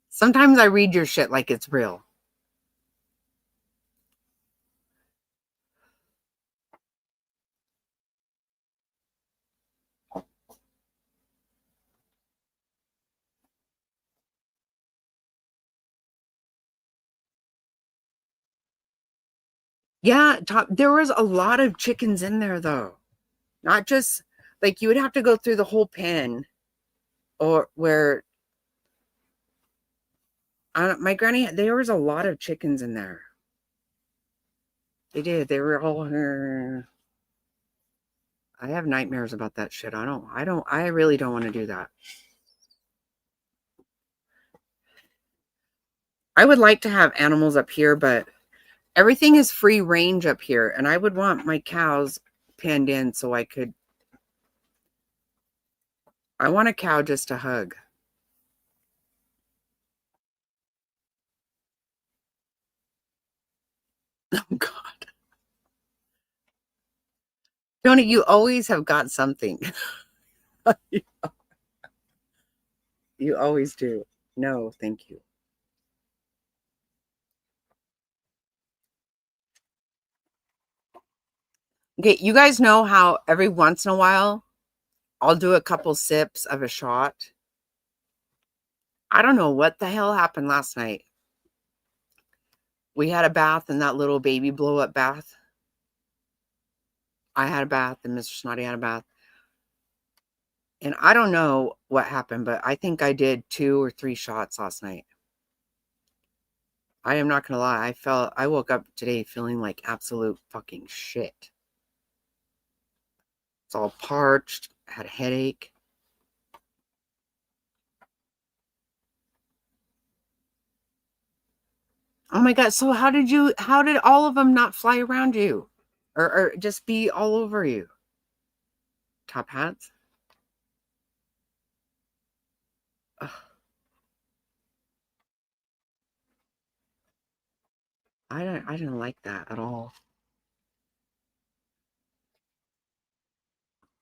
Speaker 1: Sometimes I read your shit like it's real. Yeah, there was a lot of chickens in there though. Not just like you would have to go through the whole pen or where my granny, there was a lot of chickens in there. They did. They were all I have nightmares about that shit. I really don't want to do that. I would like to have animals up here, but everything is free range up here. And I would want my cows penned in so I want a cow just to hug. Oh God. Tony, you always have got something. You always do. No, thank you. Okay, you guys know how every once in a while I'll do a couple sips of a shot. I don't know what the hell happened last night. We had a bath and that little baby blow up bath. I had a bath and Mr. Snotty had a bath. And I don't know what happened, but I think I did 2 or 3 shots last night. I am not gonna lie. I woke up today feeling like absolute fucking shit. It's all parched, had a headache. Oh my God. So how did all of them not fly around you? Or just be all over you? Top hats? Ugh, I didn't like that at all.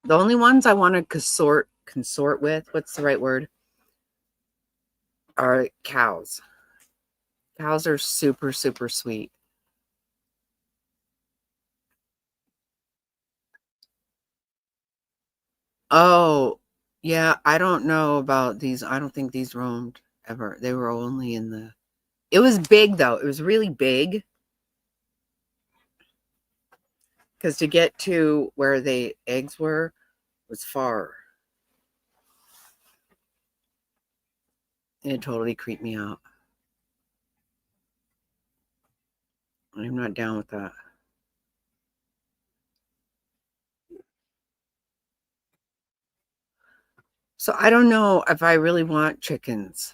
Speaker 1: The only ones I want to consort with, what's the right word? Are cows. Cows are super, super sweet. Oh, yeah. I don't know about these. I don't think these roamed ever. They were only in the. It was big though. It was really big. Because to get to where the eggs were was far. It totally creeped me out. I'm not down with that. So I don't know if I really want chickens.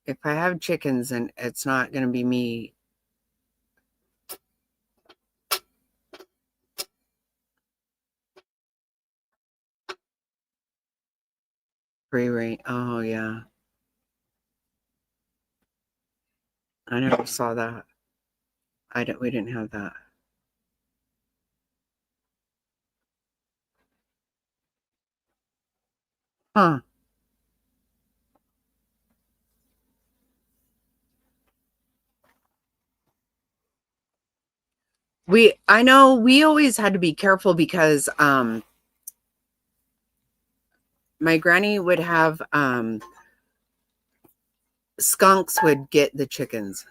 Speaker 1: If I have chickens, and it's not going to be me. Free range. Oh yeah, I never saw that. I didn't. We didn't have that. Huh. I know we always had to be careful because my granny would have skunks would get the chickens.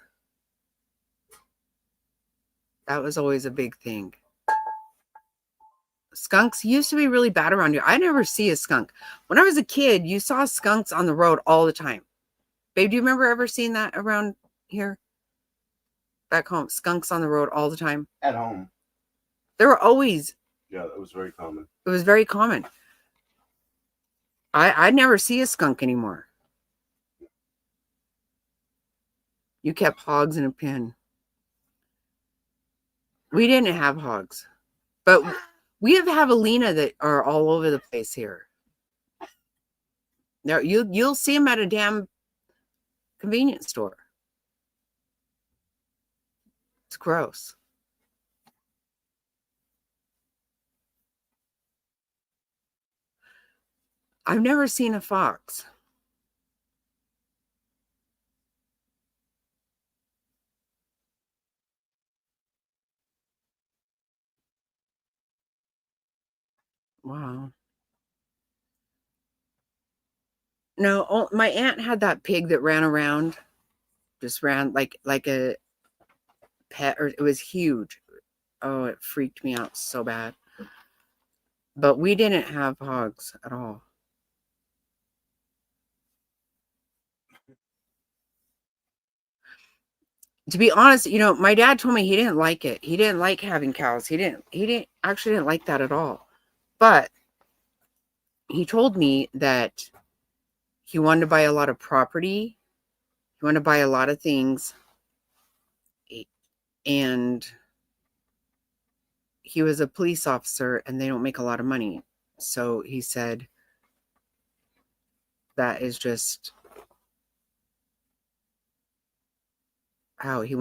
Speaker 1: That was always a big thing. Skunks used to be really bad around here. I never see a skunk. When I was a kid, you saw skunks on the road all the time. Babe, do you remember ever seeing that around here? Back home, skunks on the road all the time.
Speaker 2: At home.
Speaker 1: There were always.
Speaker 2: Yeah, that was very common.
Speaker 1: It was very common. I never see a skunk anymore. You kept hogs in a pen. We didn't have hogs, but we have javelina that are all over the place here. Now you'll see them at a damn convenience store. It's gross. I've never seen a fox. Wow. No, my aunt had that pig that ran around, just ran like a pet, or it was huge. Oh, it freaked me out so bad. But we didn't have hogs at all. To be honest, my dad told me he didn't like it. He didn't like having cows. He didn't like that at all. But he told me that he wanted to buy a lot of property. He wanted to buy a lot of things. And he was a police officer and they don't make a lot of money. So he said that is just how he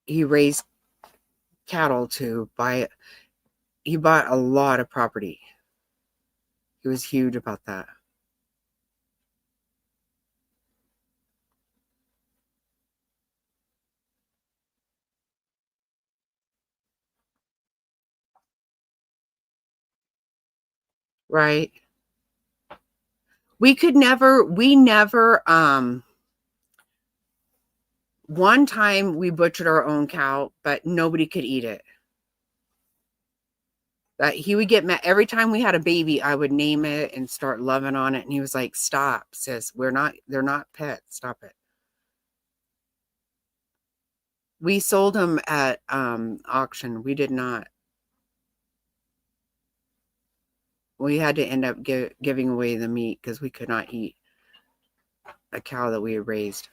Speaker 1: he raised cattle to buy it. He bought a lot of property. He was huge about that. Right. We never, one time we butchered our own cow, but nobody could eat it. That he would get mad every time we had a baby. I would name it and start loving on it, and he was like, "Stop, sis. They're not pets. Stop it." We sold them at auction. We did not. We had to end up giving away the meat because we could not eat a cow that we had raised.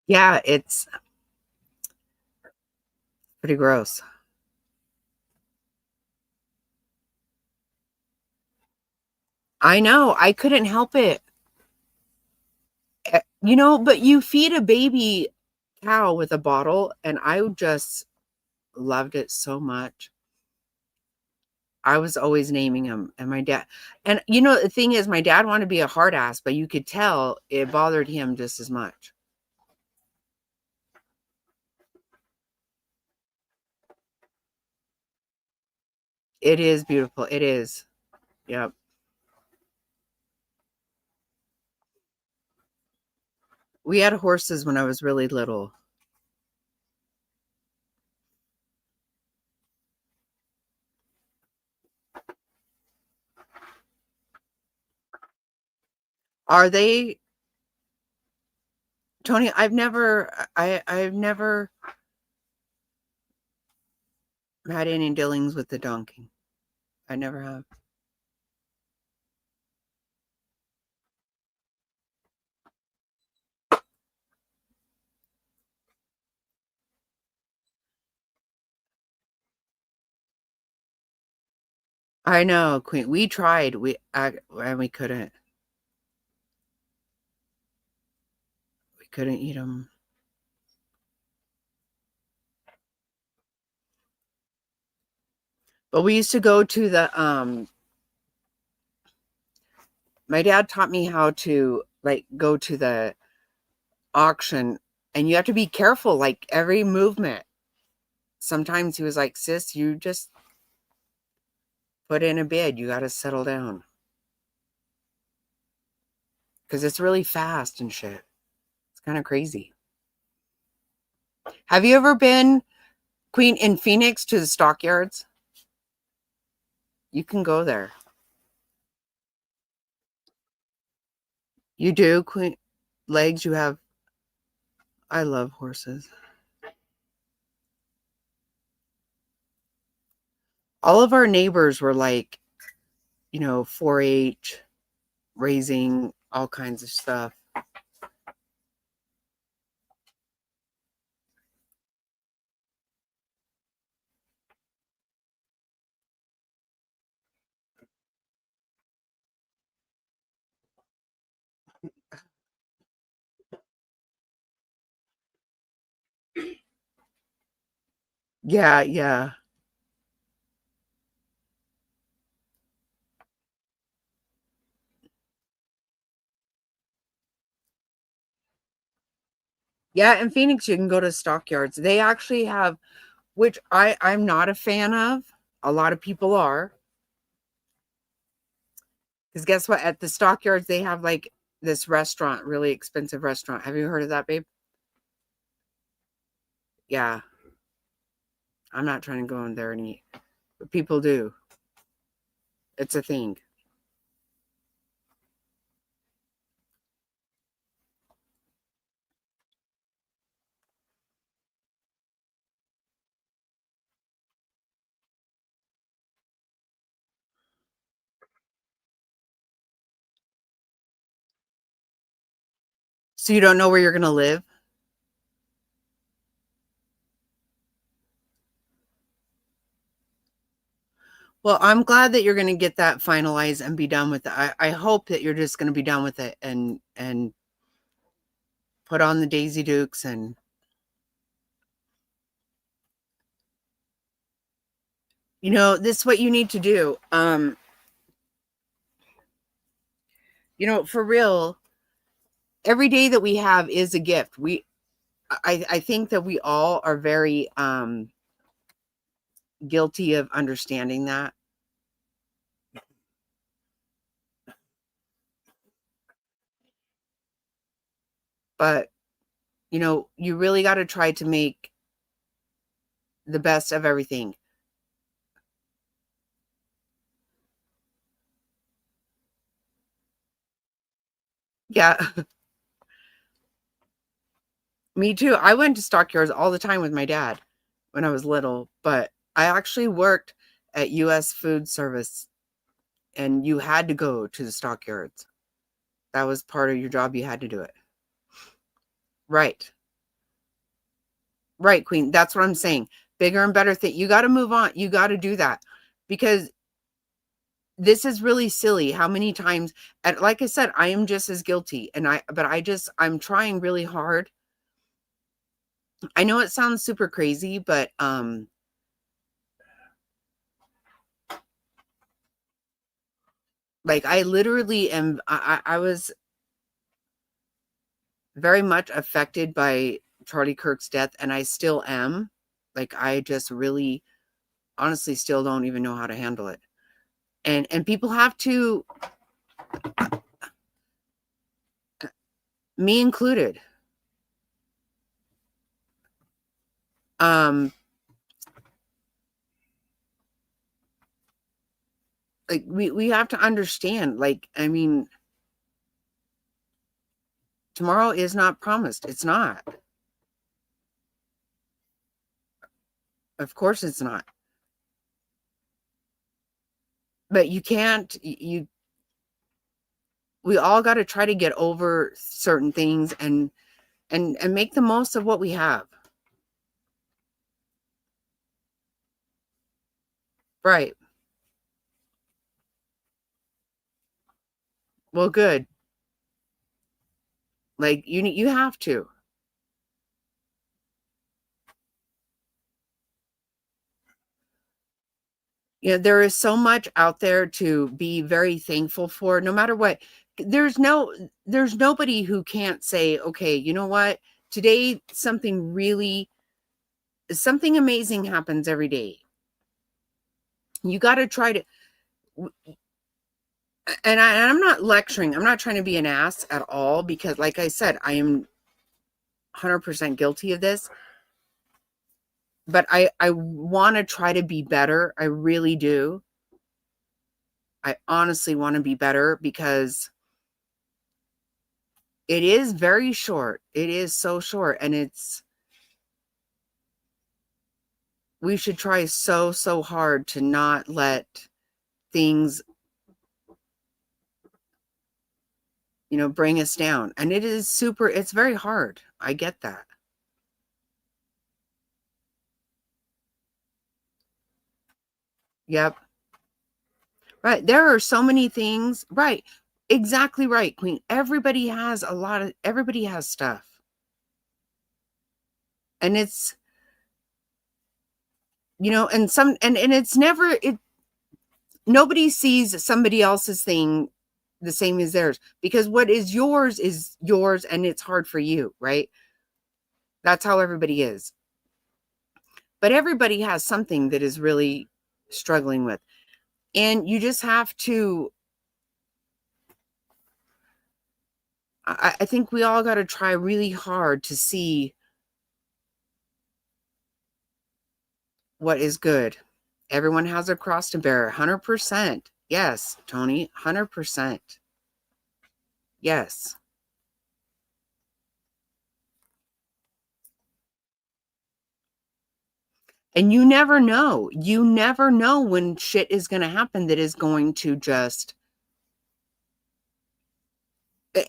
Speaker 1: Yeah, it's pretty gross. I know. I couldn't help it. But you feed a baby cow with a bottle, and I just loved it so much. I was always naming him, and my dad, and the thing is, my dad wanted to be a hard ass, but you could tell it bothered him just as much. It is beautiful. It is. Yep. We had horses when I was really little. Are they, Tony? I've never had any dealings with the donkey. I never have. I know, Queen. We tried. And we couldn't. We couldn't eat them. But we used to go to the. My dad taught me how to like go to the auction, and you have to be careful, like every movement. Sometimes he was like, "Sis, you just put in a bid. You got to settle down because it's really fast and shit. It's kind of crazy." Have you ever been, Queen, in Phoenix to the stockyards? You can go there. You do, Queen. Legs, you have. I love horses. All of our neighbors were like, 4-H, raising all kinds of stuff. Yeah, yeah. Yeah, in Phoenix, you can go to stockyards. They actually have, which I'm not a fan of. A lot of people are. Because guess what? At the stockyards, they have like this restaurant, really expensive restaurant. Have you heard of that, babe? Yeah. I'm not trying to go in there and eat, but people do. It's a thing. So you don't know where you're going to live? Well, I'm glad that you're going to get that finalized and be done with it. I hope that you're just going to be done with it and put on the Daisy Dukes and this is what you need to do. For real, every day that we have is a gift. I think that we all are very guilty of understanding that. But, you really got to try to make the best of everything. Yeah, me too. I went to stockyards all the time with my dad when I was little, but I actually worked at US Food Service and you had to go to the stockyards. That was part of your job. You had to do it. Right. Right, Queen. That's what I'm saying. Bigger and better thing. You got to move on. You got to do that because this is really silly. How many times, and like I said, I am just as guilty. I'm trying really hard. I know it sounds super crazy, but like I literally am. I was very much affected by Charlie Kirk's death, and I still am. Like I just really, honestly, still don't even know how to handle it. And people have to, me included. Um, like we have to understand. Like I mean, tomorrow is not promised. It's not. Of course, it's not. But you can't. We all got to try to get over certain things and make the most of what we have. Right. Well, good. Like you have to. There is so much out there to be very thankful for, no matter what. There's nobody who can't say, okay, you know what? Today something amazing happens every day. You got to try to, and I'm not lecturing. I'm not trying to be an ass at all because, like I said, I am 100% guilty of this. But I want to try to be better. I really do. I honestly want to be better because it is very short. It is so short, and we should try so hard to not let things, bring us down. And it's very hard. I get that. Yep. Right. There are so many things. Right. Exactly right, Queen. Everybody has stuff. And it's, and it's never, nobody sees somebody else's thing the same as theirs because what is yours and it's hard for you, right? That's how everybody is. But everybody has something that is really struggling with. And you just have to, I think we all got to try really hard to see what is good. Everyone has a cross to bear. 100%. Yes, Tony, 100%. Yes. And you never know. You never know when shit is going to happen that is going to just.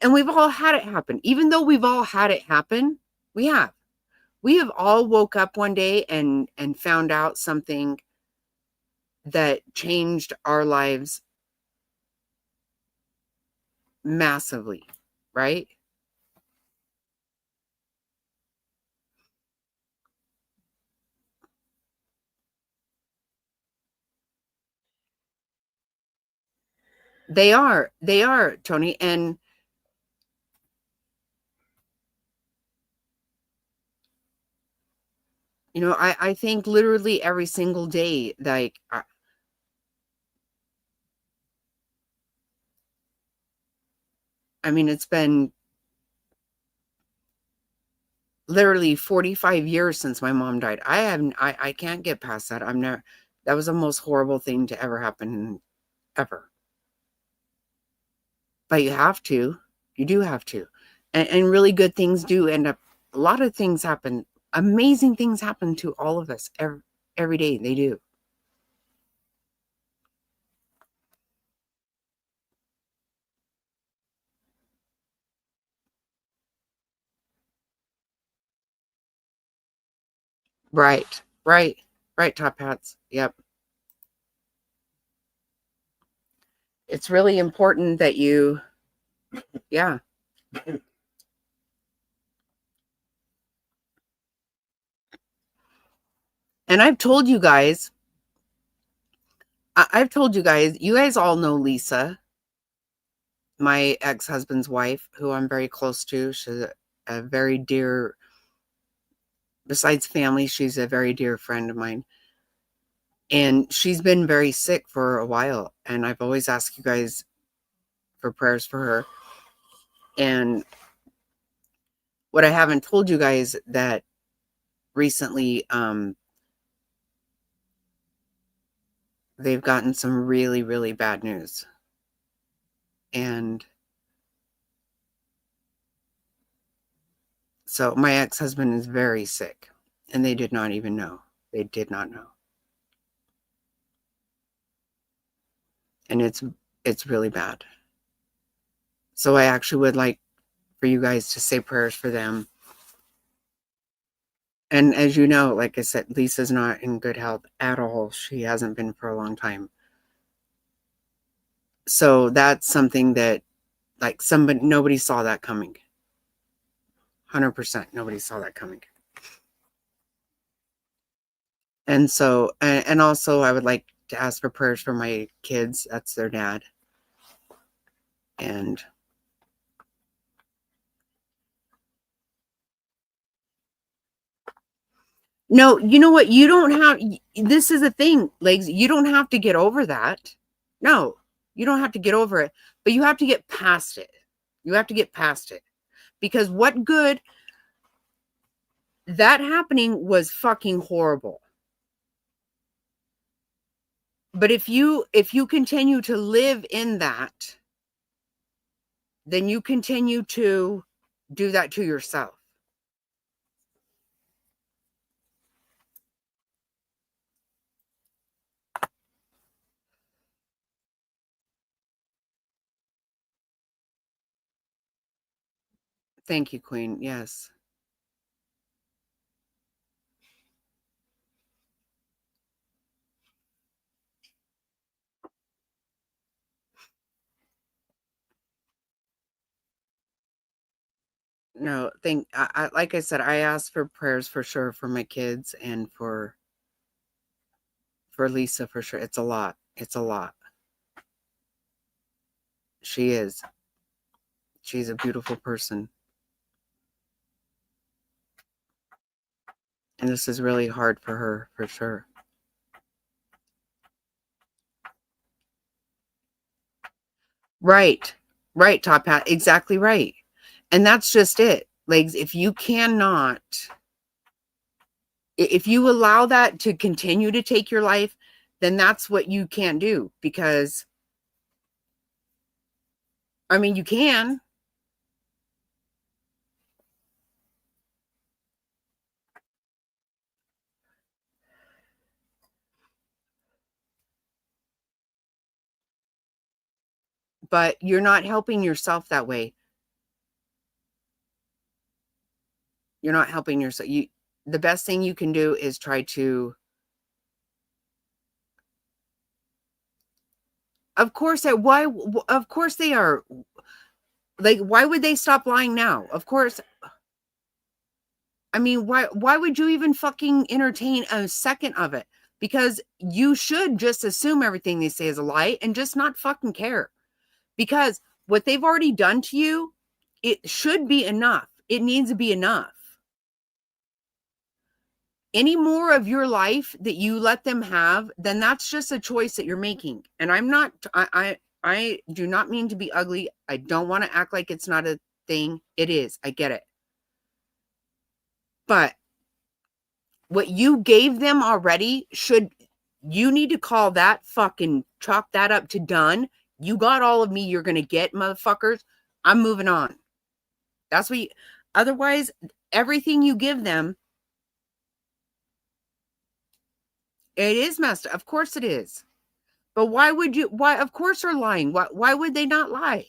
Speaker 1: And we've all had it happen. Even though we've all had it happen, we have. We have all woke up one day and found out something that changed our lives massively, right? They are, Tony. And You know, I think literally every single day, like, I mean, it's been literally 45 years since my mom died. I can't get past that. I'm never, that was the most horrible thing to ever happen, ever. But you have to, you do have to. And really good things do end up, a lot of things happen, amazing things happen to all of us every day. They do. Right, right, right, top hats. Yep. It's really important that you, yeah. And I've told you guys, I've told you guys all know Lisa, my ex-husband's wife, who I'm very close to. She's a very dear, besides family, she's a very dear friend of mine. And she's been very sick for a while. And I've always asked you guys for prayers for her. And what I haven't told you guys that recently, they've gotten some really, really bad news. And so my ex-husband is very sick, and they did not even know. They did not know. And it's really bad. So I actually would like for you guys to say prayers for them. And as you know, like I said, Lisa's not in good health at all. She hasn't been for a long time. So that's something that, like, nobody saw that coming. 100% nobody saw that coming. And so, and also I would like to ask for prayers for my kids. That's their dad. And no, you know what? You don't have, this is a thing, Legs. You don't have to get over that. No, you don't have to get over it, but you have to get past it. You have to get past it. Because what good, that happening was fucking horrible. But if you continue to live in that, then you continue to do that to yourself. Thank you, Queen. Yes. No, like I said, I asked for prayers for sure for my kids and for Lisa for sure. It's a lot. It's a lot. She is. She's a beautiful person. And this is really hard for her for sure. Right. Right, Top Hat. Exactly right. And that's just it. Legs, if you cannot, if you allow that to continue to take your life, then that's what you can't do. Because, I mean, you can, but you're not helping yourself that way. You're not helping yourself. The best thing you can do is try to, of course, why, of course they are, like, why would they stop lying now? Of course. I mean, why would you even fucking entertain a second of it? Because you should just assume everything they say is a lie and just not fucking care. Because what they've already done to you, it should be enough. It needs to be enough. any more of your life that you let them have, then that's just a choice that you're making. And I do not mean to be ugly. I don't want to act like it's not a thing. It is. I get it. But what you gave them already, you need to call that, fucking chalk that up to done. You got all of me you're going to get, motherfuckers. I'm moving on. That's what otherwise, everything you give them, it is messed up. Of course it is. But why, of course they're lying. Why would they not lie?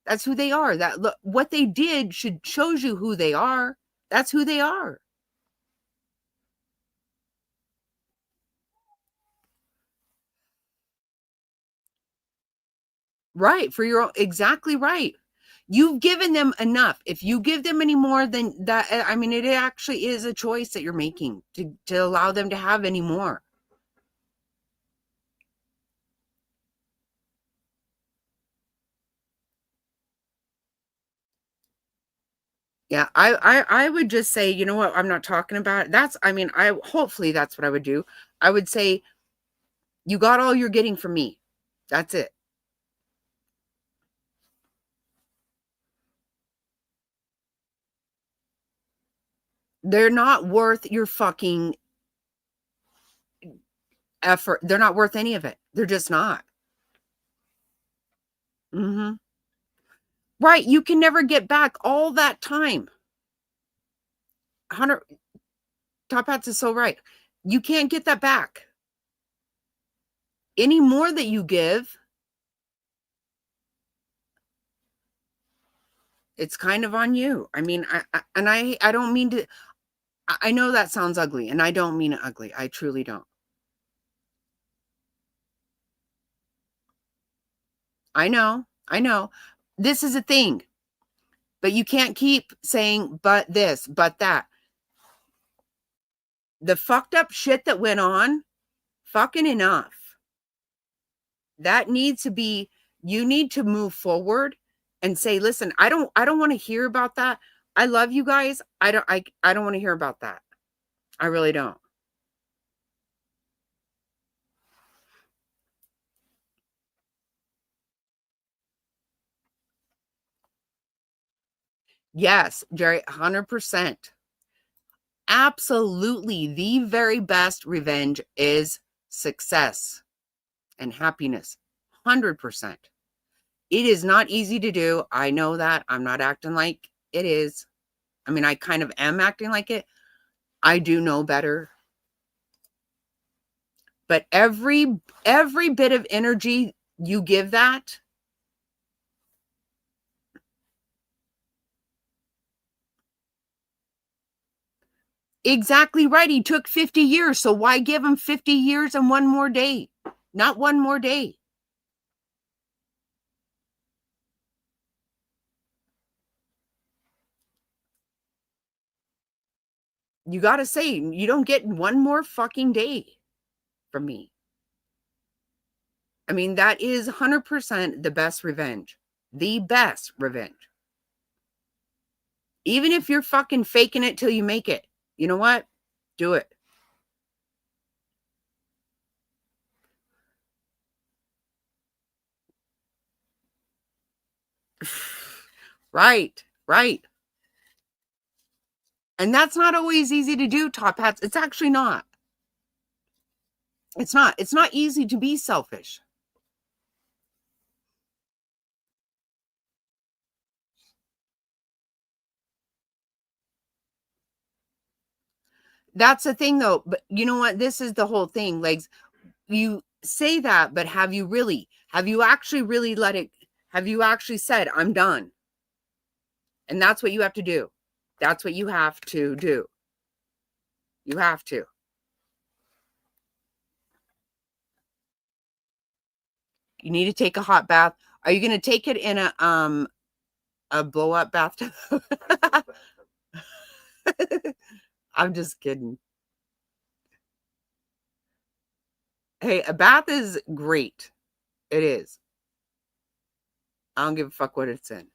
Speaker 1: That's who they are. Look, what they did shows you who they are. That's who they are. Right. Exactly right. You've given them enough. If you give them any more than that, I mean, it actually is a choice that you're making to allow them to have any more. Yeah, I would just say, you know what, I'm not talking about it. Hopefully that's what I would do. I would say, you got all you're getting from me. That's it. They're not worth your fucking effort. They're not worth any of it. They're just not. Mm-hmm. Right. You can never get back all that time. 100 Top Hats is so right. You can't get that back. Any more that you give, it's kind of on you. I mean, I don't mean to. I know that sounds ugly, and I don't mean it ugly. I truly don't. I know. I know. This is a thing. But you can't keep saying, but this, but that. The fucked up shit that went on, fucking enough. That needs to be, you need to move forward and say, listen, I don't want to hear about that. I love you guys. I don't want to hear about that. I really don't. Yes, Jerry, 100%. Absolutely. The very best revenge is success and happiness. 100%. It is not easy to do. I know that. I'm not acting like it is. I mean, I kind of am acting like it. I do know better. But every bit of energy you give that, exactly right. He took 50 years. So why give him 50 years and one more day? Not one more day. You got to say, you don't get one more fucking day from me. I mean, that is 100% the best revenge. The best revenge. Even if you're fucking faking it till you make it. You know what? Do it. Right, right. And that's not always easy to do, Top Hats. It's actually not. It's not. It's not easy to be selfish. That's the thing, though. But you know what? This is the whole thing. Legs, you say that, but have you actually really have you actually said, I'm done? And that's what you have to do. That's what you have to do. You have to. You need to take a hot bath. Are you going to take it in a blow up bathtub? I'm just kidding. Hey, a bath is great. It is. I don't give a fuck what it's in.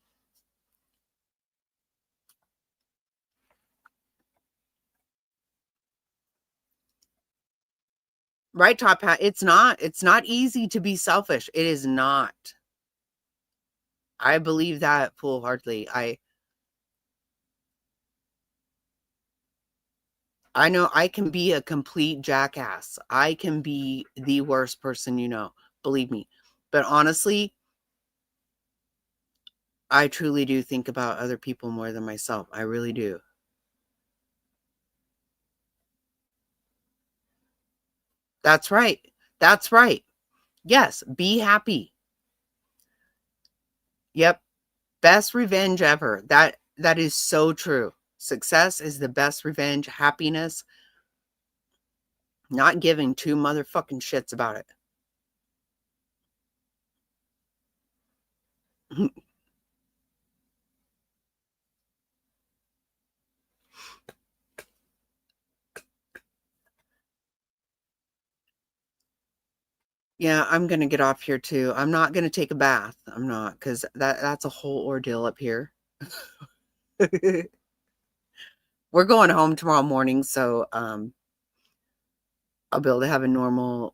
Speaker 1: Right, Top Hat? It's not easy to be selfish. It is not. I believe that full-heartedly. I know I can be a complete jackass. I can be the worst person you know, believe me. But honestly, I truly do think about other people more than myself. I really do. That's right. That's right. Yes, be happy. Yep. Best revenge ever. That is so true. Success is the best revenge. Happiness, not giving two motherfucking shits about it. Yeah, I'm gonna get off here too. I'm not gonna take a bath. I'm not, because that's a whole ordeal up here. We're going home tomorrow morning, so I'll be able to have a normal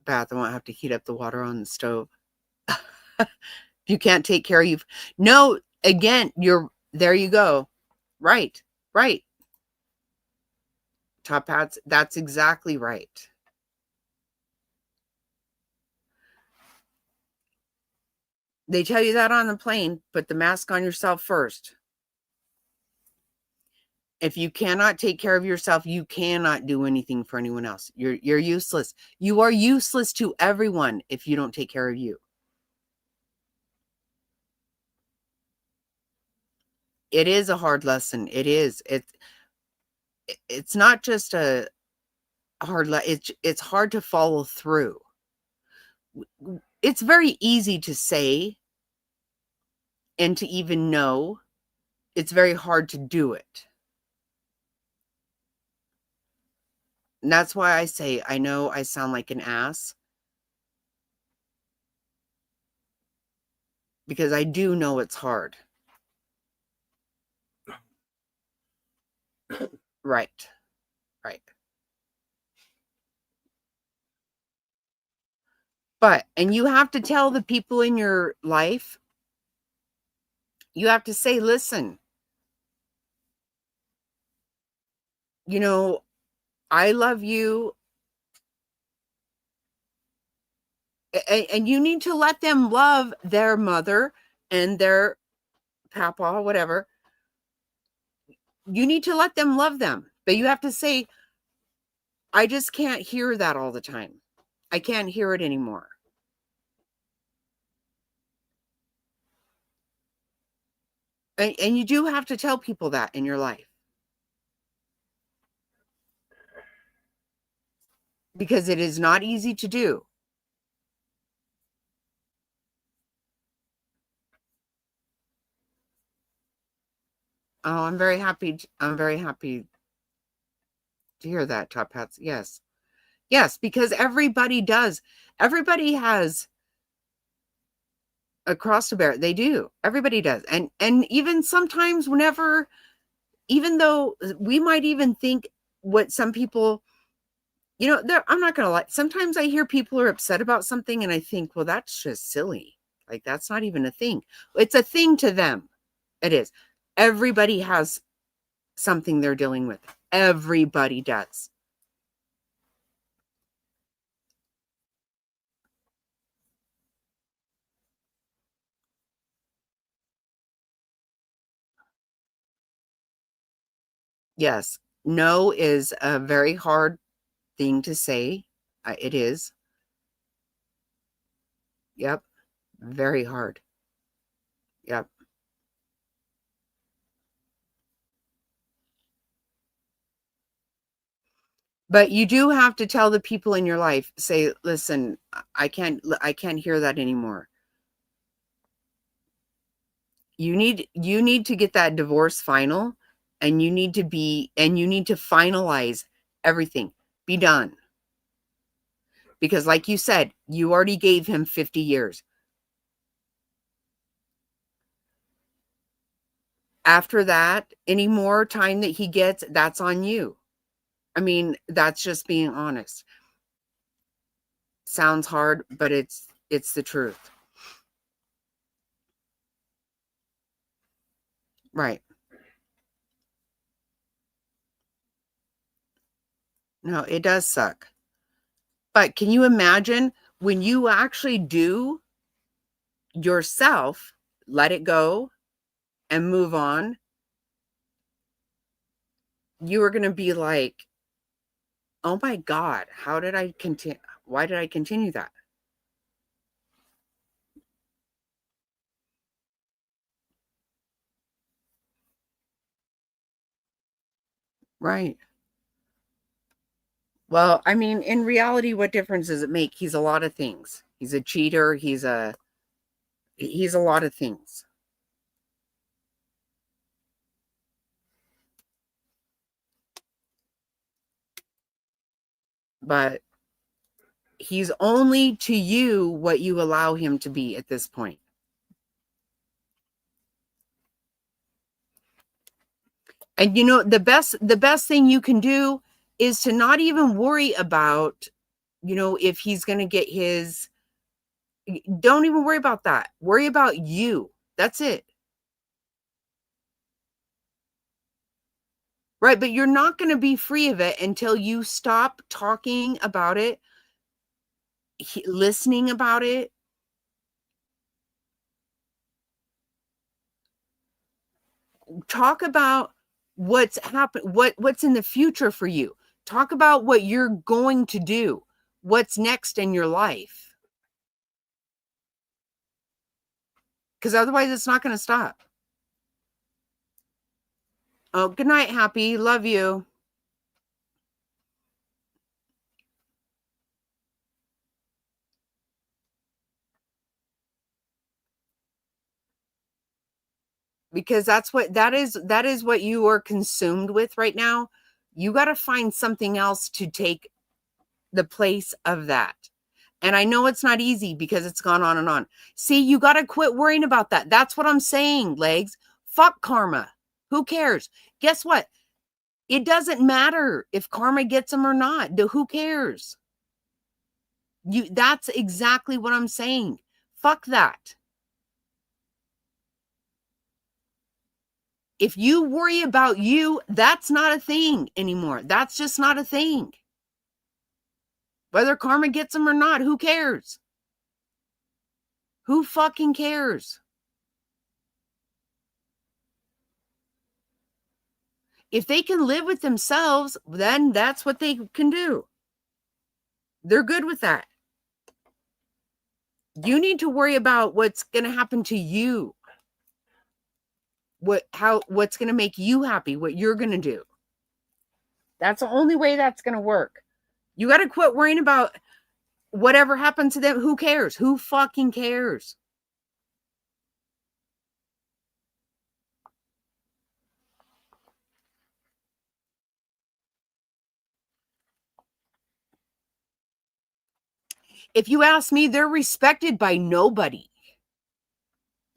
Speaker 1: bath. I won't have to heat up the water on the stove. You can't take care of you. No, again, you're there you go. Right, right. Top hats, that's exactly right. They tell you that on the plane, put the mask on yourself first. If you cannot take care of yourself, you cannot do anything for anyone else. You're useless. You are useless to everyone if you don't take care of you. It is a hard lesson. It is. It's not just a hard it's hard to follow through. It's very easy to say and to even know. It's very hard to do it. And that's why I say, I know I sound like an ass, because I do know it's hard. Right. Right. And you have to tell the people in your life, you have to say, listen, you know, I love you. And you need to let them love their mother and their papa, whatever. You need to let them love them. But you have to say, I just can't hear that all the time. I can't hear it anymore. And you do have to tell people that in your life. Because it is not easy to do. Oh, I'm very happy. I'm very happy to hear that, Top Hats. Yes. Yes, because everybody does. Everybody has a cross to bear. They do. Everybody does. And even sometimes whenever, even though we might even think what some people, I'm not going to lie. Sometimes I hear people are upset about something and I think, well, that's just silly. Like, that's not even a thing. It's a thing to them. It is. Everybody has something they're dealing with. Everybody does. Yes. No is a very hard thing to say. It is. Yep. Very hard. Yep. But you do have to tell the people in your life, say, listen, I can't hear that anymore. You need to get that divorce final, and you need to finalize everything. Be done. Because like you said, you already gave him 50 years. After that, any more time that he gets, that's on you. I mean, that's just being honest. sounds hard, but it's the truth. Right. No, it does suck. But can you imagine when you actually do yourself, let it go and move on? You are going to be like, oh my God, how did I continue? Why did I continue that? Right. Well, I mean, in reality, what difference does it make? He's a lot of things. He's a cheater. He's a lot of things. But he's only to you what you allow him to be at this point. And you know, the best thing you can do is to not even worry about, you know, if he's going to get his, don't even worry about that. Worry about you. That's it. Right. But you're not going to be free of it until you stop talking about it, listening about it. Talk about what's happened, what's in the future for you. Talk about what you're going to do, what's next in your life. Because otherwise it's not going to stop. Oh, good night, Happy. Love you. Because that is what you are consumed with right now. You got to find something else to take the place of that. And I know it's not easy because it's gone on and on. See, you got to quit worrying about that. That's what I'm saying, Legs. Fuck karma. Who cares? Guess what? It doesn't matter if karma gets them or not. Who cares? That's exactly what I'm saying. Fuck that. If you worry about you, that's not a thing anymore. That's just not a thing. Whether karma gets them or not, who cares? Who fucking cares? If they can live with themselves, then that's what they can do. They're good with that. You need to worry about what's going to happen to you. What's going to make you happy, what you're going to do. That's the only way that's going to work. You got to quit worrying about whatever happened to them. Who cares? Who fucking cares? If you ask me, they're respected by nobody.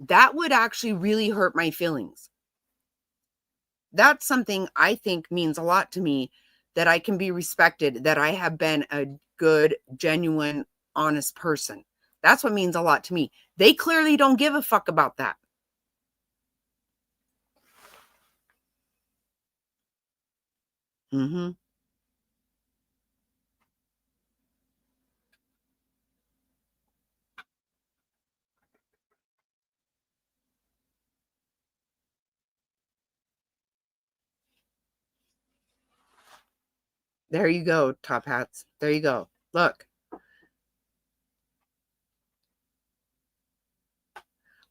Speaker 1: That would actually really hurt my feelings. That's something I think means a lot to me, that I can be respected, that I have been a good, genuine, honest person. That's what means a lot to me. They clearly don't give a fuck about that. Mm-hmm. There you go, top hats. There you go. Look.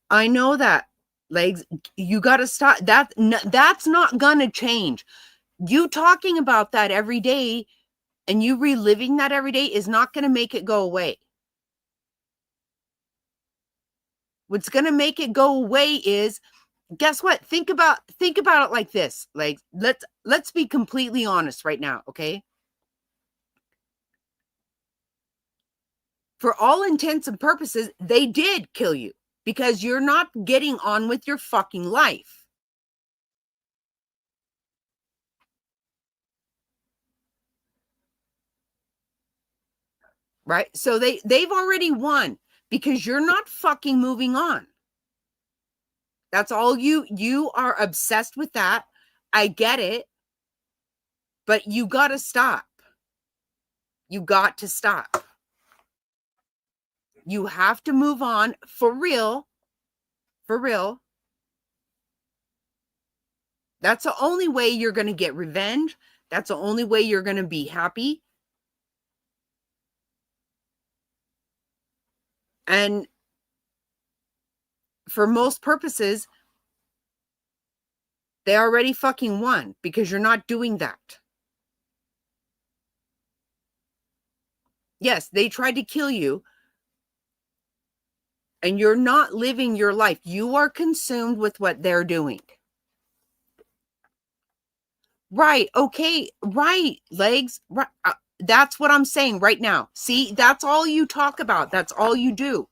Speaker 1: I know that, Legs. You got to stop. That's not going to change. You talking about that every day and you reliving that every day is not going to make it go away. What's going to make it go away is, guess what? Think about it like this. Like, let's be completely honest right now, okay? For all intents and purposes, they did kill you because you're not getting on with your fucking life. right? So they've already won because you're not fucking moving on. That's all you are obsessed with that. I get it, but you got to stop. You got to stop. You have to move on for real. For real. That's the only way you're going to get revenge. That's the only way you're going to be happy. And for most purposes, they already fucking won because you're not doing that. Yes, they tried to kill you and you're not living your life. You are consumed with what they're doing. Right. Okay. Right. Legs. Right. That's what I'm saying right now. See, that's all you talk about. That's all you do.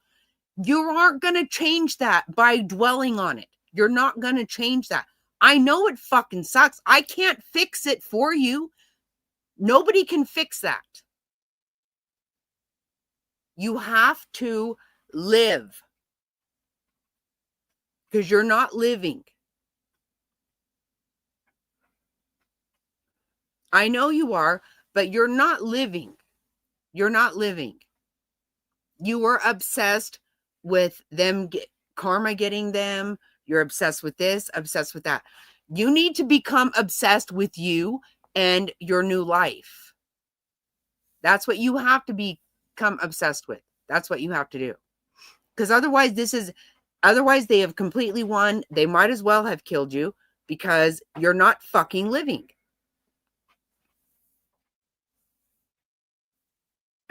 Speaker 1: You aren't going to change that by dwelling on it. You're not going to change that. I know it fucking sucks. I can't fix it for you. Nobody can fix that. You have to live because you're not living. I know you are, but you're not living. You're not living. You were obsessed with them, karma getting them. You're obsessed with this, obsessed with that. You need to become obsessed with you and your new life. That's what you have to become obsessed with. That's what you have to do. Because otherwise they have completely won. They might as well have killed you because you're not fucking living.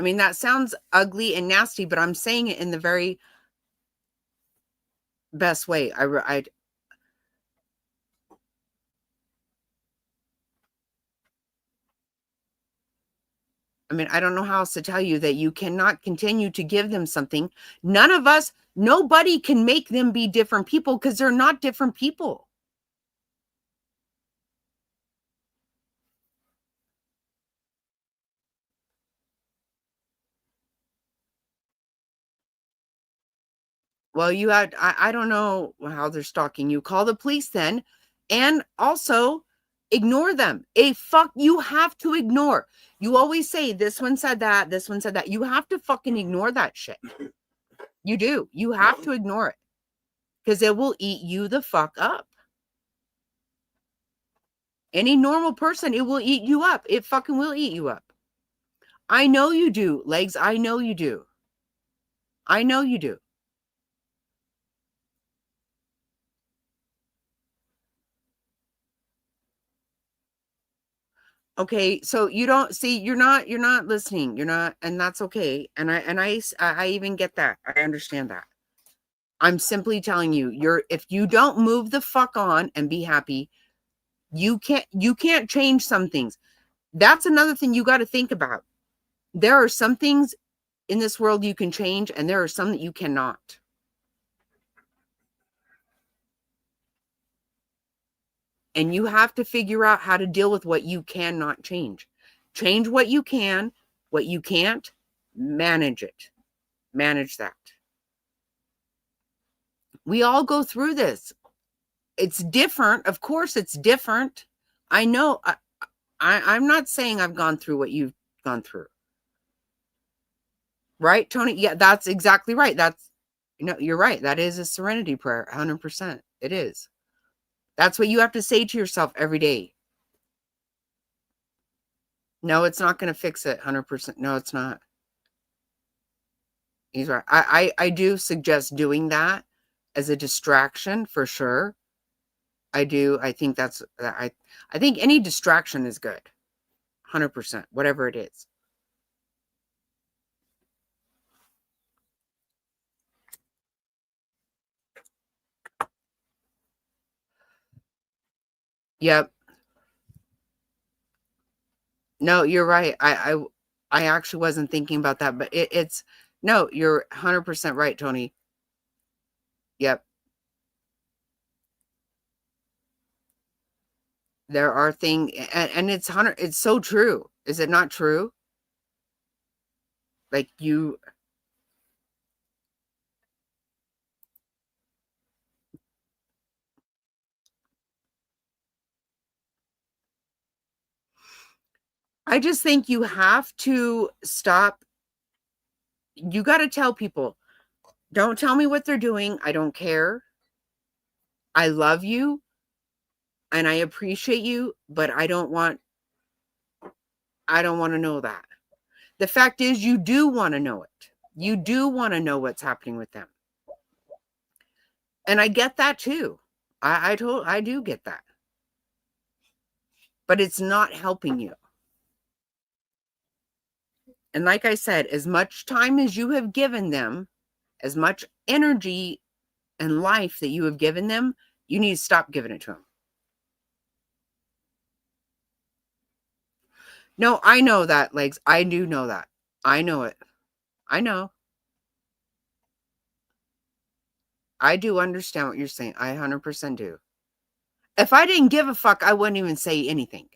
Speaker 1: I mean, that sounds ugly and nasty, but I'm saying it in the very best way. I mean, I don't know how else to tell you that you cannot continue to give them something. Nobody can make them be different people because they're not different people. Well, I don't know how they're stalking you. Call the police then. And also ignore them. You have to ignore. You always say this one said that, this one said that. You have to fucking ignore that shit. You do. You have to ignore it because it will eat you the fuck up. Any normal person, it will eat you up. It fucking will eat you up. I know you do, Legs. I know you do. I know you do. Okay, so you don't see, you're not listening. You're not, and that's okay. And I even get that. I understand that. I'm simply telling you, if you don't move the fuck on and be happy, you can't change some things. That's another thing you got to think about. There are some things in this world you can change, and there are some that you cannot. And you have to figure out how to deal with what you cannot change. Change what you can. What you can't, manage it. Manage that. We all go through this. It's different. Of course, it's different. I know. I'm not saying I've gone through what you've gone through. Right, Tony? Yeah, that's exactly right. You're right. That is a serenity prayer. 100%. It is. That's what you have to say to yourself every day. No, it's not going to fix it. 100%. No, it's not. He's right. I do suggest doing that as a distraction for sure. I do. I think I think any distraction is good. 100%, whatever it is. Yep. No, you're right. I actually wasn't thinking about that, but it's no, you're 100% right, Tony. Yep. There are things, and it's so true. Is it not true? Like you, I just think you have to stop. You got to tell people, don't tell me what they're doing. I don't care. I love you and I appreciate you, but I don't want to know that. The fact is, you do want to know it. You do want to know what's happening with them. And I get that too. I do get that. But it's not helping you. And like I said, as much time as you have given them, as much energy and life that you have given them, you need to stop giving it to them. No, I know that, Legs. I do know that. I know it. I know. I do understand what you're saying. I 100% do. If I didn't give a fuck, I wouldn't even say anything.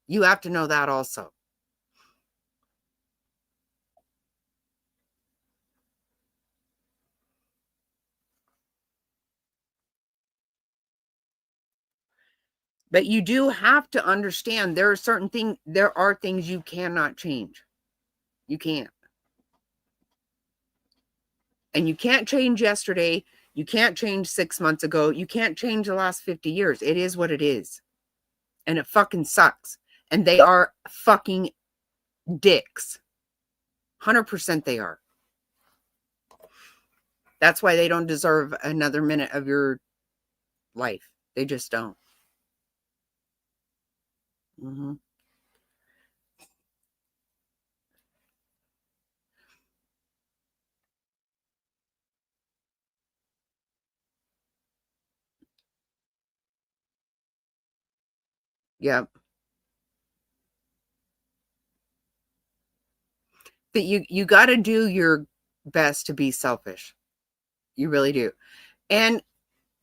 Speaker 1: You have to know that also. But you do have to understand there are things you cannot change. You can't. And you can't change yesterday. You can't change 6 months ago. You can't change the last 50 years. It is what it is. And it fucking sucks. And they are fucking dicks. 100% they are. That's why they don't deserve another minute of your life. They just don't. Mm-hmm. Yep. But you got to do your best to be selfish. You really do. And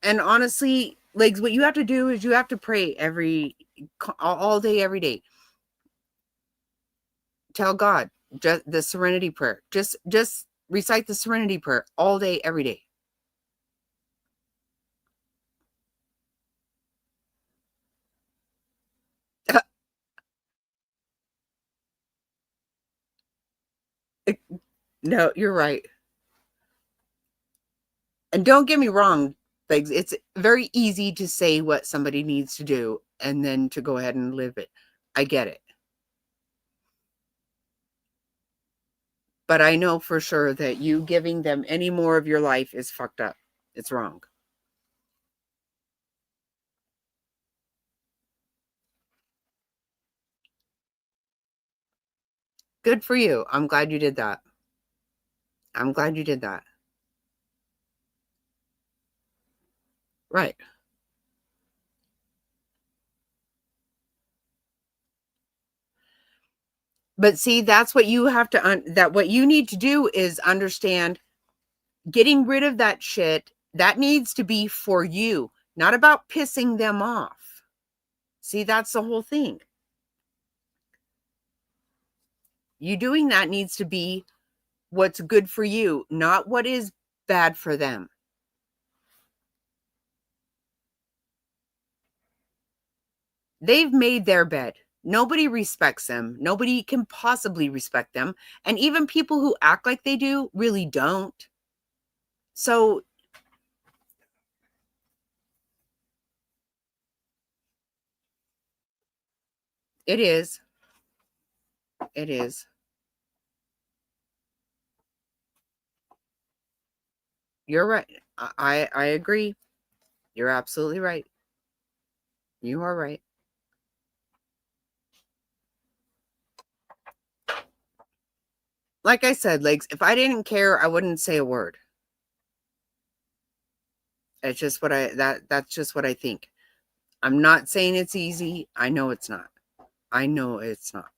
Speaker 1: honestly, like what you have to do is you have to pray all day, every day. Tell God just the serenity prayer. Just recite the serenity prayer all day, every day. No, you're right. And don't get me wrong, like it's very easy to say what somebody needs to do and then to go ahead and live it. I get it. But I know for sure that you giving them any more of your life is fucked up. It's wrong. Good for you. I'm glad you did that. I'm glad you did that. Right. But see, that's what you have to, that what you need to do is understand getting rid of that shit. That needs to be for you, not about pissing them off. See, that's the whole thing. You doing that needs to be what's good for you, not what is bad for them. They've made their bed. Nobody respects them. Nobody can possibly respect them. And even people who act like they do really don't. So it is. It is. You're right. I agree. You're absolutely right. You are right. Like I said, Legs, if I didn't care, I wouldn't say a word. It's just what that's just what I think. I'm not saying it's easy. I know it's not. I know it's not.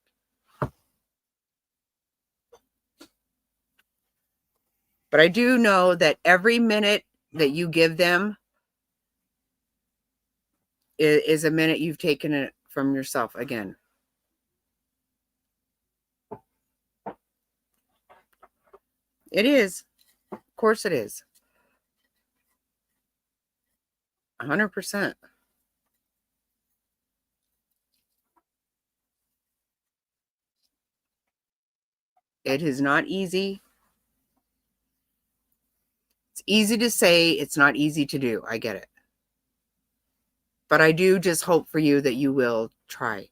Speaker 1: But I do know that every minute that you give them is a minute you've taken it from yourself again. It is. Of course it is. 100%. It is not easy. It's easy to say, it's not easy to do. I get it. But I do just hope for you that you will try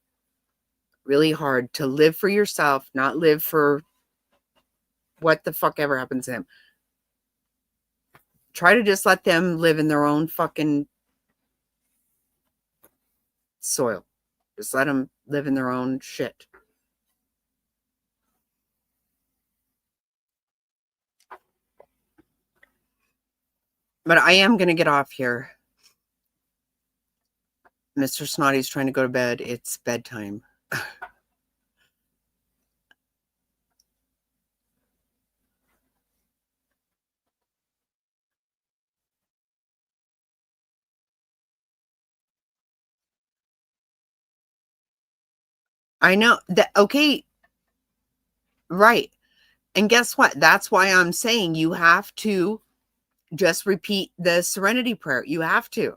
Speaker 1: really hard to live for yourself, not live for what the fuck ever happens to them. Try to just let them live in their own fucking soil. Just let them live in their own shit. But I am going to get off here. Mr. Snotty's trying to go to bed. It's bedtime. I know that. Okay. Right. And guess what? That's why I'm saying you have to just repeat the serenity prayer. You have to.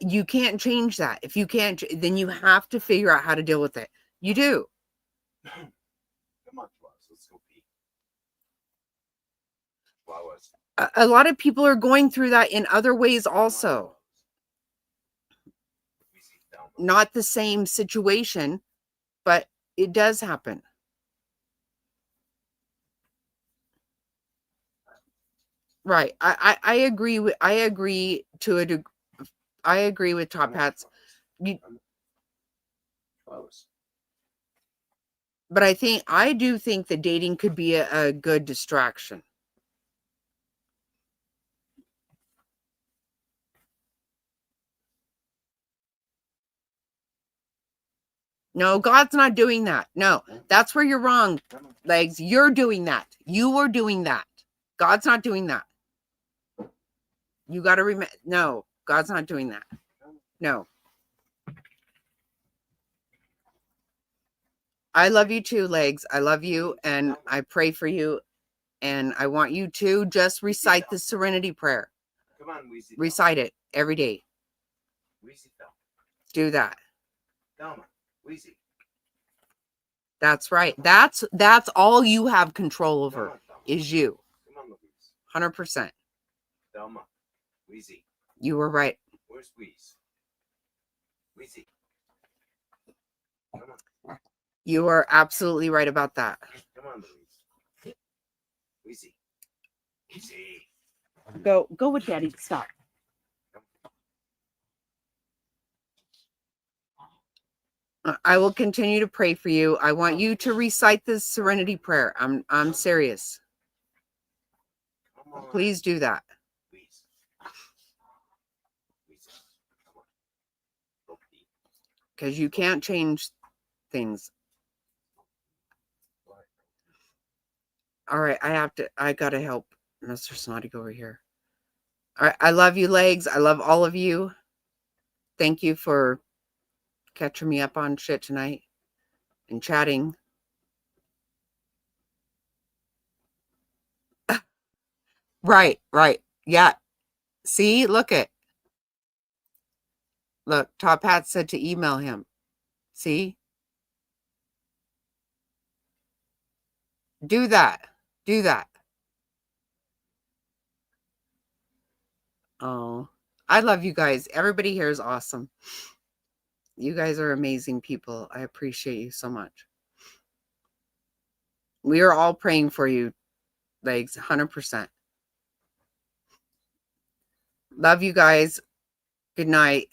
Speaker 1: You can't change that. If you can't, then you have to figure out how to deal with it. You do.
Speaker 2: Come on, let's go pee.
Speaker 1: A lot of people are going through that in other ways also. Not the same situation, but it does happen. Right. I agree with to a degree. I agree with Top Hats. But I do think that dating could be a good distraction. No, God's not doing that. No, that's where you're wrong, Legs. You're doing that. You are doing that. God's not doing that. You got to remember. No, God's not doing that. No. I love you too, Legs. I love you and I pray for you. And I want you to just recite the serenity prayer.
Speaker 2: Come on, Weezy.
Speaker 1: Recite it every day.
Speaker 2: Weezy.
Speaker 1: Do that.
Speaker 2: Weezy.
Speaker 1: That's right. That's all you have control over is you. 100%.
Speaker 2: Weezy.
Speaker 1: You were right.
Speaker 2: Where's Weezy? Weezy.
Speaker 1: You are absolutely right about that.
Speaker 2: Come on, Louise. Weezy. Weezy.
Speaker 1: Go with Daddy. Stop. I will continue to pray for you. I want you to recite this serenity prayer. I'm serious. Please do that. Because you can't change things. All right, I gotta help Mr. Snotty over here. All right, I love you, Legs. I love all of you. Thank you for catching me up on shit tonight and chatting. Right. Yeah. See, look. Top Hat said to email him. See? Do that. Oh, I love you guys. Everybody here is awesome. You guys are amazing people. I appreciate you so much. We are all praying for you, Legs, 100%. Love you guys. Good night.